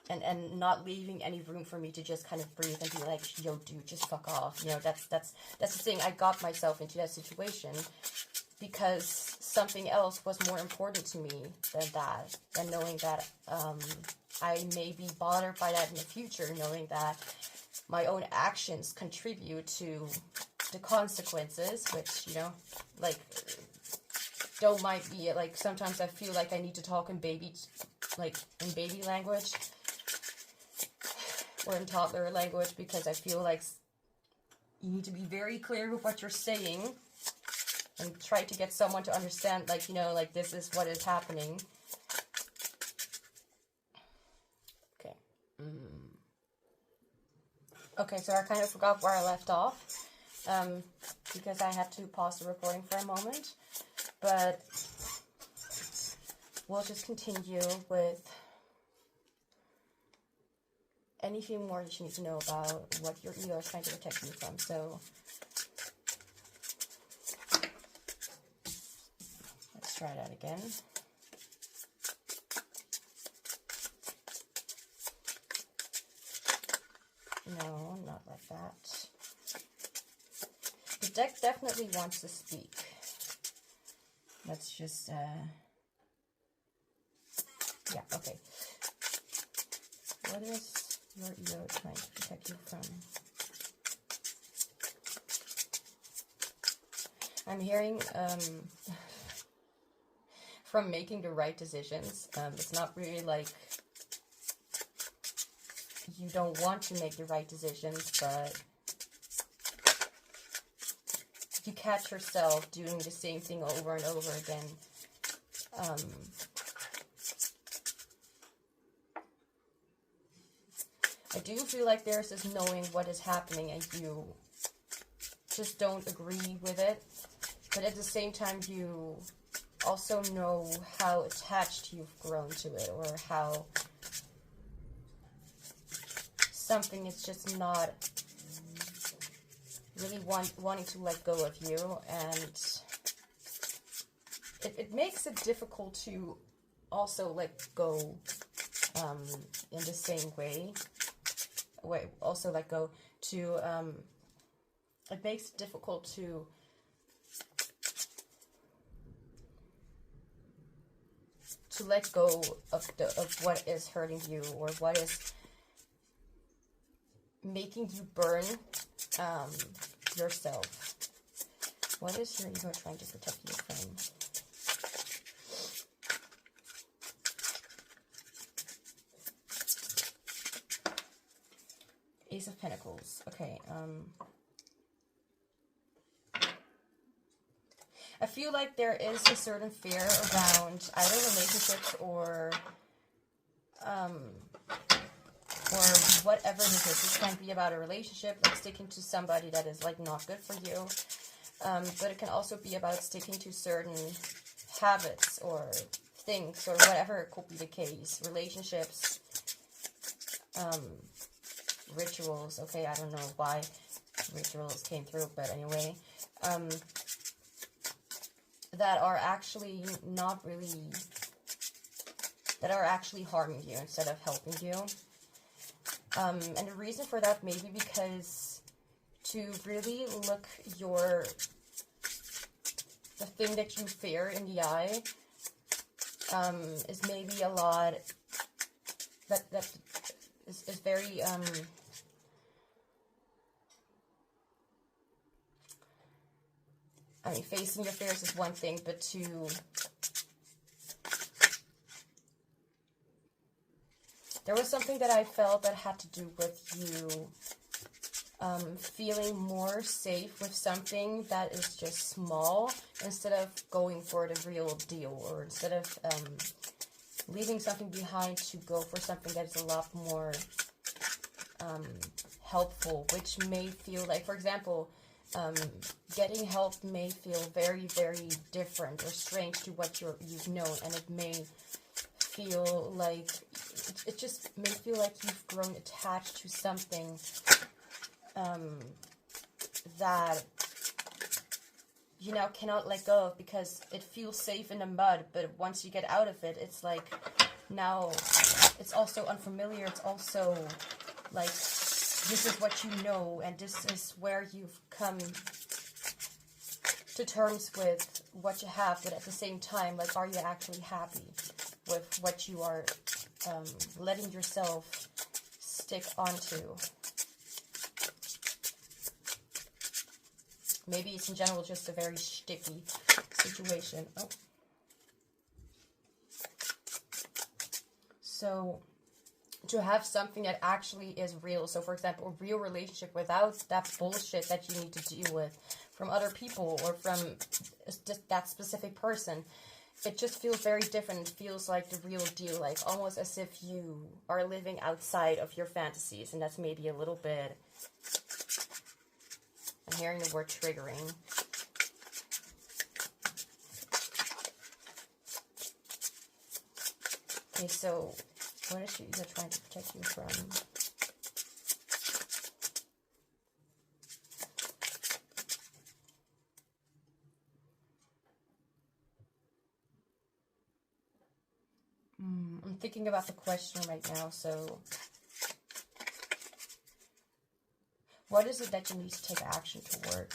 and not leaving any room for me to just kind of breathe and be like, yo dude, just fuck off. You know, that's the thing. I got myself into that situation because something else was more important to me than that, and knowing that I may be bothered by that in the future, knowing that my own actions contribute to the consequences, which, you know, like, don't mind me. Like, sometimes I feel like I need to talk in baby language or in toddler language, because I feel like you need to be very clear with what you're saying and try to get someone to understand, like, you know, like, this is what is happening. Okay. Okay, so I kind of forgot where I left off, because I had to pause the recording for a moment, but we'll just continue with anything more that you need to know about what your ego is trying to protect you from. So let's try that again. No, not like that. The deck definitely wants to speak. Let's just, yeah, okay. What is your ego trying to protect you from? I'm hearing, from making the right decisions. It's not really like you don't want to make the right decisions, but you catch yourself doing the same thing over and over again. I do feel like there's this knowing what is happening and you just don't agree with it, but at the same time you also know how attached you've grown to it, or how something is just not really wanting to let go of you, and it makes it difficult to also let go in the same way. Also let go to, it makes it difficult to let go of what is hurting you, or what is making you burn yourself. What is your ego trying to protect you from? Ace of Pentacles. Okay, I feel like there is a certain fear around either relationships or whatever this is. This can be about a relationship, like sticking to somebody that is like not good for you, but it can also be about sticking to certain habits or things or whatever it could be the case. Relationships, rituals. Okay, I don't know why rituals came through, but anyway, that are actually not really, that are actually harming you instead of helping you. And the reason for that may be because to really look the thing that you fear in the eye, is maybe a lot, that is very, I mean, facing your fears is one thing, but there was something that I felt that had to do with you feeling more safe with something that is just small, instead of going for the real deal, or instead of leaving something behind to go for something that is a lot more helpful, which may feel like, for example, getting help may feel very, very different or strange to what you've known, and it may feel like it just may feel like you've grown attached to something that you now cannot let go of because it feels safe in the mud, but once you get out of it, it's like now it's also unfamiliar. It's also like this is what you know, and this is where you've come to terms with what you have, but at the same time, like, are you actually happy with what you are letting yourself stick onto? Maybe it's in general just a very sticky situation. Oh. So to have something that actually is real. So for example, a real relationship without that bullshit that you need to deal with from other people or from that specific person. It just feels very different. It feels like the real deal, like almost as if you are living outside of your fantasies, and that's maybe a little bit, I'm hearing the word triggering. Okay, so what is your ego trying to protect you from? I'm thinking about the question right now, so what is it that you need to take action toward?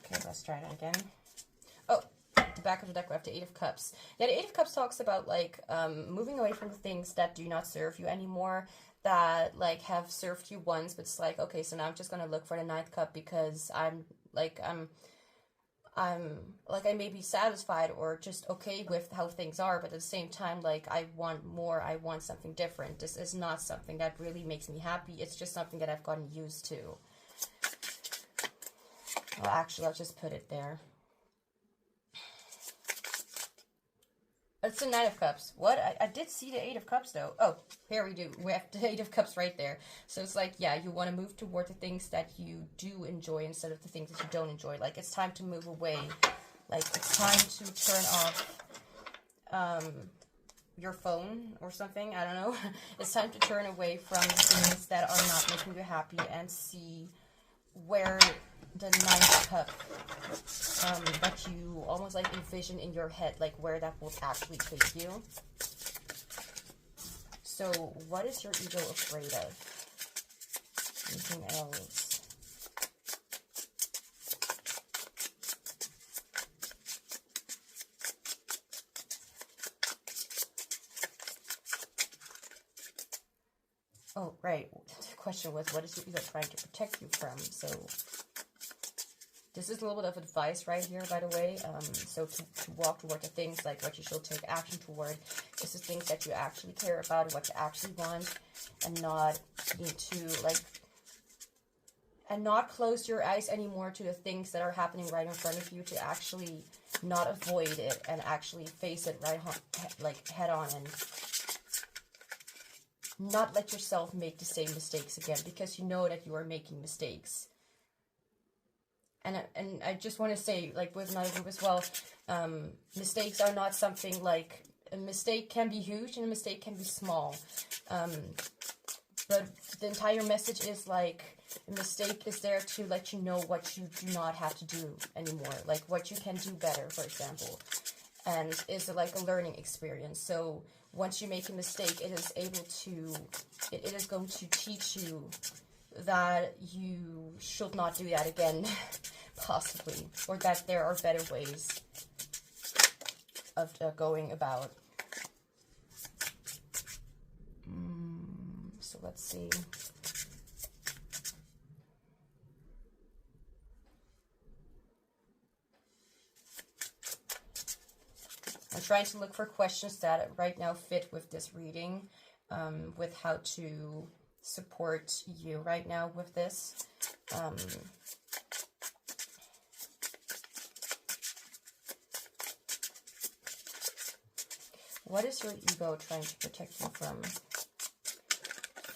Okay, let's try that again. Oh, the back of the deck we have the Eight of Cups. Yeah, the Eight of Cups talks about like moving away from the things that do not serve you anymore, that like have served you once, but it's like, okay, so now I'm just gonna look for the Ninth Cup because I'm like I may be satisfied or just okay with how things are, but at the same time, like, I want more, I want something different. This is not something that really makes me happy. It's just something that I've gotten used to. Well, actually, I'll just put it there. It's the Nine of Cups. What? I did see the Eight of Cups, though. Oh, here we do. We have the Eight of Cups right there. So it's like, yeah, you want to move toward the things that you do enjoy instead of the things that you don't enjoy. Like, it's time to move away. Like, it's time to turn off your phone or something. I don't know. It's time to turn away from things that are not making you happy and see where the Ninth Cup that you almost like envision in your head, like where that will actually take you. So what is your ego afraid of? Anything else? Oh, right. The question was, what is your ego trying to protect you from? So this is a little bit of advice right here, by the way. So to walk toward the things like what you should take action toward. This is things that you actually care about and what you actually want, and not need to like, and not close your eyes anymore to the things that are happening right in front of you, to actually not avoid it and actually face it right on, like head on, and not let yourself make the same mistakes again, because you know that you are making mistakes. And I just want to say, like with another group as well, mistakes are not something like, a mistake can be huge and a mistake can be small. But the entire message is like, a mistake is there to let you know what you do not have to do anymore. Like what you can do better, for example. And it's like a learning experience. So once you make a mistake, it is able to, it is going to teach you that you should not do that again, possibly, or that there are better ways of going about. So let's see. I'm trying to look for questions that right now fit with this reading, with how to support you right now with this. What is your ego trying to protect you from?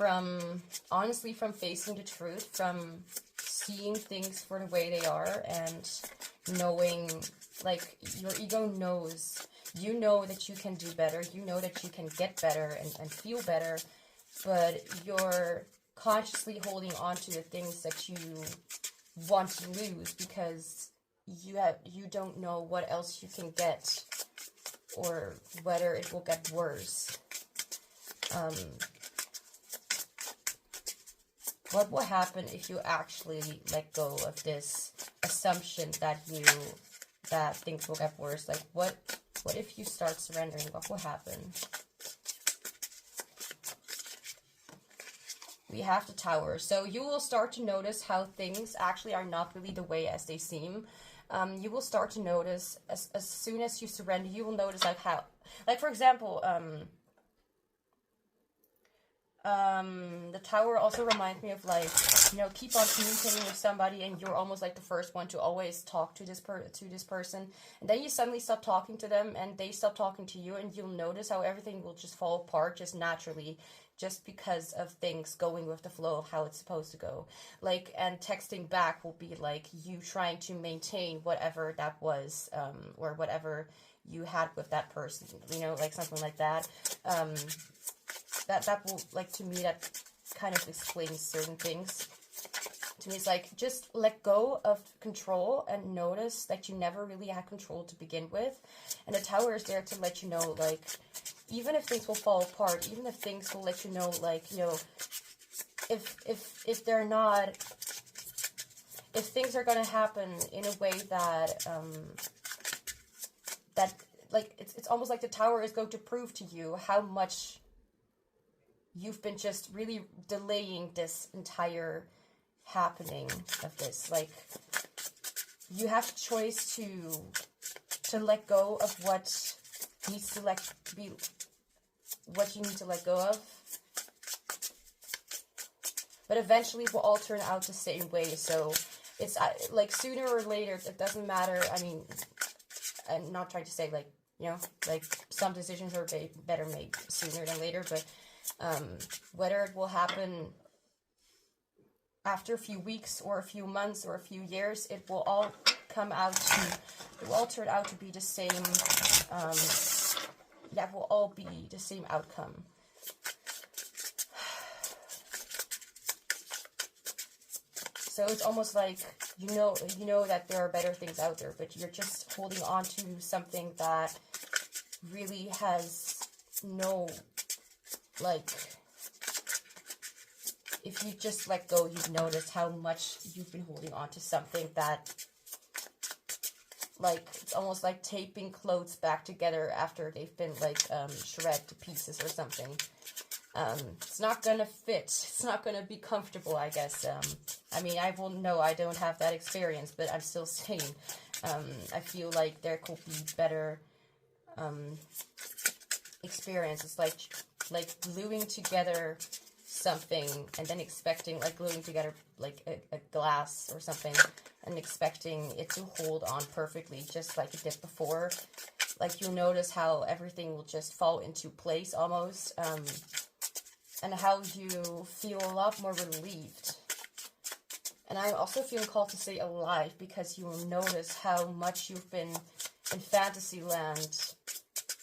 from, honestly, from facing the truth, from seeing things for the way they are, and knowing, like, your ego knows, you know that you can do better, you know that you can get better and feel better, but you're consciously holding on to the things that you want to lose because you don't know what else you can get, or whether it will get worse. What will happen if you actually let go of this assumption that things will get worse? Like, what if you start surrendering? What will happen? We have the Tower. So you will start to notice how things actually are not really the way as they seem. You will start to notice, as soon as you surrender, you will notice, like, how, like, for example, the Tower also reminds me of, like, you know, keep on communicating with somebody and you're almost like the first one to always talk to this person, and then you suddenly stop talking to them and they stop talking to you, and you'll notice how everything will just fall apart just naturally, just because of things going with the flow of how it's supposed to go. Like, and texting back will be like you trying to maintain whatever that was, or whatever you had with that person, you know, like something like that. That will, like, to me, that kind of explains certain things. To me, it's like, just let go of control and notice that you never really had control to begin with. And the Tower is there to let you know, like, even if things will fall apart, even if things will let you know, like, you know, if they're not, if things are gonna happen in a way that, like, it's almost like the Tower is going to prove to you how much you've been just really delaying this entire happening of this. Like, you have a choice to let go of what needs to be what you need to let go of, but eventually it will all turn out the same way. So it's like, sooner or later, it doesn't matter. I mean, I'm not trying to say, like, you know, like, some decisions are better made sooner than later, but whether it will happen after a few weeks or a few months or a few years, it will all turn out to be the same. That will all be the same outcome. So it's almost like, you know that there are better things out there, but you're just holding on to something that really has no, like, if you just let go, you'd notice how much you've been holding on to something that, like, it's almost like taping clothes back together after they've been, like, shredded to pieces or something. It's not gonna fit. It's not gonna be comfortable, I guess. I mean, I will know I don't have that experience, but I'm still saying, I feel like there could be better, experiences, like gluing together something and then expecting, like, gluing together, like, a glass or something, and expecting it to hold on perfectly, just like it did before. Like, you'll notice how everything will just fall into place almost, and how you feel a lot more relieved. And I'm also feeling called to say alive, because you will notice how much you've been in fantasy land,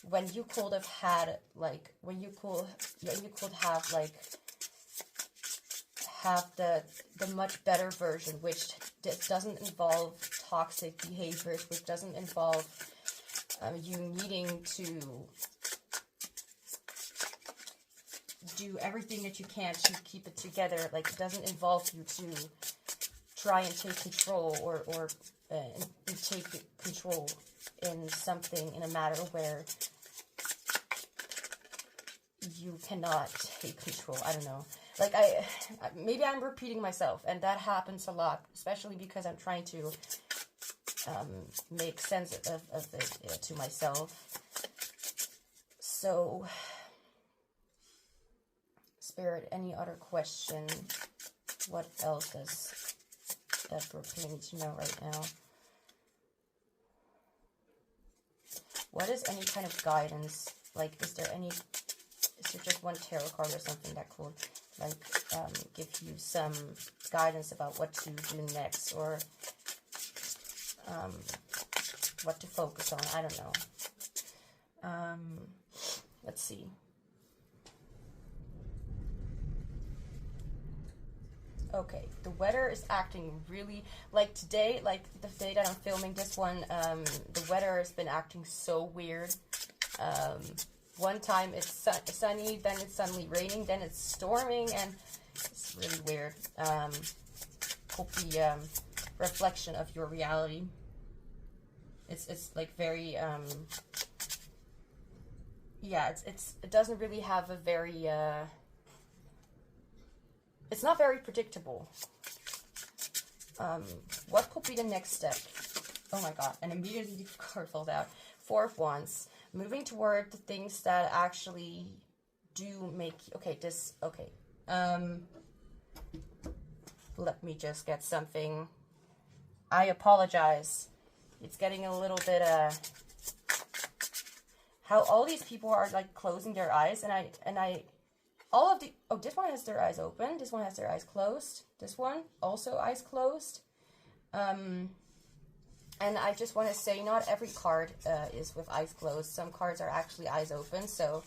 when you could have had, like, when you could have, like, have the much better version, which doesn't involve toxic behaviors, which doesn't involve you needing to do everything that you can to keep it together. Like, it doesn't involve you to try and take control or take control in something, in a matter where you cannot take control. I don't know. Like, maybe I'm repeating myself, and that happens a lot, especially because I'm trying to make sense of it to myself. So, Spirit, any other question? What else does that group need to know right now? What is any kind of guidance? Like, is there just one tarot card or something that could like give you some guidance about what to do next, or what to focus on. I don't know. Let's see. Okay, the weather is acting really, like today, like the day that I'm filming this one, the weather has been acting so weird. One time it's sunny, then it's suddenly raining, then it's storming, and it's really weird. Could be reflection of your reality. It's like very yeah, it doesn't really have a very it's not very predictable. What could be the next step? Oh my god, and immediately the card falls out. Four of Wands. Moving toward the things that actually do make... Okay, this... Okay. Let me just get something. I apologize. It's getting a little bit, how all these people are, like, closing their eyes, and I... All of the... Oh, this one has their eyes open. This one has their eyes closed. This one, also eyes closed. And I just want to say, not every card is with eyes closed. Some cards are actually eyes open, so...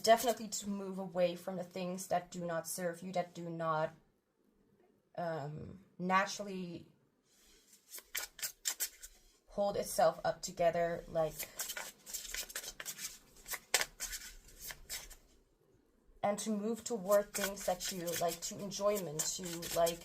definitely to move away from the things that do not serve you, that do not naturally hold itself up together, like... And to move toward things that you like, to enjoyment, to like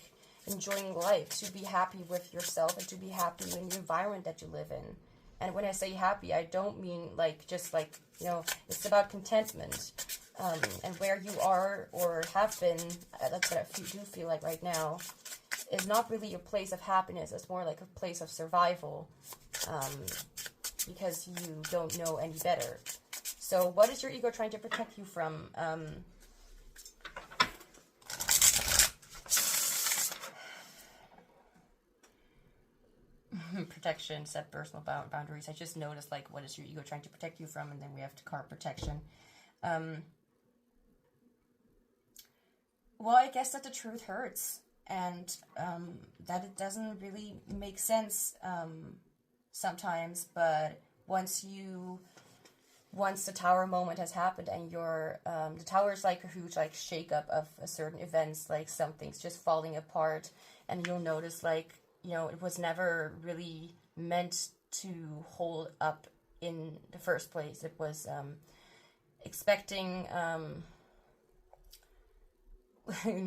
enjoying life, to be happy with yourself, and to be happy in the environment that you live in. And when I say happy, I don't mean like just like, you know, it's about contentment. And where you are or have been, that's what I do feel like right now, is not really a place of happiness. It's more like a place of survival, because you don't know any better. So what is your ego trying to protect you from? Protection, set personal boundaries. I just noticed, like, what is your ego trying to protect you from? And then we have the card protection. Well, I guess that the truth hurts. And that it doesn't really make sense sometimes. But once the tower moment has happened, and your the tower is like a huge like shakeup of a certain events, like something's just falling apart, and you'll notice, like, you know, it was never really meant to hold up in the first place. It was expecting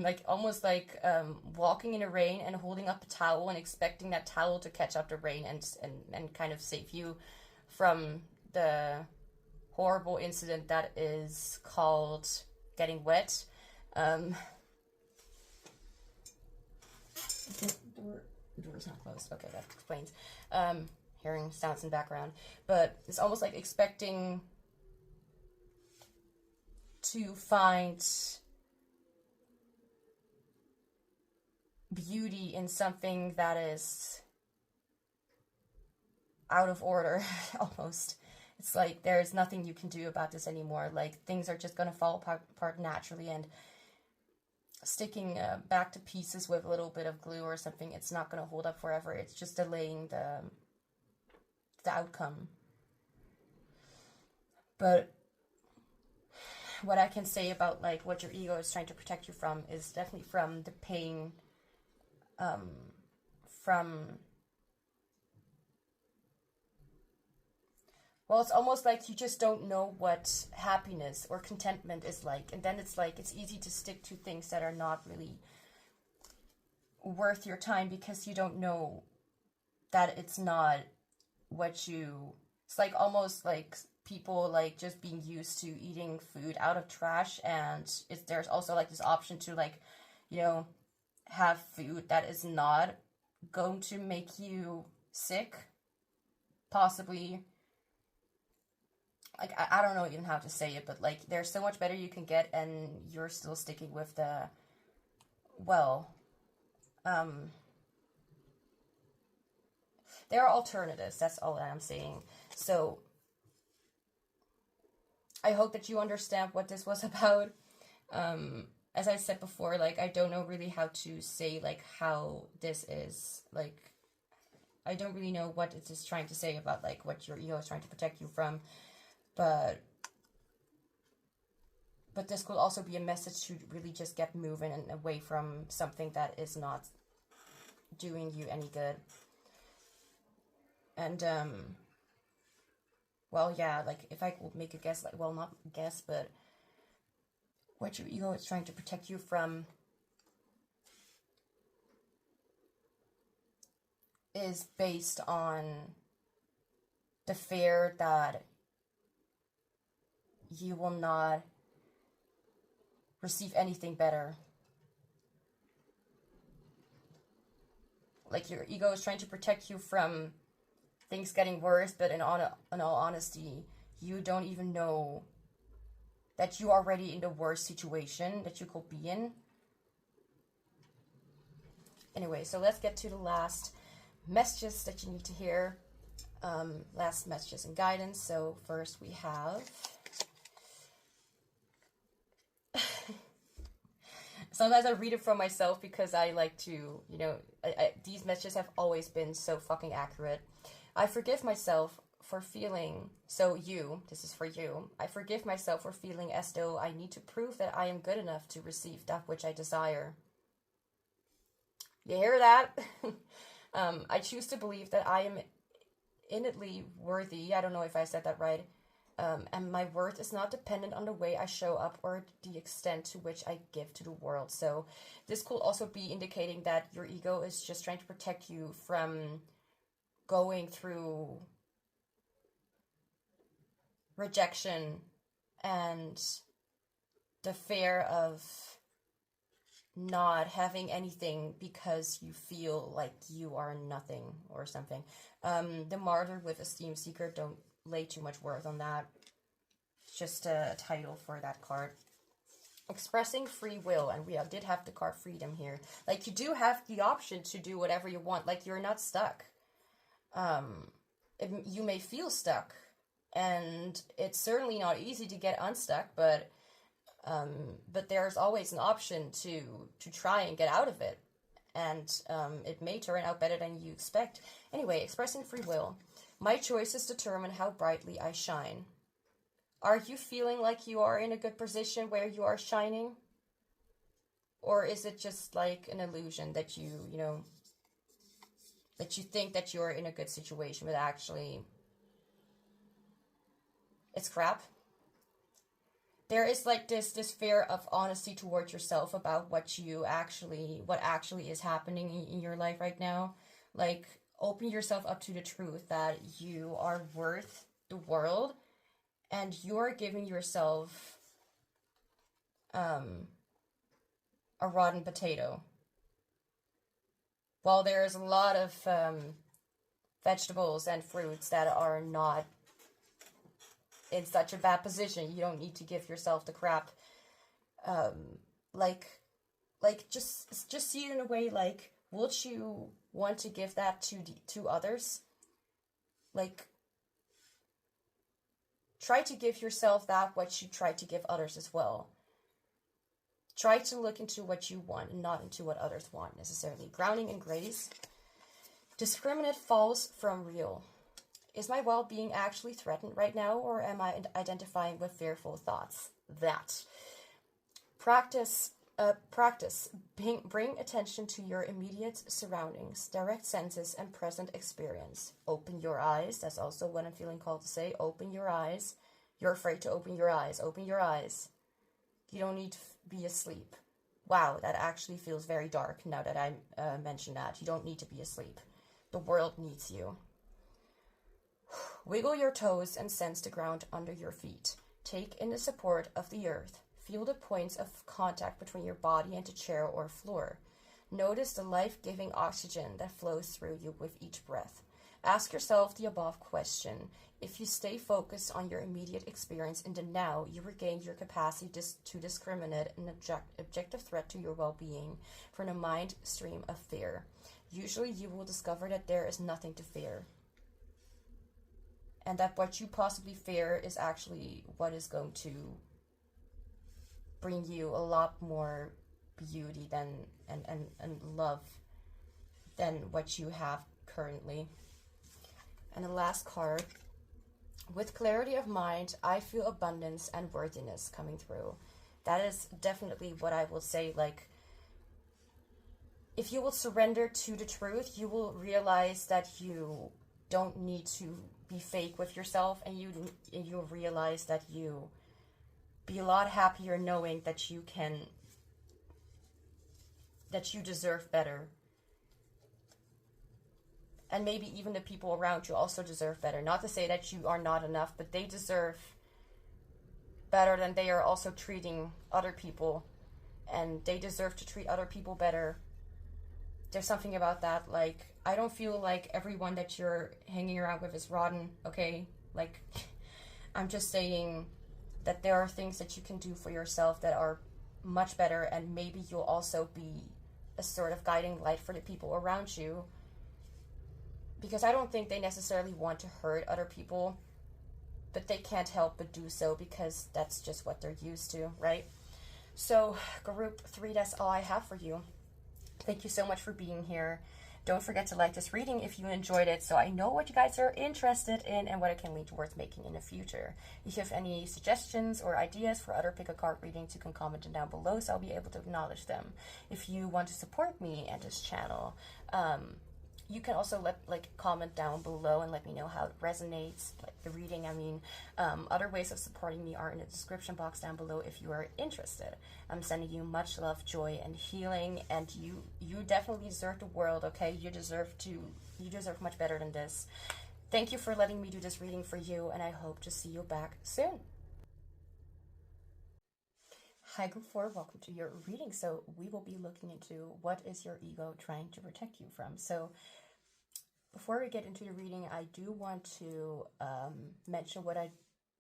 like almost like walking in the rain and holding up a towel and expecting that towel to catch up the rain and kind of save you from the horrible incident that is called getting wet. Door's not closed. Okay, that explains. Hearing sounds in the background. But it's almost like expecting to find beauty in something that is out of order, almost. It's like there's nothing you can do about this anymore. Like, things are just going to fall apart naturally, and sticking back to pieces with a little bit of glue or something, it's not going to hold up forever. It's just delaying the outcome. But what I can say about, like, what your ego is trying to protect you from is definitely from the pain, well, it's almost like you just don't know what happiness or contentment is like. And then it's like, it's easy to stick to things that are not really worth your time, because you don't know that it's not what you... It's like almost like people like just being used to eating food out of trash. And there's also like this option to, like, you know, have food that is not going to make you sick, possibly. Like, I don't know even how to say it, but, like, there's so much better you can get, and you're still sticking with the, well, There are alternatives. That's all that I'm saying. So I hope that you understand what this was about. As I said before, like, I don't know really how to say, like, how this is, like, I don't really know what it is trying to say about, like, what your ego is trying to protect you from, but this could also be a message to really just get moving and away from something that is not doing you any good. And, well, yeah, like, if I would make a guess, like, well, not guess, but what your ego is trying to protect you from is based on the fear that you will not receive anything better. Like, your ego is trying to protect you from things getting worse, but in all honesty, you don't even know that you are already in the worst situation that you could be in. Anyway, so let's get to the last messages that you need to hear. Last messages and guidance. So first we have... Sometimes I read it from myself because I like to, you know, these messages have always been so fucking accurate. I forgive myself for feeling, this is for you. I forgive myself for feeling as though I need to prove that I am good enough to receive that which I desire. You hear that? I choose to believe that I am innately worthy. I don't know if I said that right. And my worth is not dependent on the way I show up or the extent to which I give to the world. So this could also be indicating that your ego is just trying to protect you from going through rejection and the fear of not having anything because you feel like you are nothing or something. The martyr with esteem seeker, don't lay too much worth on that. It's just a title for that card. Expressing free will, and we did have the card freedom here. Like, you do have the option to do whatever you want. Like, you're not stuck. You may feel stuck, and it's certainly not easy to get unstuck, but there's always an option to try and get out of it, and it may turn out better than you expect. Anyway, expressing free will. My choices determine how brightly I shine. Are you feeling like you are in a good position where you are shining? Or is it just like an illusion that you know, that you think that you're in a good situation, but actually it's crap? There is like this fear of honesty towards yourself about what actually is happening in your life right now. Like, open yourself up to the truth that you are worth the world, and you're giving yourself a rotten potato. While there's a lot of vegetables and fruits that are not in such a bad position, you don't need to give yourself the crap. Just see it in a way like, would you want to give that to others? Like, try to give yourself that what you try to give others as well. Try to look into what you want and not into what others want necessarily. Grounding in grace. Discriminate false from real. Is my well-being actually threatened right now, or am I identifying with fearful thoughts? That. Practice. Bring attention to your immediate surroundings, direct senses, and present experience. Open your eyes. That's also what I'm feeling called to say. Open your eyes. You're afraid to open your eyes. Open your eyes. You don't need to be asleep. Wow, that actually feels very dark now that I mentioned that. You don't need to be asleep. The world needs you. Wiggle your toes and sense the ground under your feet. Take in the support of the earth. Feel the points of contact between your body and the chair or floor. Notice the life-giving oxygen that flows through you with each breath. Ask yourself the above question. If you stay focused on your immediate experience in the now, you regain your capacity to discriminate an objective threat to your well-being from the mind stream of fear. Usually you will discover that there is nothing to fear. And that what you possibly fear is actually what is going to bring you a lot more beauty than and love than what you have currently. And the last card, with clarity of mind, I feel abundance and worthiness coming through. That is definitely what I will say. Like, if you will surrender to the truth, you will realize that you don't need to be fake with yourself, and you'll realize that you be a lot happier knowing that you deserve better. And maybe even the people around you also deserve better. Not to say that you are not enough, but they deserve better than they are also treating other people. And they deserve to treat other people better. There's something about that. Like, I don't feel like everyone that you're hanging around with is rotten, okay? Like, I'm just saying that there are things that you can do for yourself that are much better. And maybe you'll also be a sort of guiding light for the people around you. Because I don't think they necessarily want to hurt other people, but they can't help but do so because that's just what they're used to, right? So, group 3, that's all I have for you. Thank you so much for being here. Don't forget to like this reading if you enjoyed it, so I know what you guys are interested in and what it can lead towards making in the future. If you have any suggestions or ideas for other pick a card readings, you can comment them down below so I'll be able to acknowledge them. If you want to support me and this channel, you can also comment down below and let me know how it resonates, like the reading. I mean, other ways of supporting me are in the description box down below if you are interested. I'm sending you much love, joy, and healing, and you definitely deserve the world, okay? You deserve much better than this. Thank you for letting me do this reading for you, and I hope to see you back soon. Hi group 4, welcome to your reading. So we will be looking into what is your ego trying to protect you from. So before we get into the reading, I do want to mention what I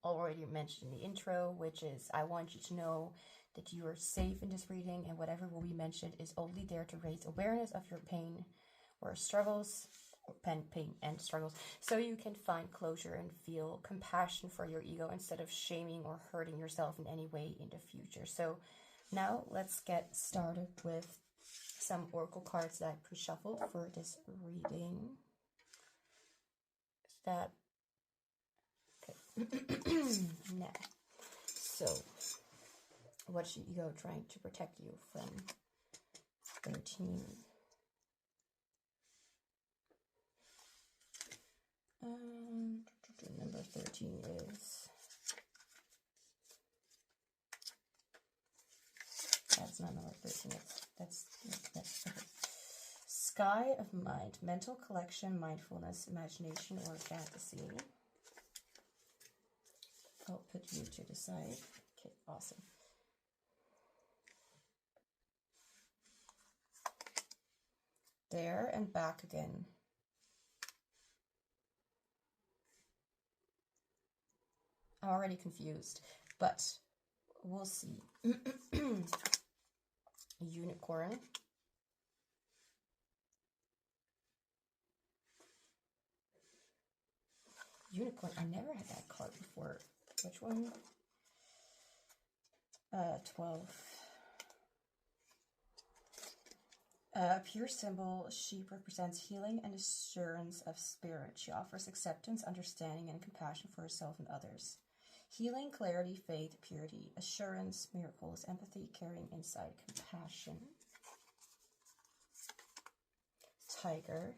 already mentioned in the intro, which is I want you to know that you are safe in this reading, and whatever will be mentioned is only there to raise awareness of your pain or struggles, pain and struggles, so you can find closure and feel compassion for your ego instead of shaming or hurting yourself in any way in the future. So now let's get started with some oracle cards that I pre-shuffled for this reading. Now, so what's your ego trying to protect you from? 13. Number 13 is, that's not number 13, that's okay. Sky of mind, mental collection, mindfulness, imagination, or fantasy. I'll put you to the side. Okay, awesome. There and back again. I'm already confused, but we'll see. Unicorn. Unicorn. I never had that card before. Which one? 12. A pure symbol, sheep represents healing and assurance of spirit. She offers acceptance, understanding, and compassion for herself and others. Healing, clarity, faith, purity, assurance, miracles, empathy, caring, insight, compassion. Tiger.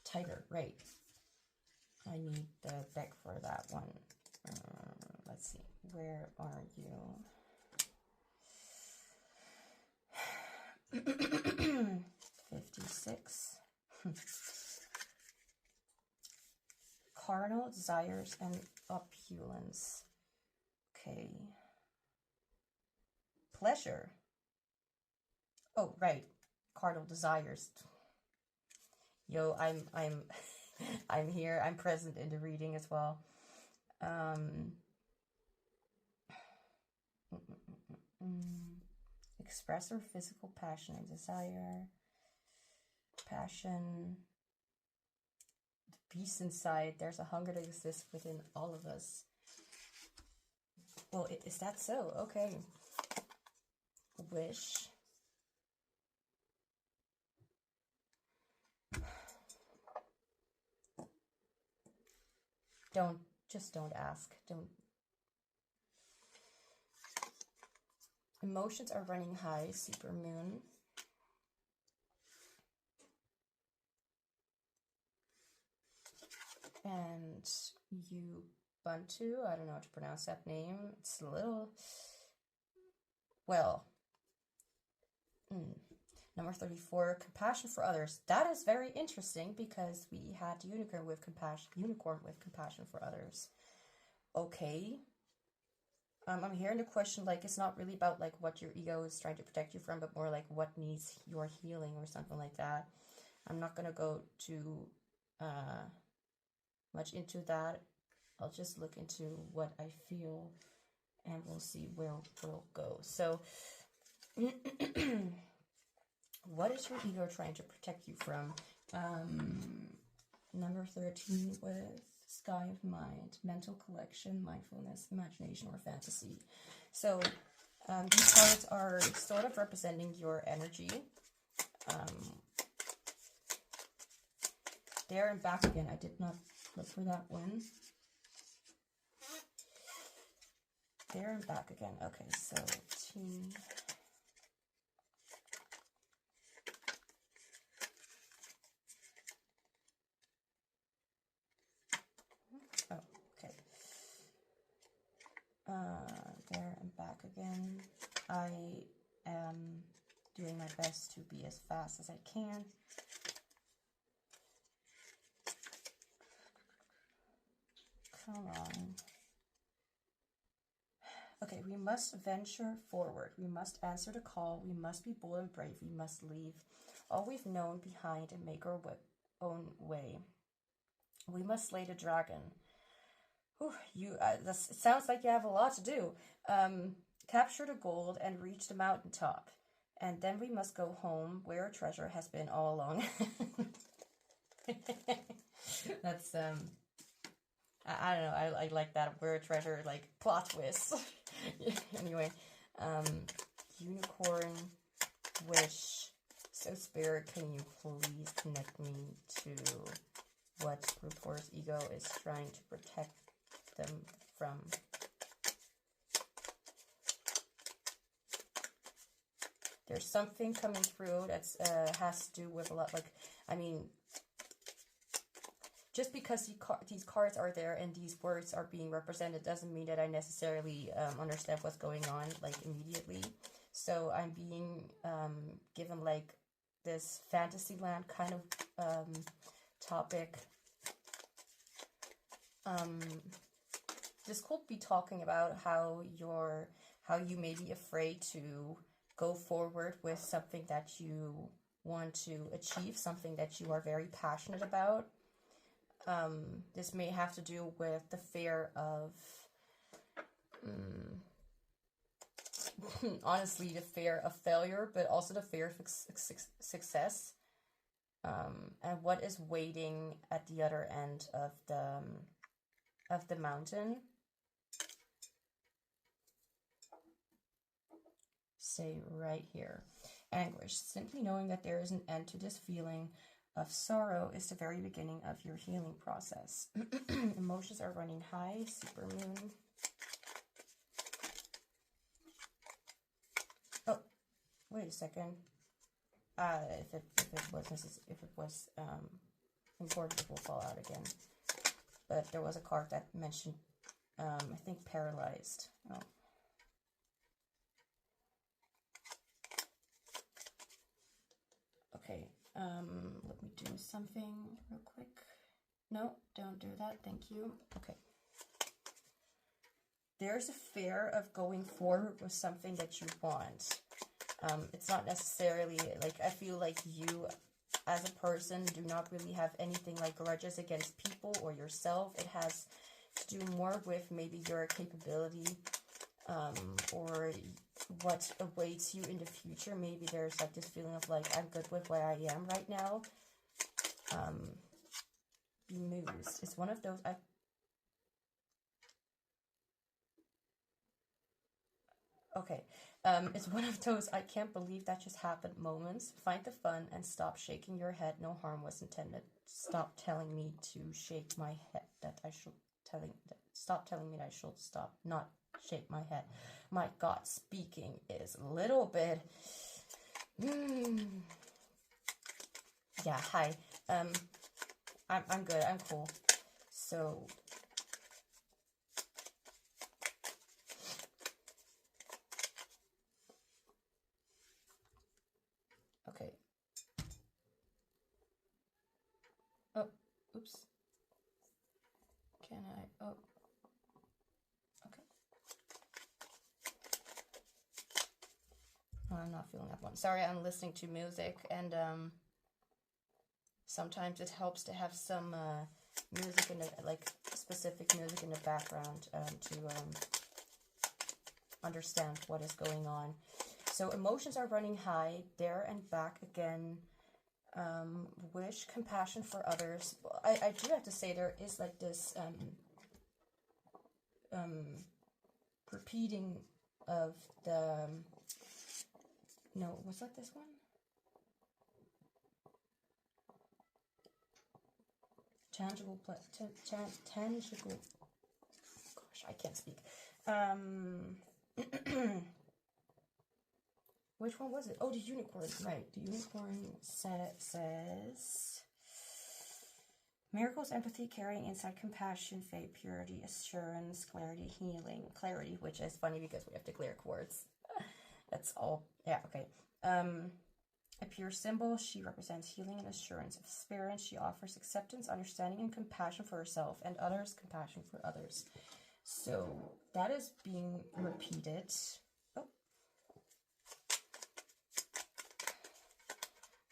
Tiger, right. I need the deck for that one. Let's see. Where are you? 56. carnal desires and opulence. Okay. Pleasure. Oh, right. Carnal desires. Yo, I'm I'm here. I'm present in the reading as well. Express or physical passion and desire. Passion. The beast inside. There's a hunger that exists within all of us. Well, is that so? Okay. Wish. Just don't ask. Don't. Emotions are running high, super moon. And Ubuntu, I don't know how to pronounce that name. It's a little, well, Number 34, compassion for others. That is very interesting because we had unicorn with compassion for others. Okay. I'm hearing the question like it's not really about like what your ego is trying to protect you from, but more like what needs your healing or something like that. I'm not gonna go too much into that. I'll just look into what I feel and we'll see where we'll go. So what is your ego trying to protect you from? Number 13 with Sky of Mind, mental collection, mindfulness, imagination, or fantasy. So these cards are sort of representing your energy. There and back again. I did not look for that one. There and back again. Okay, so team. There and back again. I am doing my best to be as fast as I can. Come on. Okay, we must venture forward. We must answer the call. We must be bold and brave. We must leave all we've known behind and make our own way. We must slay the dragon. It sounds like you have a lot to do. Capture the gold and reach the mountaintop. And then we must go home where our treasure has been all along. That's, I don't know, I like that, where a treasure, like, plot twist. Anyway, unicorn, wish. So Spirit, can you please connect me to what Group 4's ego is trying to protect them from? There's something coming through that's has to do with a lot, like, I mean, just because these cards are there and these words are being represented doesn't mean that I necessarily understand what's going on, like, immediately. So I'm being given, like, this Fantasyland kind of topic. This could be talking about how you may be afraid to go forward with something that you want to achieve, something that you are very passionate about. This may have to do with the fear of, honestly, the fear of failure, but also the fear of success, and what is waiting at the other end of the mountain. Say right here. Anguish. Simply knowing that there is an end to this feeling of sorrow is the very beginning of your healing process. Emotions are running high. Super moon. Oh, wait a second. If it was important, it will fall out again. But there was a card that mentioned, I think, paralyzed. Oh. Okay, let me do something real quick. No, don't do that. Thank you. Okay. There's a fear of going forward with something that you want. It's not necessarily, like, I feel like you as a person do not really have anything like grudges against people or yourself. It has to do more with maybe your capability, or what awaits you in the future. Maybe there's like this feeling of like, I'm good with where I am right now. Bemused. It's one of those, okay. It's one of those I can't believe that just happened moments. Find the fun and stop shaking your head. No harm was intended. Stop telling me to shake my head. Stop telling me that I should stop, not shake my head. My God, speaking is a little bit. Yeah. Hi. I'm good. I'm cool. So. Okay. Oh, oops. Can I? Oh. Okay. Oh, I'm not feeling that one. Sorry, I'm listening to music, and sometimes it helps to have some music in the, like, specific music in the background to understand what is going on. So emotions are running high, there and back again. Wish compassion for others. I do have to say there is like this repeating of the no, was that this one? Tangible, tangible. Gosh, I can't speak. Which one was it? Oh, the unicorn. Right. The unicorn says miracles, empathy, caring, insight, compassion, faith, purity, assurance, clarity, healing. Clarity, which is funny because we have to clear words. That's all. Yeah, okay. A pure symbol. She represents healing and assurance of spirit. She offers acceptance, understanding, and compassion for herself and others, compassion for others. So that is being repeated. Oh.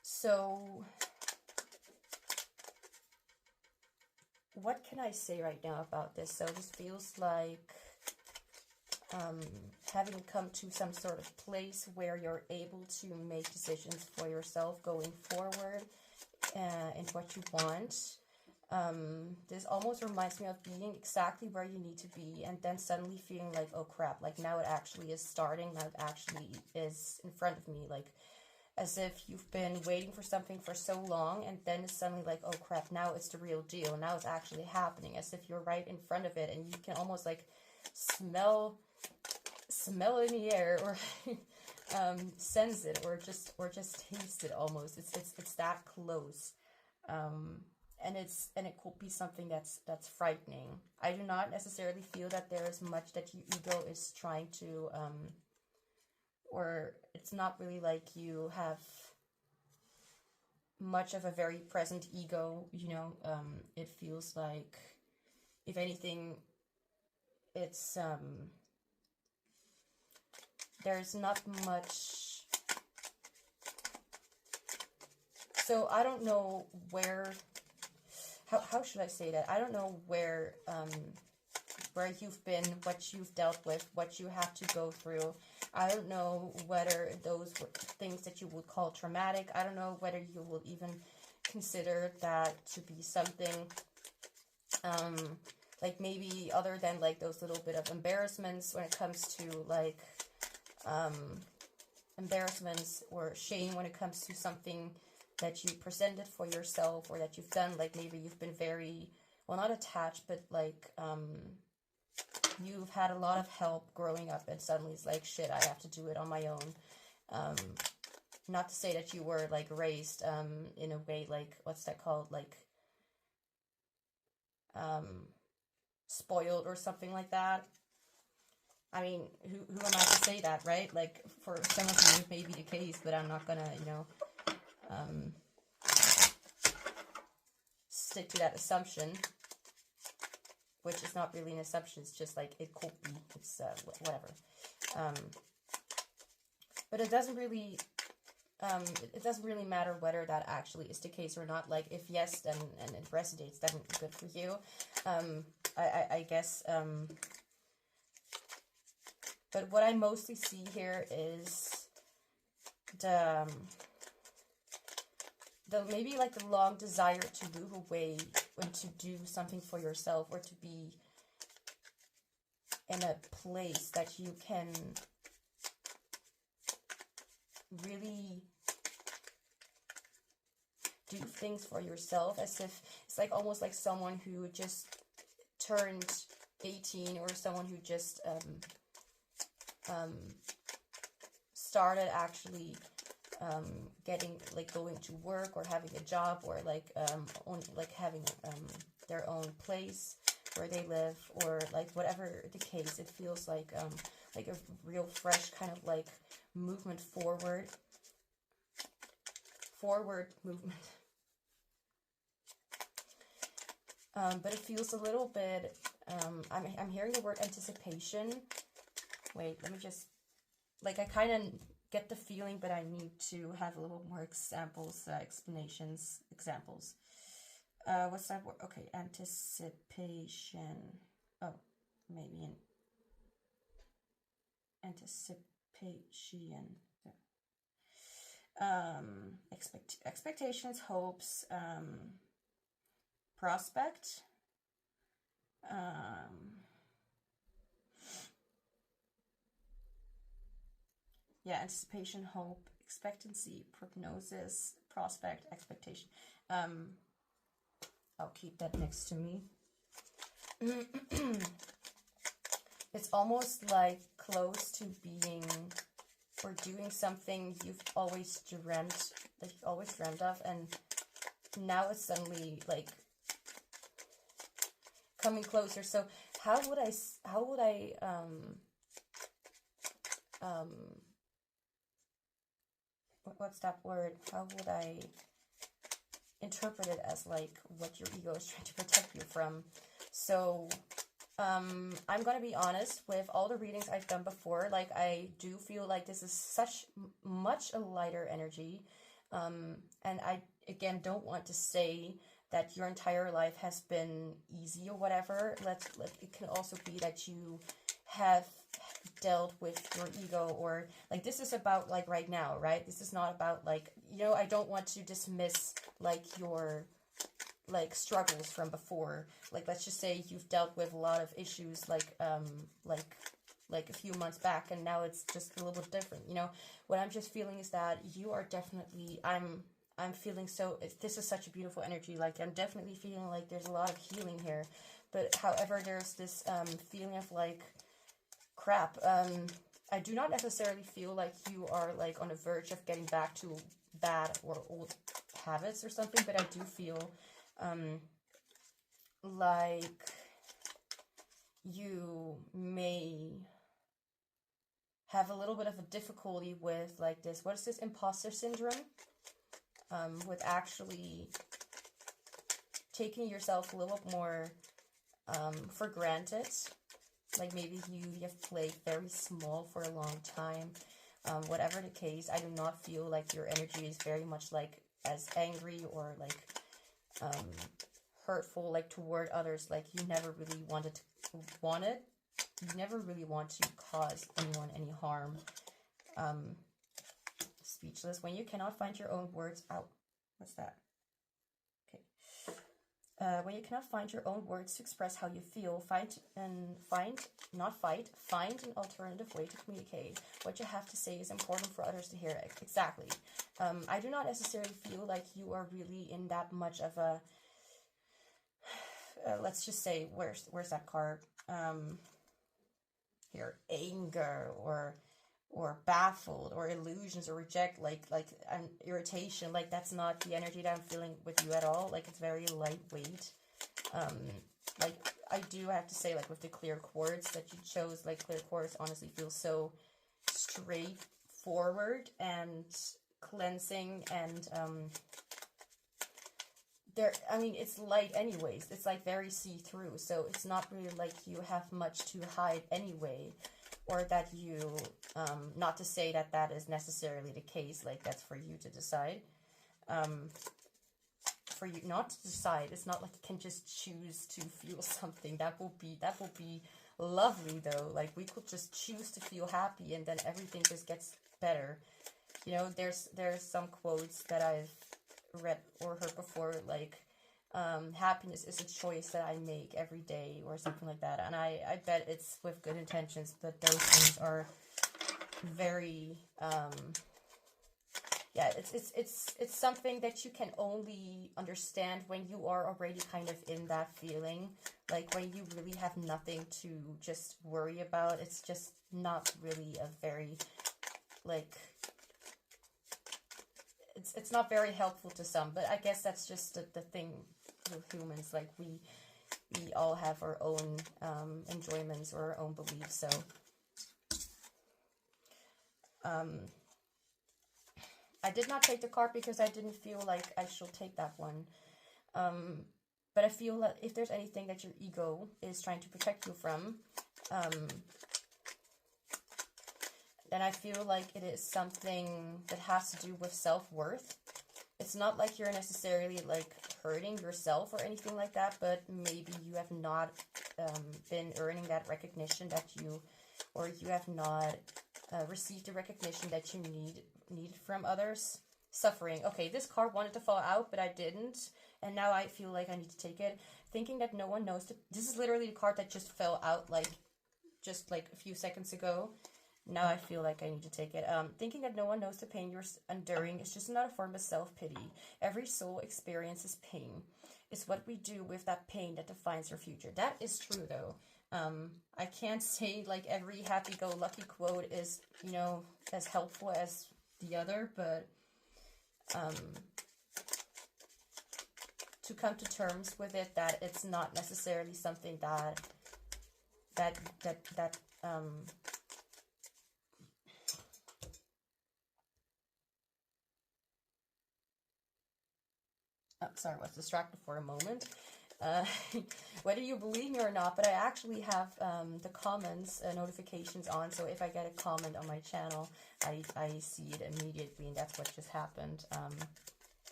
So what can I say right now about this? So this feels like having come to some sort of place where you're able to make decisions for yourself going forward and what you want. This almost reminds me of being exactly where you need to be and then suddenly feeling like, oh crap, like now it actually is starting, now it actually is in front of me, like as if you've been waiting for something for so long and then it's suddenly like, oh crap, now it's the real deal, now it's actually happening, as if you're right in front of it and you can almost like smell it in the air, or sense it, or just taste it almost. It's that close. And it could be something that's frightening. I do not necessarily feel that there is much that your ego is trying to or it's not really like you have much of a very present ego, you know. It feels like, if anything, it's there's not much. So I don't know where, how should I say that? I don't know where you've been, what you've dealt with, what you have to go through. I don't know whether those were things that you would call traumatic. I don't know whether you will even consider that to be something like maybe other than like those little bit of embarrassments when it comes to like embarrassments or shame when it comes to something that you presented for yourself or that you've done. Like maybe you've been very, well, not attached, but like you've had a lot of help growing up and suddenly it's like, shit, I have to do it on my own. Not to say that you were like raised in a way like, what's that called, like spoiled or something like that. I mean, who am I to say that, right? Like, for some of you it may be the case, but I'm not gonna, you know, stick to that assumption, which is not really an assumption. It's just like, it could be, it's whatever. But it doesn't really, matter whether that actually is the case or not. Like, if yes, then, and it resonates, then good for you. I guess, but what I mostly see here is the maybe like the long desire to move away and to do something for yourself, or to be in a place that you can really do things for yourself, as if it's like almost like someone who just turned 18, or someone who just started actually getting, like, going to work, or having a job, or like having their own place where they live, or like whatever the case. It feels like a real fresh kind of like movement forward movement. But it feels a little bit, I'm hearing the word anticipation. Wait, let me just, like, I kind of get the feeling, but I need to have a little more examples, examples. What's that word? Okay, anticipation. Oh, maybe an anticipation. Expectations, hopes, prospect, yeah, anticipation, hope, expectancy, prognosis, prospect, expectation. I'll keep that next to me. It's almost like close to being or doing something you've always dreamt, that you've always dreamt of, and now it's suddenly like coming closer. So how would I what's that word? How would I interpret it as like what your ego is trying to protect you from? So I'm gonna be honest, with all the readings I've done before, like, I do feel like this is such much a lighter energy, and I again don't want to say that your entire life has been easy or whatever. It can also be that you have dealt with your ego, or like, this is about like right now, right? This is not about like, you know, I don't want to dismiss like your like struggles from before. Like, let's just say you've dealt with a lot of issues like a few months back, and now it's just a little bit different. You know, what I'm just feeling is that you are definitely, I'm feeling so, this is such a beautiful energy. Like, I'm definitely feeling like there's a lot of healing here, but however, there's this feeling of like, crap, I do not necessarily feel like you are like on the verge of getting back to bad or old habits or something, but I do feel like you may have a little bit of a difficulty with like this, what is this, imposter syndrome, with actually taking yourself a little more for granted. Like, maybe you have played very small for a long time. Whatever the case, I do not feel like your energy is very much like as angry or like hurtful like toward others. Like, you never really you never really want to cause anyone any harm. Speechless. When you cannot find your own words out. What's that? Okay. When you cannot find your own words to express how you feel, find an alternative way to communicate. What you have to say is important for others to hear. Exactly. I do not necessarily feel like you are really in that much of a, let's just say, where's that card? Here, anger or baffled or illusions or reject, like an irritation. Like, that's not the energy that I'm feeling with you at all. Like, it's very lightweight. Like, I do have to say, like, with the clear quartz that you chose, like, clear quartz honestly feels so straightforward and cleansing, and there, I mean, it's light anyways. It's like very see-through, so it's not really like you have much to hide anyway, or that you, not to say that that is necessarily the case, like that's for you to decide. For you not to decide, it's not like you can just choose to feel something. That will be lovely though. Like we could just choose to feel happy and then everything just gets better. You know, there's some quotes that I've read or heard before, like happiness is a choice that I make every day or something like that, and I bet it's with good intentions, but those things are very yeah, it's something that you can only understand when you are already kind of in that feeling, like when you really have nothing to just worry about. It's just not really a very, like, it's not very helpful to some, but I guess that's just the thing with humans. Like we all have our own enjoyments or our own beliefs. So I did not take the card because I didn't feel like I should take that one. But I feel that if there's anything that your ego is trying to protect you from, then I feel like it is something that has to do with self-worth. It's not like you're necessarily like hurting yourself or anything like that, but maybe you have not been earning that recognition that you, or you have not received the recognition that you need from others. Suffering. Okay, this card wanted to fall out, but I didn't, and now I feel like I need to take it. Thinking that no one knows. This is literally the card that just fell out just like a few seconds ago. Now I feel like I need to take it. Thinking that no one knows the pain you're enduring is just another form of self-pity. Every soul experiences pain. It's what we do with that pain that defines our future. That is true, though. I can't say like every happy-go-lucky quote is, you know, as helpful as the other, but to come to terms with it, that it's not necessarily something that sorry, I was distracted for a moment. Whether you believe me or not, but I actually have the comments notifications on, so if I get a comment on my channel, I see it immediately, and that's what just happened.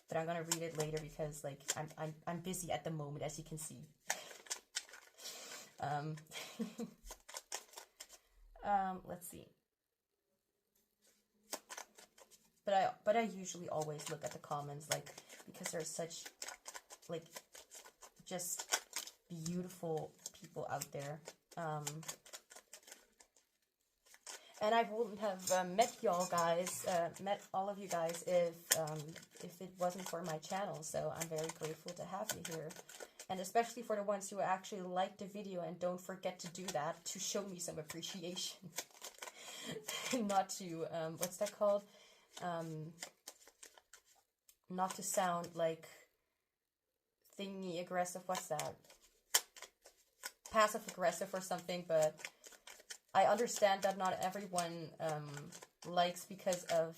But I'm gonna read it later because like I'm busy at the moment, as you can see. Let's see. But I usually always look at the comments, like, because there's such like just beautiful people out there. And I wouldn't have met y'all guys, met all of you guys if it wasn't for my channel. So I'm very grateful to have you here. And especially for the ones who actually like the video, and don't forget to do that to show me some appreciation. Not to, what's that called? Not to sound like thingy aggressive, what's that? Passive aggressive or something, but I understand that not everyone likes because of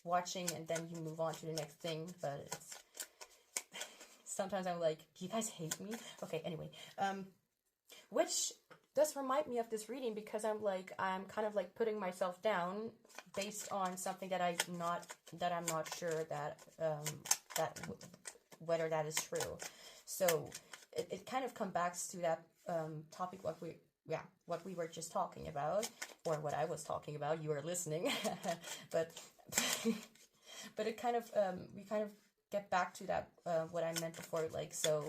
watching and then you move on to the next thing, but it's sometimes I'm like, do you guys hate me? Okay, anyway, which does remind me of this reading, because I'm kind of like putting myself down based on something that I'm not sure that whether that is true. So it kind of comes back to that topic what we were just talking about, or what I was talking about. You were listening, but it kind of we kind of get back to that what I meant before, like, so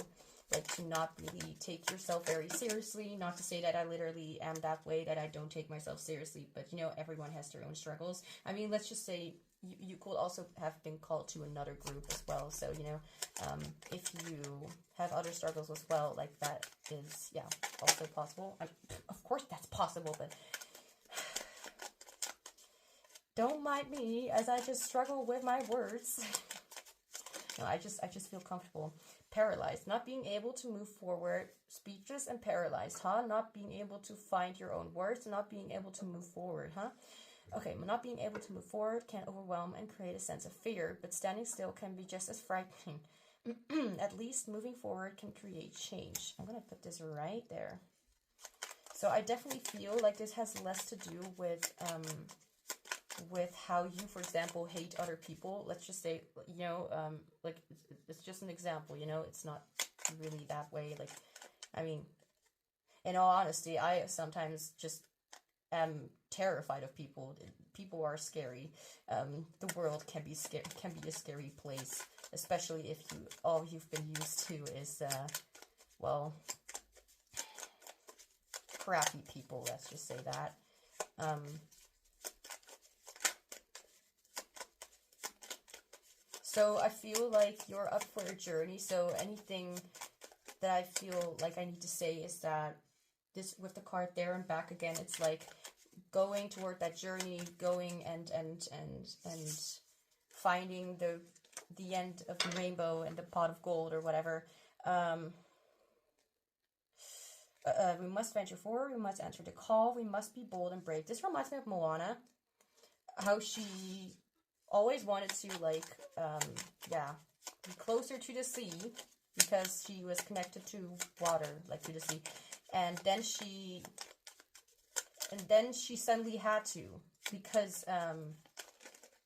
like to not really take yourself very seriously. Not to say that I literally am that way, that I don't take myself seriously, but you know, everyone has their own struggles. I mean, let's just say you could also have been called to another group as well. So, you know, if you have other struggles as well, like that is, yeah, also possible. Of course that's possible, but don't mind me as I just struggle with my words. No, I just feel comfortable. Paralyzed, not being able to move forward, speechless and paralyzed, huh? Not being able to find your own words, not being able to move forward, huh? Okay, not being able to move forward can overwhelm and create a sense of fear, but standing still can be just as frightening. at least moving forward can create change. I'm gonna put this right there. So I definitely feel like this has less to do with how you, for example, hate other people. Let's just say, you know, like it's just an example, you know, it's not really that way. Like, I mean, in all honesty, I sometimes just am terrified of people. People are scary. The world can be a scary place, especially if all you've been used to is, well, crappy people. Let's just say that. So I feel like you're up for a journey. So anything that I feel like I need to say is that this, with the card there and back again, it's like going toward that journey, going and finding the end of the rainbow and the pot of gold or whatever. We must venture forward. We must answer the call. We must be bold and brave. This reminds me of Moana, how she always wanted to, like, be closer to the sea because she was connected to water, like to the sea. And then she suddenly had to, because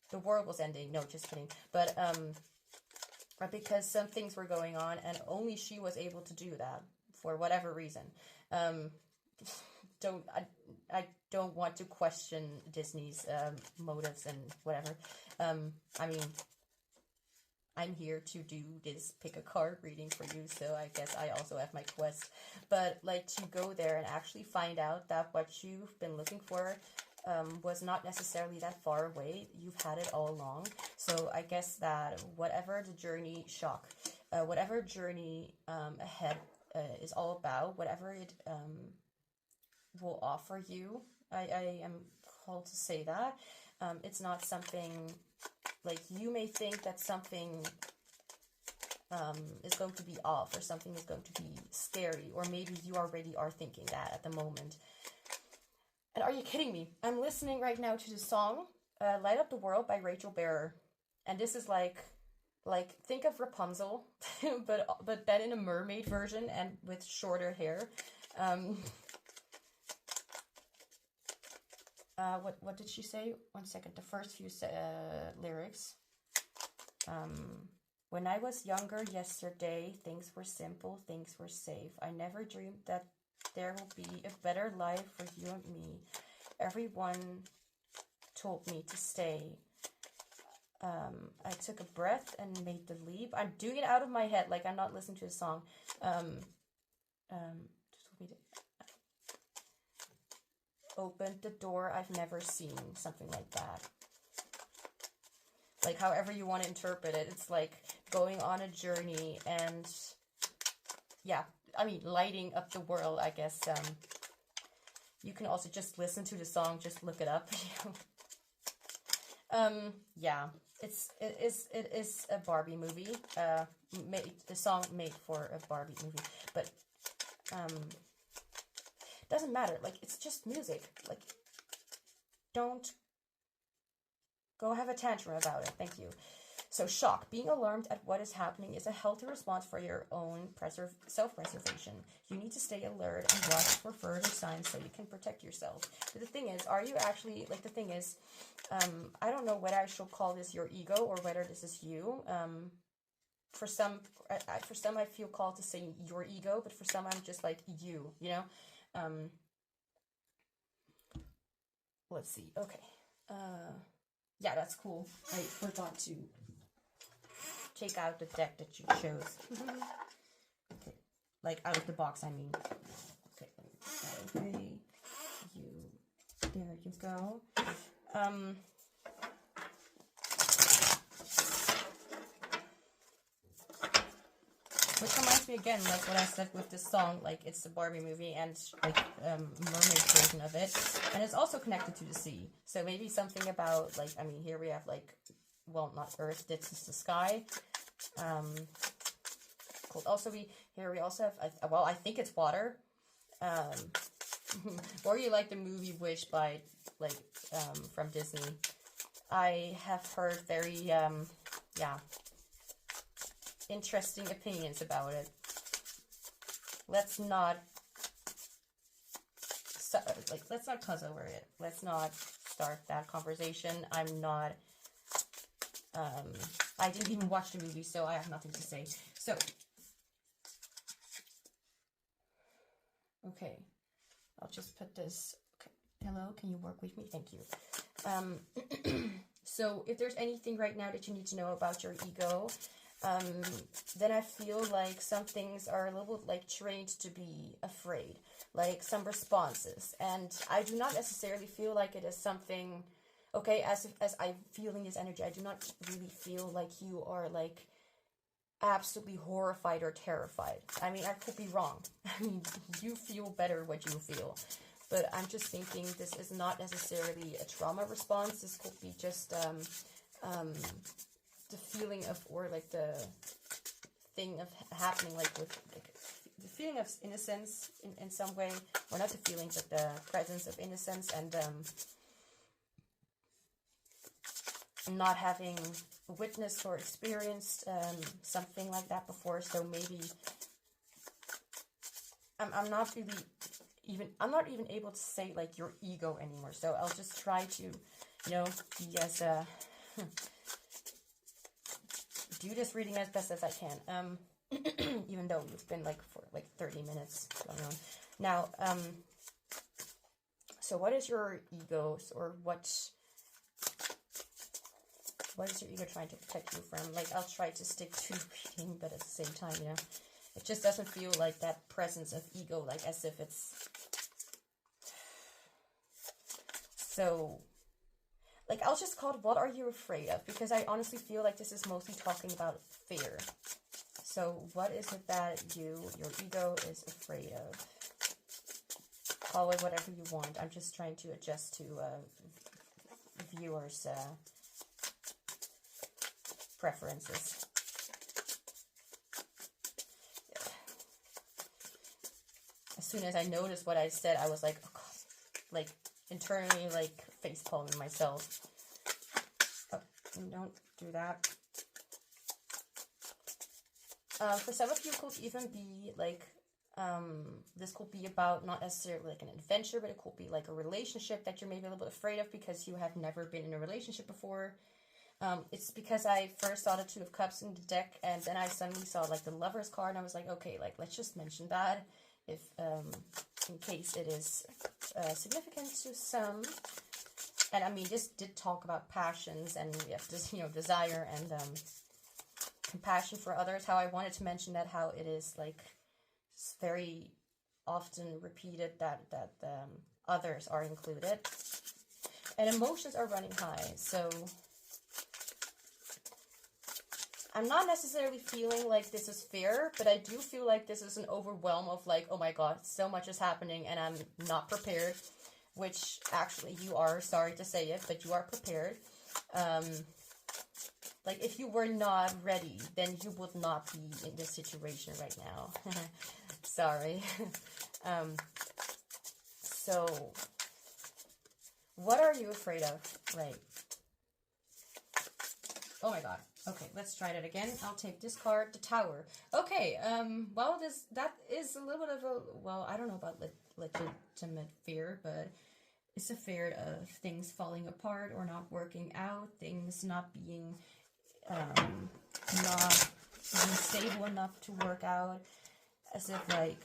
the world was ending. No, just kidding. But because some things were going on, and only she was able to do that for whatever reason. I don't want to question Disney's motives and whatever. I mean, I'm here to do this pick a card reading for you, so I guess I also have my quest. But like, to go there and actually find out that what you've been looking for was not necessarily that far away. You've had it all along. So I guess that whatever the journey whatever journey ahead is all about, whatever it will offer you, I am called to say that. It's not something, like, you may think that something is going to be off, or something is going to be scary, or maybe you already are thinking that at the moment. And are you kidding me? I'm listening right now to the song Light Up the World by Rachel Bearer. And this is like think of Rapunzel, but then in a mermaid version and with shorter hair. What did she say? 1 second. The first few lyrics. When I was younger yesterday, things were simple, things were safe. I never dreamed that there will be a better life for you and me. Everyone told me to stay. I took a breath and made the leap. I'm doing it out of my head, like I'm not listening to the song. Opened the door I've never seen, something like that. Like, however you want to interpret it, it's like going on a journey and, yeah, I mean, lighting up the world, I guess. You can also just listen to the song, just look it up. Yeah, it is a Barbie movie. The song made for a Barbie movie, but doesn't matter. Like, it's just music. Like, don't go have a tantrum about it. Thank you. So, shock. Being alarmed at what is happening is a healthy response for your own self-preservation. You need to stay alert and watch for further signs so you can protect yourself. But the thing is, are you actually, like, the thing is, I don't know whether I should call this your ego or whether this is you. For some I feel called to say your ego, but for some I'm just like you know? Let's see. Okay. Yeah, that's cool. I forgot to take out the deck that you chose. Okay. Like, out of the box, I mean. Okay. Okay. There you go. Which reminds me again, like what I said with this song, like, it's the Barbie movie and, like, mermaid version of it. And it's also connected to the sea. So maybe something about, like, I mean, here we have, like, well, not Earth, this is the sky. Cool. Also, we also have, well, I think it's water. Or you like the movie Wish by, like, from Disney. I have heard very, yeah, interesting opinions about it. Let's not let's not cuss over it. Let's not start that conversation. I'm not I didn't even watch the movie, so I have nothing to say. So okay, I'll just put this. Okay. Hello, can you work with me? Thank you. So if there's anything right now that you need to know about your ego, then I feel like some things are a little bit like trained to be afraid, like some responses. And I do not necessarily feel like it is something, okay, as I'm feeling this energy, I do not really feel like you are like absolutely horrified or terrified. I mean, I could be wrong. I mean, you feel better what you feel. But I'm just thinking this is not necessarily a trauma response. This could be just the feeling of, or like the thing of happening, like with like, the feeling of innocence in some way, or not the feeling, but the presence of innocence, and not having witnessed or experienced something like that before. So maybe I'm not even able to say like your ego anymore. So I'll just try to, you know, be as do this reading as best as I can. Even though it's been like for like 30 minutes going on. Now, so what is your ego, or what is your ego trying to protect you from? Like, I'll try to stick to reading, but at the same time, you know, it just doesn't feel like that presence of ego, like as if it's so, like, I'll just call it, what are you afraid of? Because I honestly feel like this is mostly talking about fear. So what is it that your ego is afraid of? Call it whatever you want. I'm just trying to adjust to viewers' preferences. As soon as I noticed what I said, I was like, oh God, like internally, like face palming myself. Oh, don't do that. For some of you, it could even be like, this could be about not necessarily like an adventure, but it could be like a relationship that you're maybe a little bit afraid of because you have never been in a relationship before. It's because I first saw the Two of Cups in the deck, and then I suddenly saw like the Lover's card, and I was like, okay, like let's just mention that if in case it is significant to some. And I mean, this did talk about passions and just, you know, desire and compassion for others. How I wanted to mention that, how it is like very often repeated that others are included, and emotions are running high. So I'm not necessarily feeling like this is fear, but I do feel like this is an overwhelm of like, oh my God, so much is happening and I'm not prepared, which actually you are, sorry to say it, but you are prepared. Like, if you were not ready, then you would not be in this situation right now. Sorry. So, what are you afraid of? Right. Oh my God. Okay, let's try that again. I'll take this card, the Tower. Okay, well, that is a little bit of a, well, I don't know about legitimate fear, but it's a fear of things falling apart or not working out, things not being stable enough to work out, as if like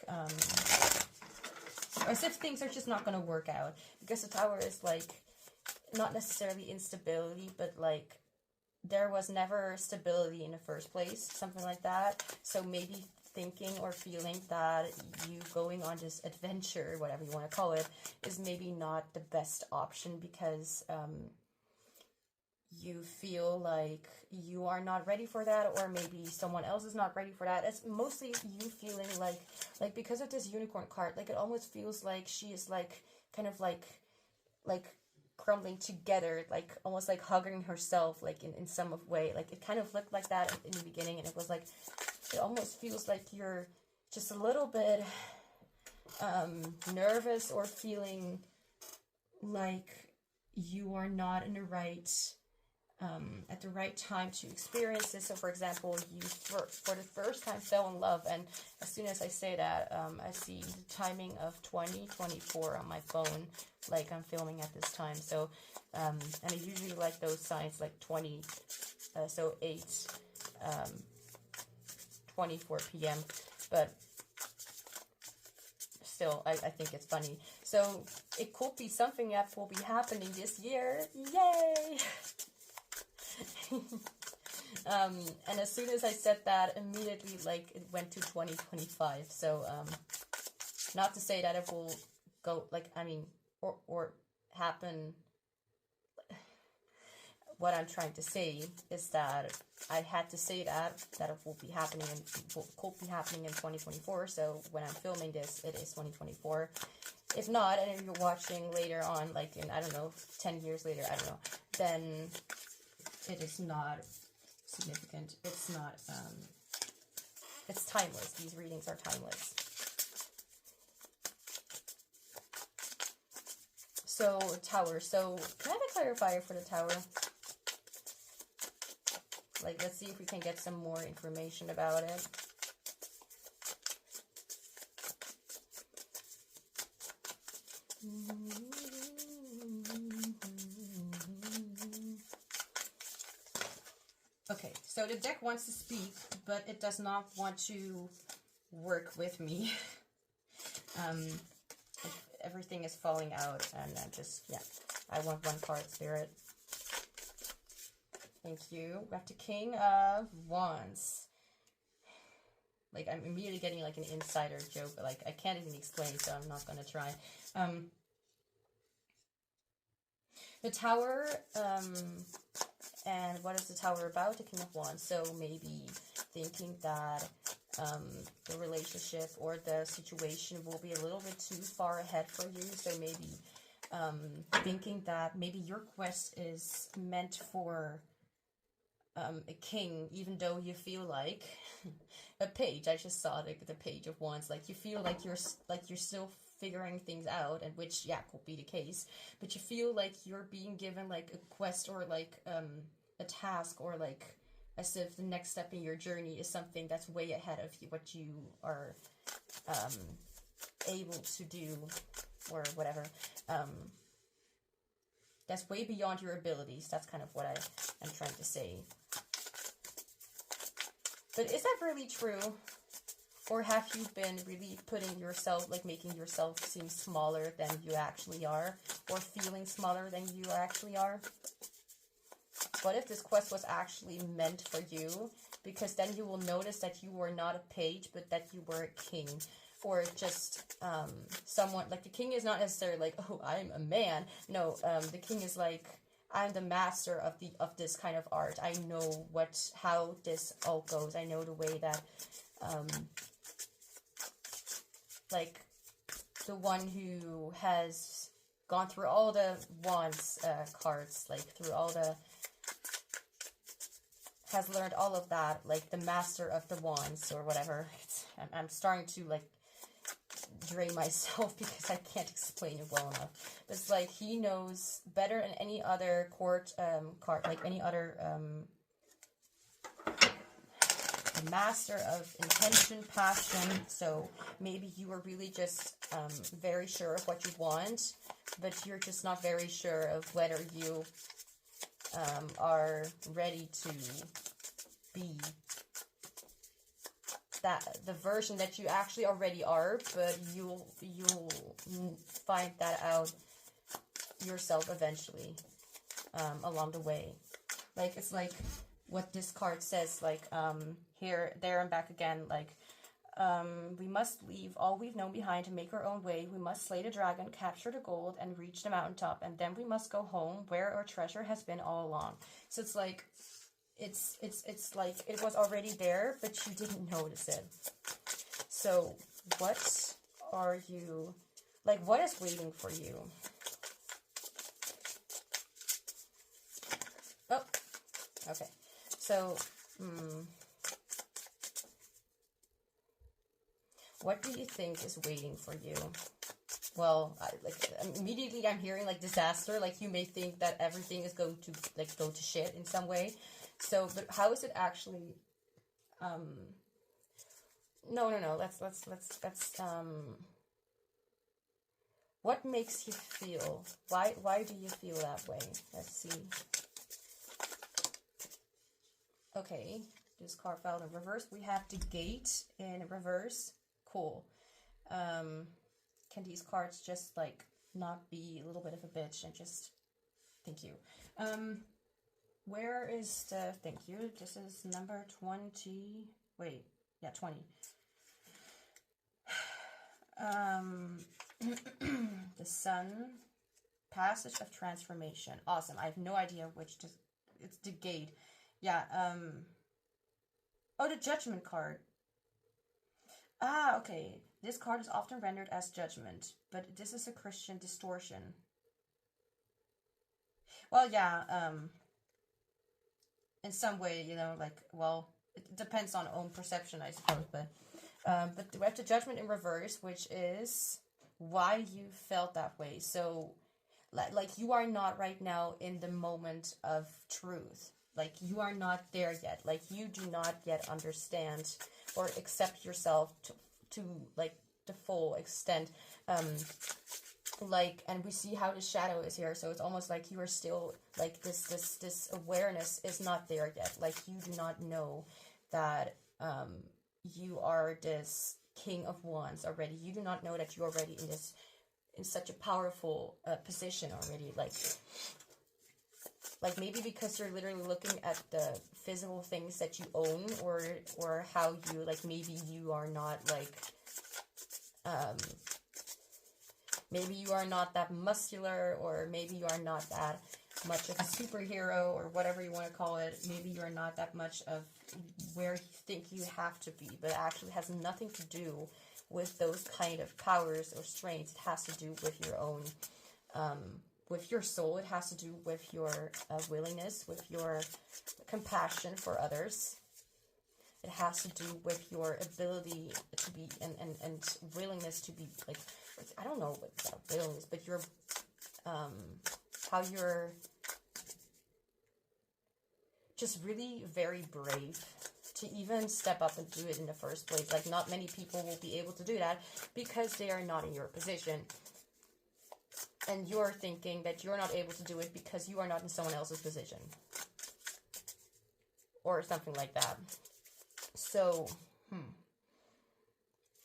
as if things are just not going to work out, because the Tower is like not necessarily instability, but like there was never stability in the first place, something like that. So maybe thinking or feeling that you going on this adventure, whatever you want to call it, is maybe not the best option because you feel like you are not ready for that, or maybe someone else is not ready for that. It's mostly you feeling like because of this Unicorn card, like it almost feels like she is like kind of like crumbling together, like almost like hugging herself, like in some of way. Like it kind of looked like that in the beginning, and it was like, it almost feels like you're just a little bit nervous, or feeling like you are not in the right at the right time to experience this. So for example, you for the first time fell in love, and as soon as I say that, I see the timing of 2024 on my phone, like I'm filming at this time. So and I usually like those signs like 20, so 8, 24 p.m. But still, I think it's funny. So it could be something that will be happening this year. Yay! And as soon as I said that, immediately, like, it went to 2025. So, not to say that it will go, like, I mean, or happen. What I'm trying to say is that I had to say that it will be happening and could be happening in 2024. So when I'm filming this, it is 2024. If not, and if you're watching later on, like in, I don't know, 10 years later, I don't know, then it is not significant. It's not, it's timeless. These readings are timeless. So, Tower. So, can I have a clarifier for the Tower? Like, let's see if we can get some more information about it. Okay, so the deck wants to speak, but it does not want to work with me. Everything is falling out, and I'm just, yeah, I want one card, Spirit. Thank you. We have the King of Wands. Like, I'm immediately getting, like, an insider joke, but, like, I can't even explain, so I'm not gonna try. The Tower, and what is the Tower about? The King of Wands. So maybe thinking that the relationship or the situation will be a little bit too far ahead for you. So maybe thinking that maybe your quest is meant for a king, even though you feel like a page. I just saw the Page of Wands. Like, you feel like you're still figuring things out, and which, yeah, could be the case, but you feel like you're being given like a quest or like a task, or like as if the next step in your journey is something that's way ahead of you, what you are able to do, or whatever. That's way beyond your abilities. That's kind of what I'm trying to say. But is that really true? Or have you been really putting yourself, like making yourself seem smaller than you actually are? Or feeling smaller than you actually are? What if this quest was actually meant for you? Because then you will notice that you were not a page, but that you were a king. Or just someone, like the king is not necessarily like, oh, I'm a man. No, the king is like, I'm the master of this kind of art. I know how this all goes. I know the way that, like, the one who has gone through all the wands cards, like through all the, has learned all of that, like the master of the wands or whatever. I'm starting to like drain myself because I can't explain it well enough. It's like he knows better than any other court card, like any other master of intention, passion. So maybe you are really just very sure of what you want, but you're just not very sure of whether you are ready to be the version that you actually already are, but you'll find that out yourself eventually along the way. Like, it's like what this card says, like here, there, and back again, like we must leave all we've known behind to make our own way. We must slay the dragon, capture the gold, and reach the mountaintop, and then we must go home where our treasure has been all along. So it's like it's like it was already there, but you didn't notice it. So what are you, like, what is waiting for you? Oh, okay. So, what do you think is waiting for you? well, immediately I'm hearing like disaster. Like you may think that everything is going to like go to shit in some way. So, but how is it actually? No. Let's. What makes you feel? Why do you feel that way? Let's see. Okay, this card fell in reverse. We have the gate in reverse. Cool. Can these cards just like not be a little bit of a bitch and just thank you. Where is the thank you? This is number 20. Wait, yeah, 20. The sun, passage of transformation. Awesome. I have no idea which it's the gate. Yeah, oh, the judgment card. Ah, okay. This card is often rendered as judgment, but this is a Christian distortion. Well, yeah, in some way, you know, like, well, it depends on own perception, I suppose, but we have the judgment in reverse, which is why you felt that way. So, like you are not right now in the moment of truth. Like, you are not there yet. Like, you do not yet understand or accept yourself to like, the full extent. Like, and we see how the shadow is here, so it's almost like you are still, like, this awareness is not there yet. Like, you do not know that, you are this King of Wands already. You do not know that you're already in such a powerful position already. Like maybe because you're literally looking at the physical things that you own, or how you, like, maybe you are not, like, maybe you are not that muscular, or maybe you are not that much of a superhero, or whatever you want to call it. Maybe you are not that much of where you think you have to be, but it actually has nothing to do with those kind of powers or strengths. It has to do with your own, with your soul. It has to do with your willingness, with your compassion for others. It has to do with your ability to be, and willingness to be, like, I don't know what that willingness, but your, how you're just really very brave to even step up and do it in the first place. Like, not many people will be able to do that because they are not in your position. And you're thinking that you're not able to do it because you are not in someone else's position. Or something like that. So,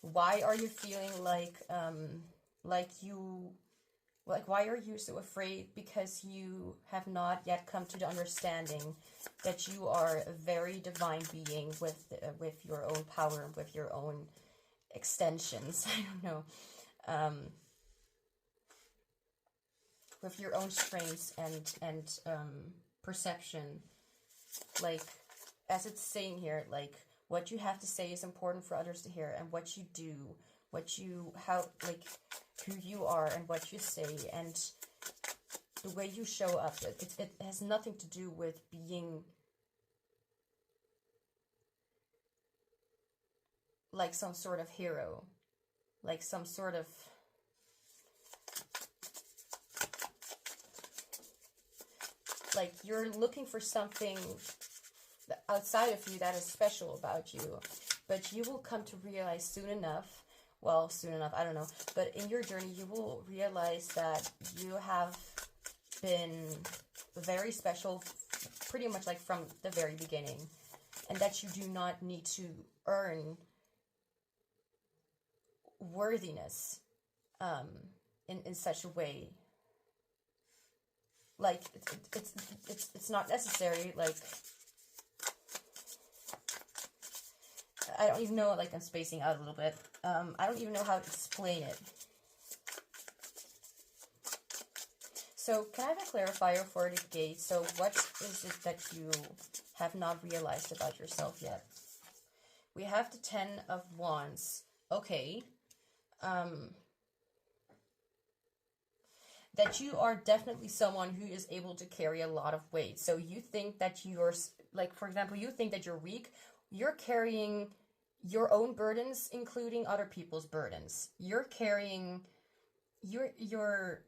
why are you feeling like why are you so afraid? Because you have not yet come to the understanding that you are a very divine being with your own power, with your own extensions. I don't know, with your own strengths and perception. Like, as it's saying here, like, what you have to say is important for others to hear, and what you do, who you are, and what you say, and the way you show up. It has nothing to do with being like some sort of hero, like some sort of like you're looking for something outside of you that is special about you, but you will come to realize soon enough, I don't know, but in your journey you will realize that you have been very special pretty much like from the very beginning, and that you do not need to earn worthiness in such a way. Like, it's not necessary. Like, I don't even know, like, I'm spacing out a little bit. I don't even know how to explain it. So, can I have a clarifier for the gate? So, what is it that you have not realized about yourself yet? We have the 10 of Wands. Okay. That you are definitely someone who is able to carry a lot of weight. So you think that you're, like, for example, you think that you're weak. You're carrying your own burdens, including other people's burdens. You're carrying you're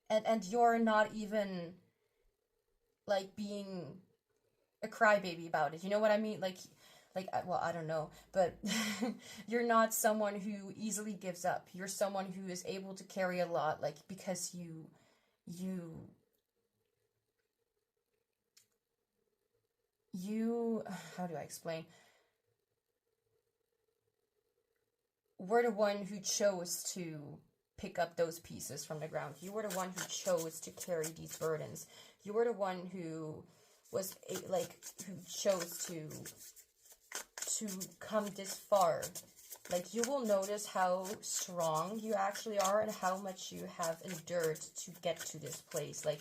and you're not even like being a crybaby about it. You know what I mean? Well, I don't know, but you're not someone who easily gives up. You're someone who is able to carry a lot, like, because you how do I explain? We're the one who chose to pick up those pieces from the ground. You were the one who chose to carry these burdens. You were the one who who chose to come this far. Like, you will notice how strong you actually are and how much you have endured to get to this place. Like,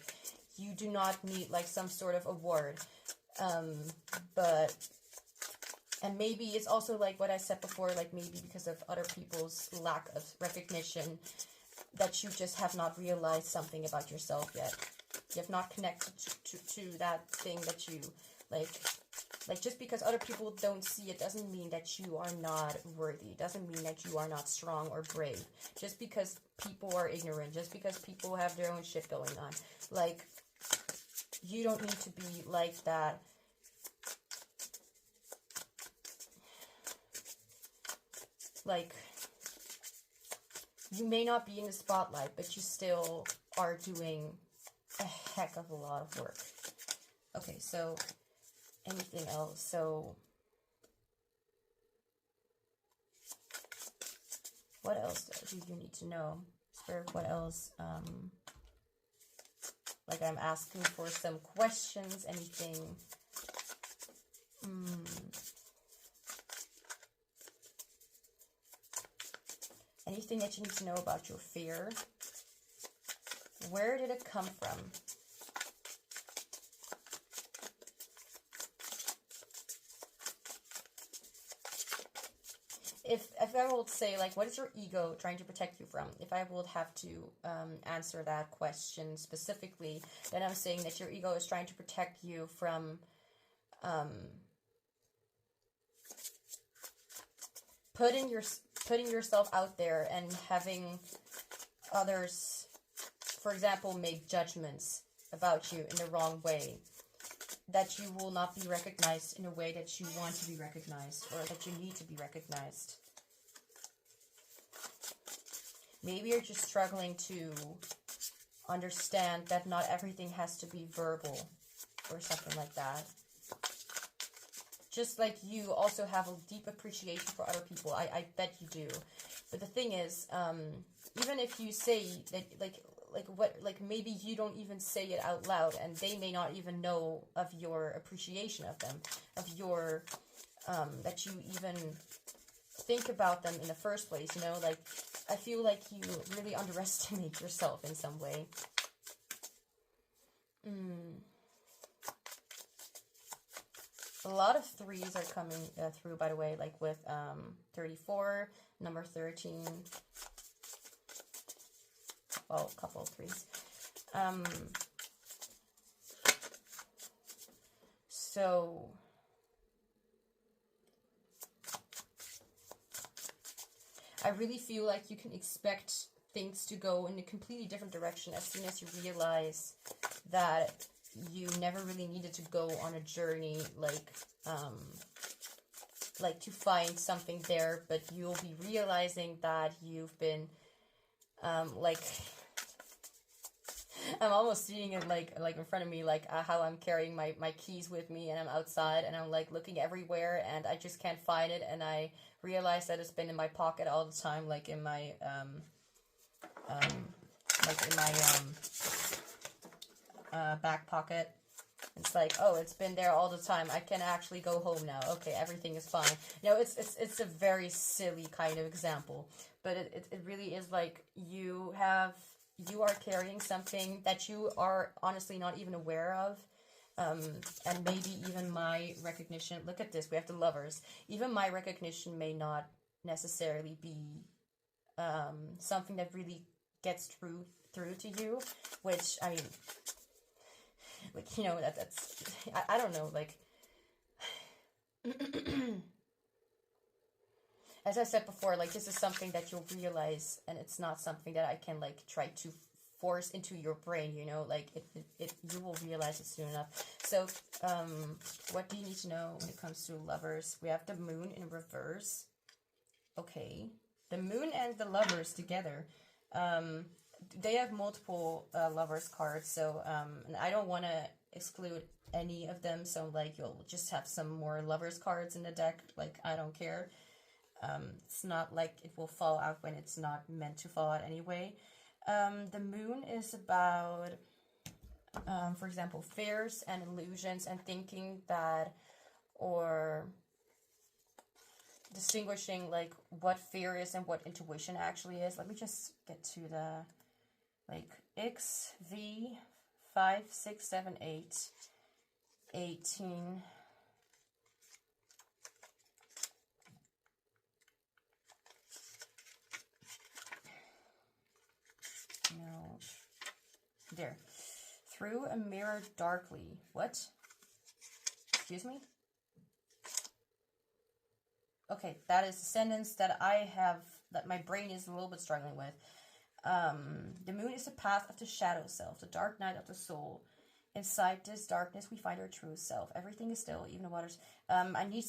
you do not need like some sort of award. And maybe it's also like what I said before, like maybe because of other people's lack of recognition, that you just have not realized something about yourself yet. You have not connected to that thing that you like just because other people don't see it doesn't mean that you are not worthy. It doesn't mean that you are not strong or brave. Just because people are ignorant, just because people have their own shit going on. Like, you don't need to be like that. Like, you may not be in the spotlight, but you still are doing a heck of a lot of work. Okay, so anything else? So what else do you need to know? Spirit, what else? Like, I'm asking for some questions, anything. Anything that you need to know about your fear. Where did it come from? If I would say, like, what is your ego trying to protect you from? If I would have to answer that question specifically, then I'm saying that your ego is trying to protect you from putting yourself out there and having others, for example, make judgments about you in the wrong way. That you will not be recognized in a way that you want to be recognized, or that you need to be recognized. Maybe you're just struggling to understand that not everything has to be verbal, or something like that. Just like you also have a deep appreciation for other people. I bet you do. But the thing is, even if you say that, maybe you don't even say it out loud, and they may not even know of your appreciation of them, of your, that you even think about them in the first place, you know, like, I feel like you really underestimate yourself in some way. A lot of threes are coming through, by the way, like with 34, number 13. Well, a couple of threes. So I really feel like you can expect things to go in a completely different direction as soon as you realize that you never really needed to go on a journey like to find something there, but you'll be realizing that you've been I'm almost seeing it like in front of me, like how I'm carrying my keys with me, and I'm outside and I'm like looking everywhere and I just can't find it, and I realize that it's been in my pocket all the time, like in my back pocket. It's like, oh, it's been there all the time. I can actually go home now. Okay, everything is fine. You know, it's a very silly kind of example, but it really is like you are carrying something that you are honestly not even aware of. And maybe even my recognition, look at this, we have the Lovers. Even my recognition may not necessarily be something that really gets through to you, which, I mean, like, you know, that's I don't know, like, as I said before, like this is something that you'll realize, and it's not something that I can like try to force into your brain, you know, like it you will realize it soon enough. So what do you need to know when it comes to lovers? We have the moon in reverse. Okay, the moon and the lovers together, they have multiple lovers cards, so and I don't want to exclude any of them, so like you'll just have some more lovers cards in the deck, like I don't care. It's not like it will fall out when it's not meant to fall out anyway. The moon is about, for example, fears and illusions and thinking that, or distinguishing like what fear is and what intuition actually is. Let me just get to the like XV 5, 6, 7, 8, 18. No. There. Through a mirror darkly. What? Excuse me? Okay, that is a sentence that I have, that my brain is a little bit struggling with. The moon is the path of the shadow self, the dark night of the soul. Inside this darkness, we find our true self. Everything is still, even the waters. I needed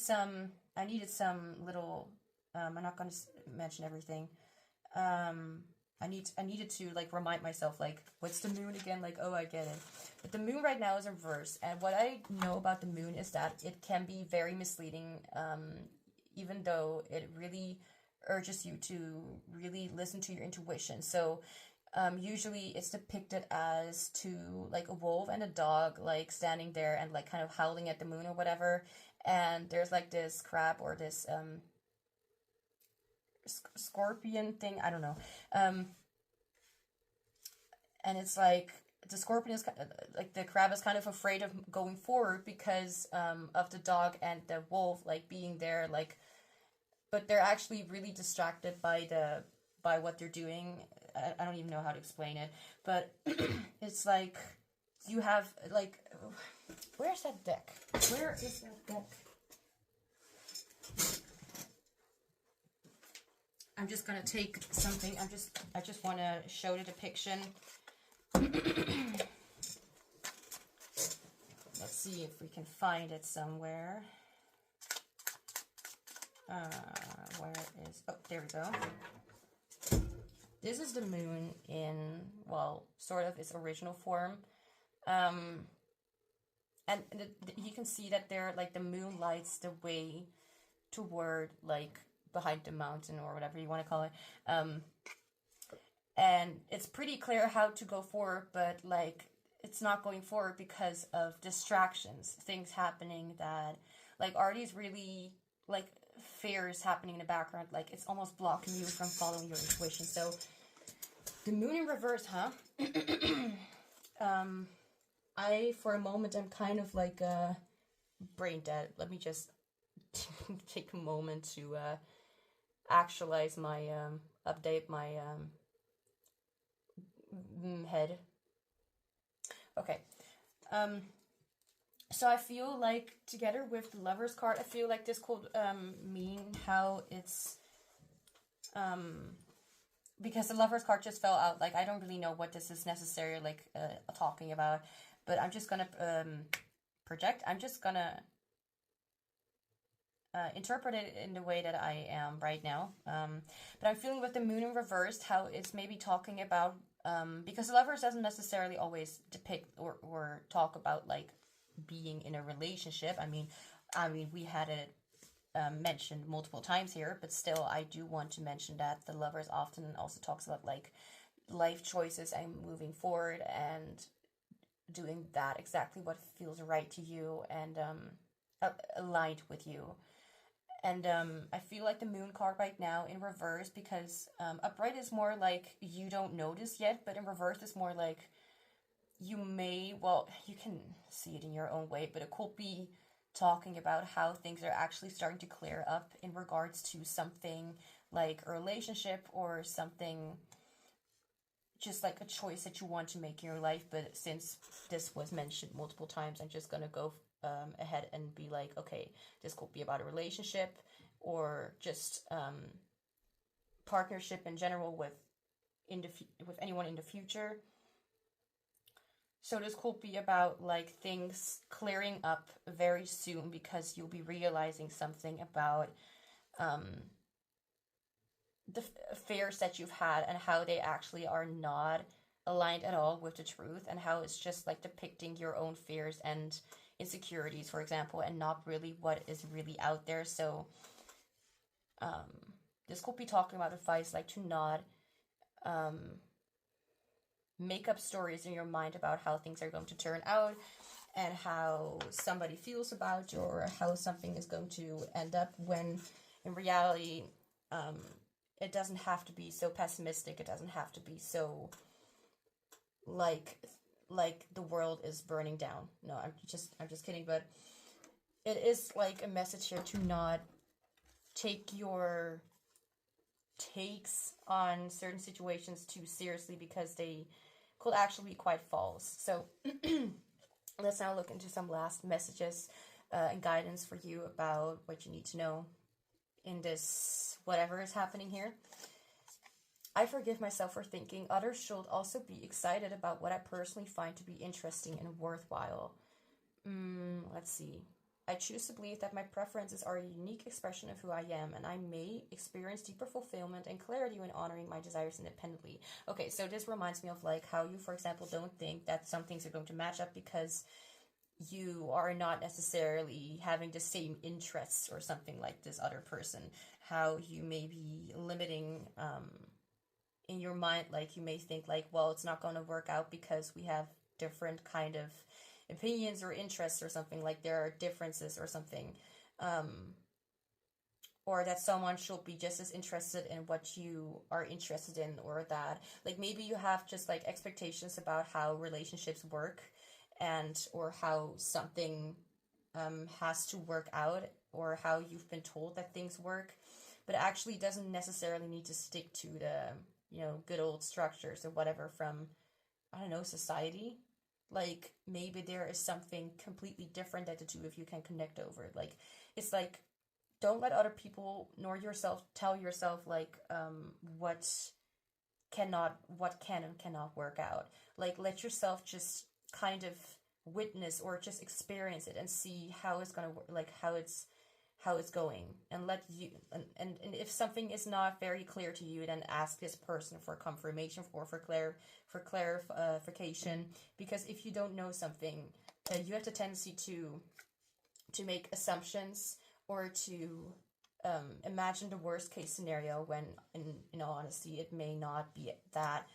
some little, I'm not going to mention everything. I needed to like remind myself, like, what's the moon again? Like, oh, I get it. But the moon right now is in reverse, and what I know about the moon is that it can be very misleading, even though it really urges you to really listen to your intuition. So usually it's depicted as two, like a wolf and a dog, like standing there and like kind of howling at the moon or whatever, and there's like this crab or this scorpion thing, I don't know, and it's like the scorpion is like, the crab is kind of afraid of going forward because of the dog and the wolf like being there, like, but they're actually really distracted by what they're doing. I don't even know how to explain it, but it's like you have like, where's that deck? Where is that deck? I'm just gonna take something. I just want to show the depiction. Let's see if we can find it somewhere. Where is? Oh, there we go. This is the moon in, well, sort of its original form, and you can see that there, like, the moon lights the way toward, like, behind the mountain or whatever you want to call it, and it's pretty clear how to go forward, but like it's not going forward because of distractions, things happening that, like, are these really like fears happening in the background, like it's almost blocking you from following your intuition. So the moon in reverse, huh? I for a moment I'm kind of like brain dead. Let me just take a moment to actualize my update my head. Okay. So I feel like together with the Lover's card, I feel like this could mean how it's because the Lover's card just fell out. Like, I don't really know what this is necessarily like talking about, but I'm just gonna project. I'm just gonna interpret it in the way that I am right now. But I'm feeling with the moon in reversed how it's maybe talking about, because the Lovers doesn't necessarily always depict or talk about like being in a relationship. I mean we had it mentioned multiple times here, but still I do want to mention that the Lovers often also talks about like life choices and moving forward and doing that exactly what feels right to you and aligned with you. And I feel like the moon card right now in reverse, because upright is more like you don't notice yet, but in reverse is more like you may, well, you can see it in your own way, but it could be talking about how things are actually starting to clear up in regards to something like a relationship or something just like a choice that you want to make in your life. But since this was mentioned multiple times, I'm just gonna go ahead and be like, okay, this could be about a relationship, or just partnership in general with with anyone in the future. So this could be about like things clearing up very soon because you'll be realizing something about the fears that you've had and how they actually are not aligned at all with the truth, and how it's just like depicting your own fears and insecurities, for example, and not really what is really out there. So this could be talking about advice like to not make up stories in your mind about how things are going to turn out and how somebody feels about you, or how something is going to end up, when in reality it doesn't have to be so pessimistic. It doesn't have to be so like the world is burning down. No, I'm just kidding, but it is like a message here to not take your takes on certain situations too seriously, because they could actually be quite false. So let's now look into some last messages and guidance for you about what you need to know in this whatever is happening here. I forgive myself for thinking others should also be excited about what I personally find to be interesting and worthwhile. Let's see. I choose to believe that my preferences are a unique expression of who I am, and I may experience deeper fulfillment and clarity when honoring my desires independently. Okay, so this reminds me of like how you, for example, don't think that some things are going to match up because you are not necessarily having the same interests or something like this other person. How you may be limiting in your mind, like you may think like, well, it's not going to work out because we have different kind of opinions or interests, or something like there are differences or something, or that someone should be just as interested in what you are interested in, or that like maybe you have just like expectations about how relationships work, and or how something has to work out, or how you've been told that things work, but it actually doesn't necessarily need to stick to the good old structures or whatever from, I don't know, society. Like maybe there is something completely different that the two of you can connect over. Like it's like, don't let other people nor yourself tell yourself like what can and cannot work out. Like let yourself just kind of witness or just experience it and see how it's gonna work, like how it's going, and let you and if something is not very clear to you, then ask this person for confirmation or for clarification, because if you don't know something, you have the tendency to make assumptions, or to imagine the worst case scenario, when in all honesty it may not be that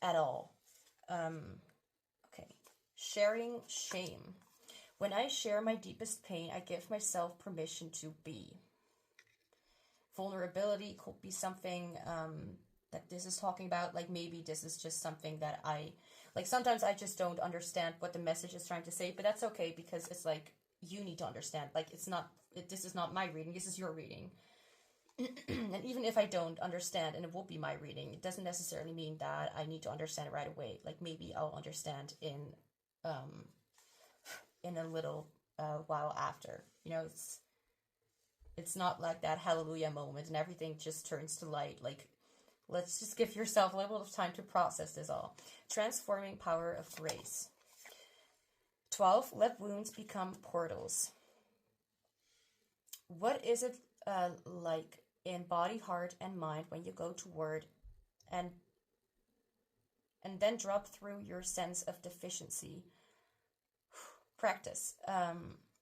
at all. Okay, sharing shame. When I share my deepest pain, I give myself permission to be. Vulnerability could be something that this is talking about. Like maybe this is just something that like sometimes I just don't understand what the message is trying to say, but that's okay, because it's like you need to understand. Like this is not my reading, this is your reading. And even if I don't understand, and it will be my reading, it doesn't necessarily mean that I need to understand it right away. Like maybe I'll understand in a little while after. It's not like that hallelujah moment and everything just turns to light. Like, let's just give yourself a little bit of time to process this all. Transforming power of grace. 12, let wounds become portals. What is it like in body, heart, and mind when you go toward and then drop through your sense of deficiency? Practice.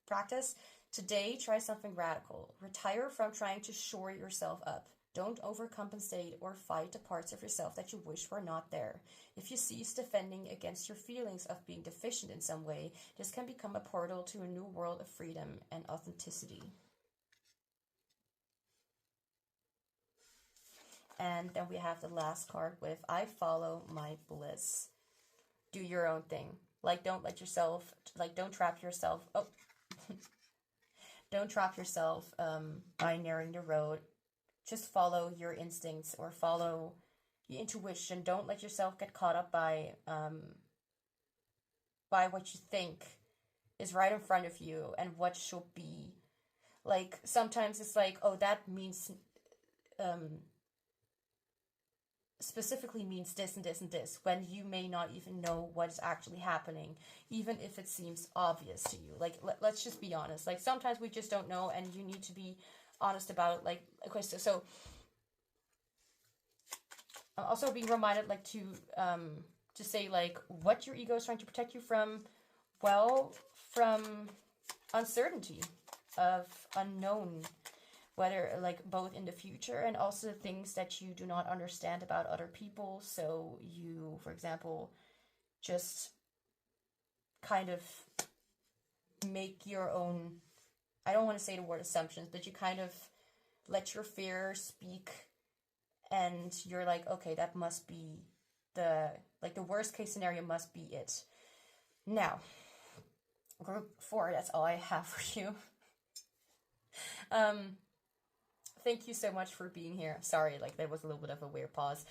Practice. Today, try something radical. Retire from trying to shore yourself up. Don't overcompensate or fight the parts of yourself that you wish were not there. If you cease defending against your feelings of being deficient in some way, this can become a portal to a new world of freedom and authenticity. And then we have the last card with I follow my bliss. Do your own thing. Like, don't let yourself, like, don't trap yourself. Oh, don't trap yourself by narrowing the road. Just follow your instincts or follow your intuition. Don't let yourself get caught up by what you think is right in front of you and what should be Like, sometimes it's like, oh, that means, specifically means this and this and this, when you may not even know what is actually happening, even if it seems obvious to you. Like, let's just be honest. Like, sometimes we just don't know, and you need to be honest about it. Like, okay, so I'm also being reminded, like, to say, like, what your ego is trying to protect you from. Well, from uncertainty of unknown, whether, like, both in the future and also things that you do not understand about other people. So you, for example, just kind of make your own, I don't want to say the word assumptions, but you kind of let your fear speak, and you're like, okay, that must be the worst case scenario must be it. Now, group 4, that's all I have for you. Thank you so much for being here. Sorry, like, there was a little bit of a weird pause.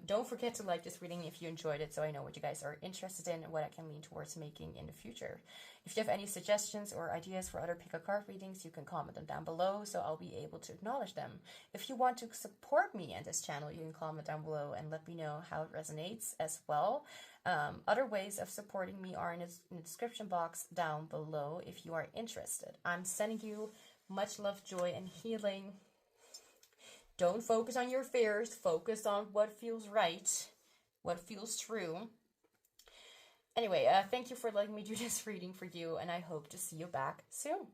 Don't forget to like this reading if you enjoyed it, so I know what you guys are interested in and what I can lean towards making in the future. If you have any suggestions or ideas for other pick a card readings, you can comment them down below, so I'll be able to acknowledge them. If you want to support me and this channel, you can comment down below and let me know how it resonates as well. Other ways of supporting me are in the description box down below if you are interested. I'm sending you much love, joy, and healing. Don't focus on your fears. Focus on what feels right, what feels true. Anyway, thank you for letting me do this reading for you, and I hope to see you back soon.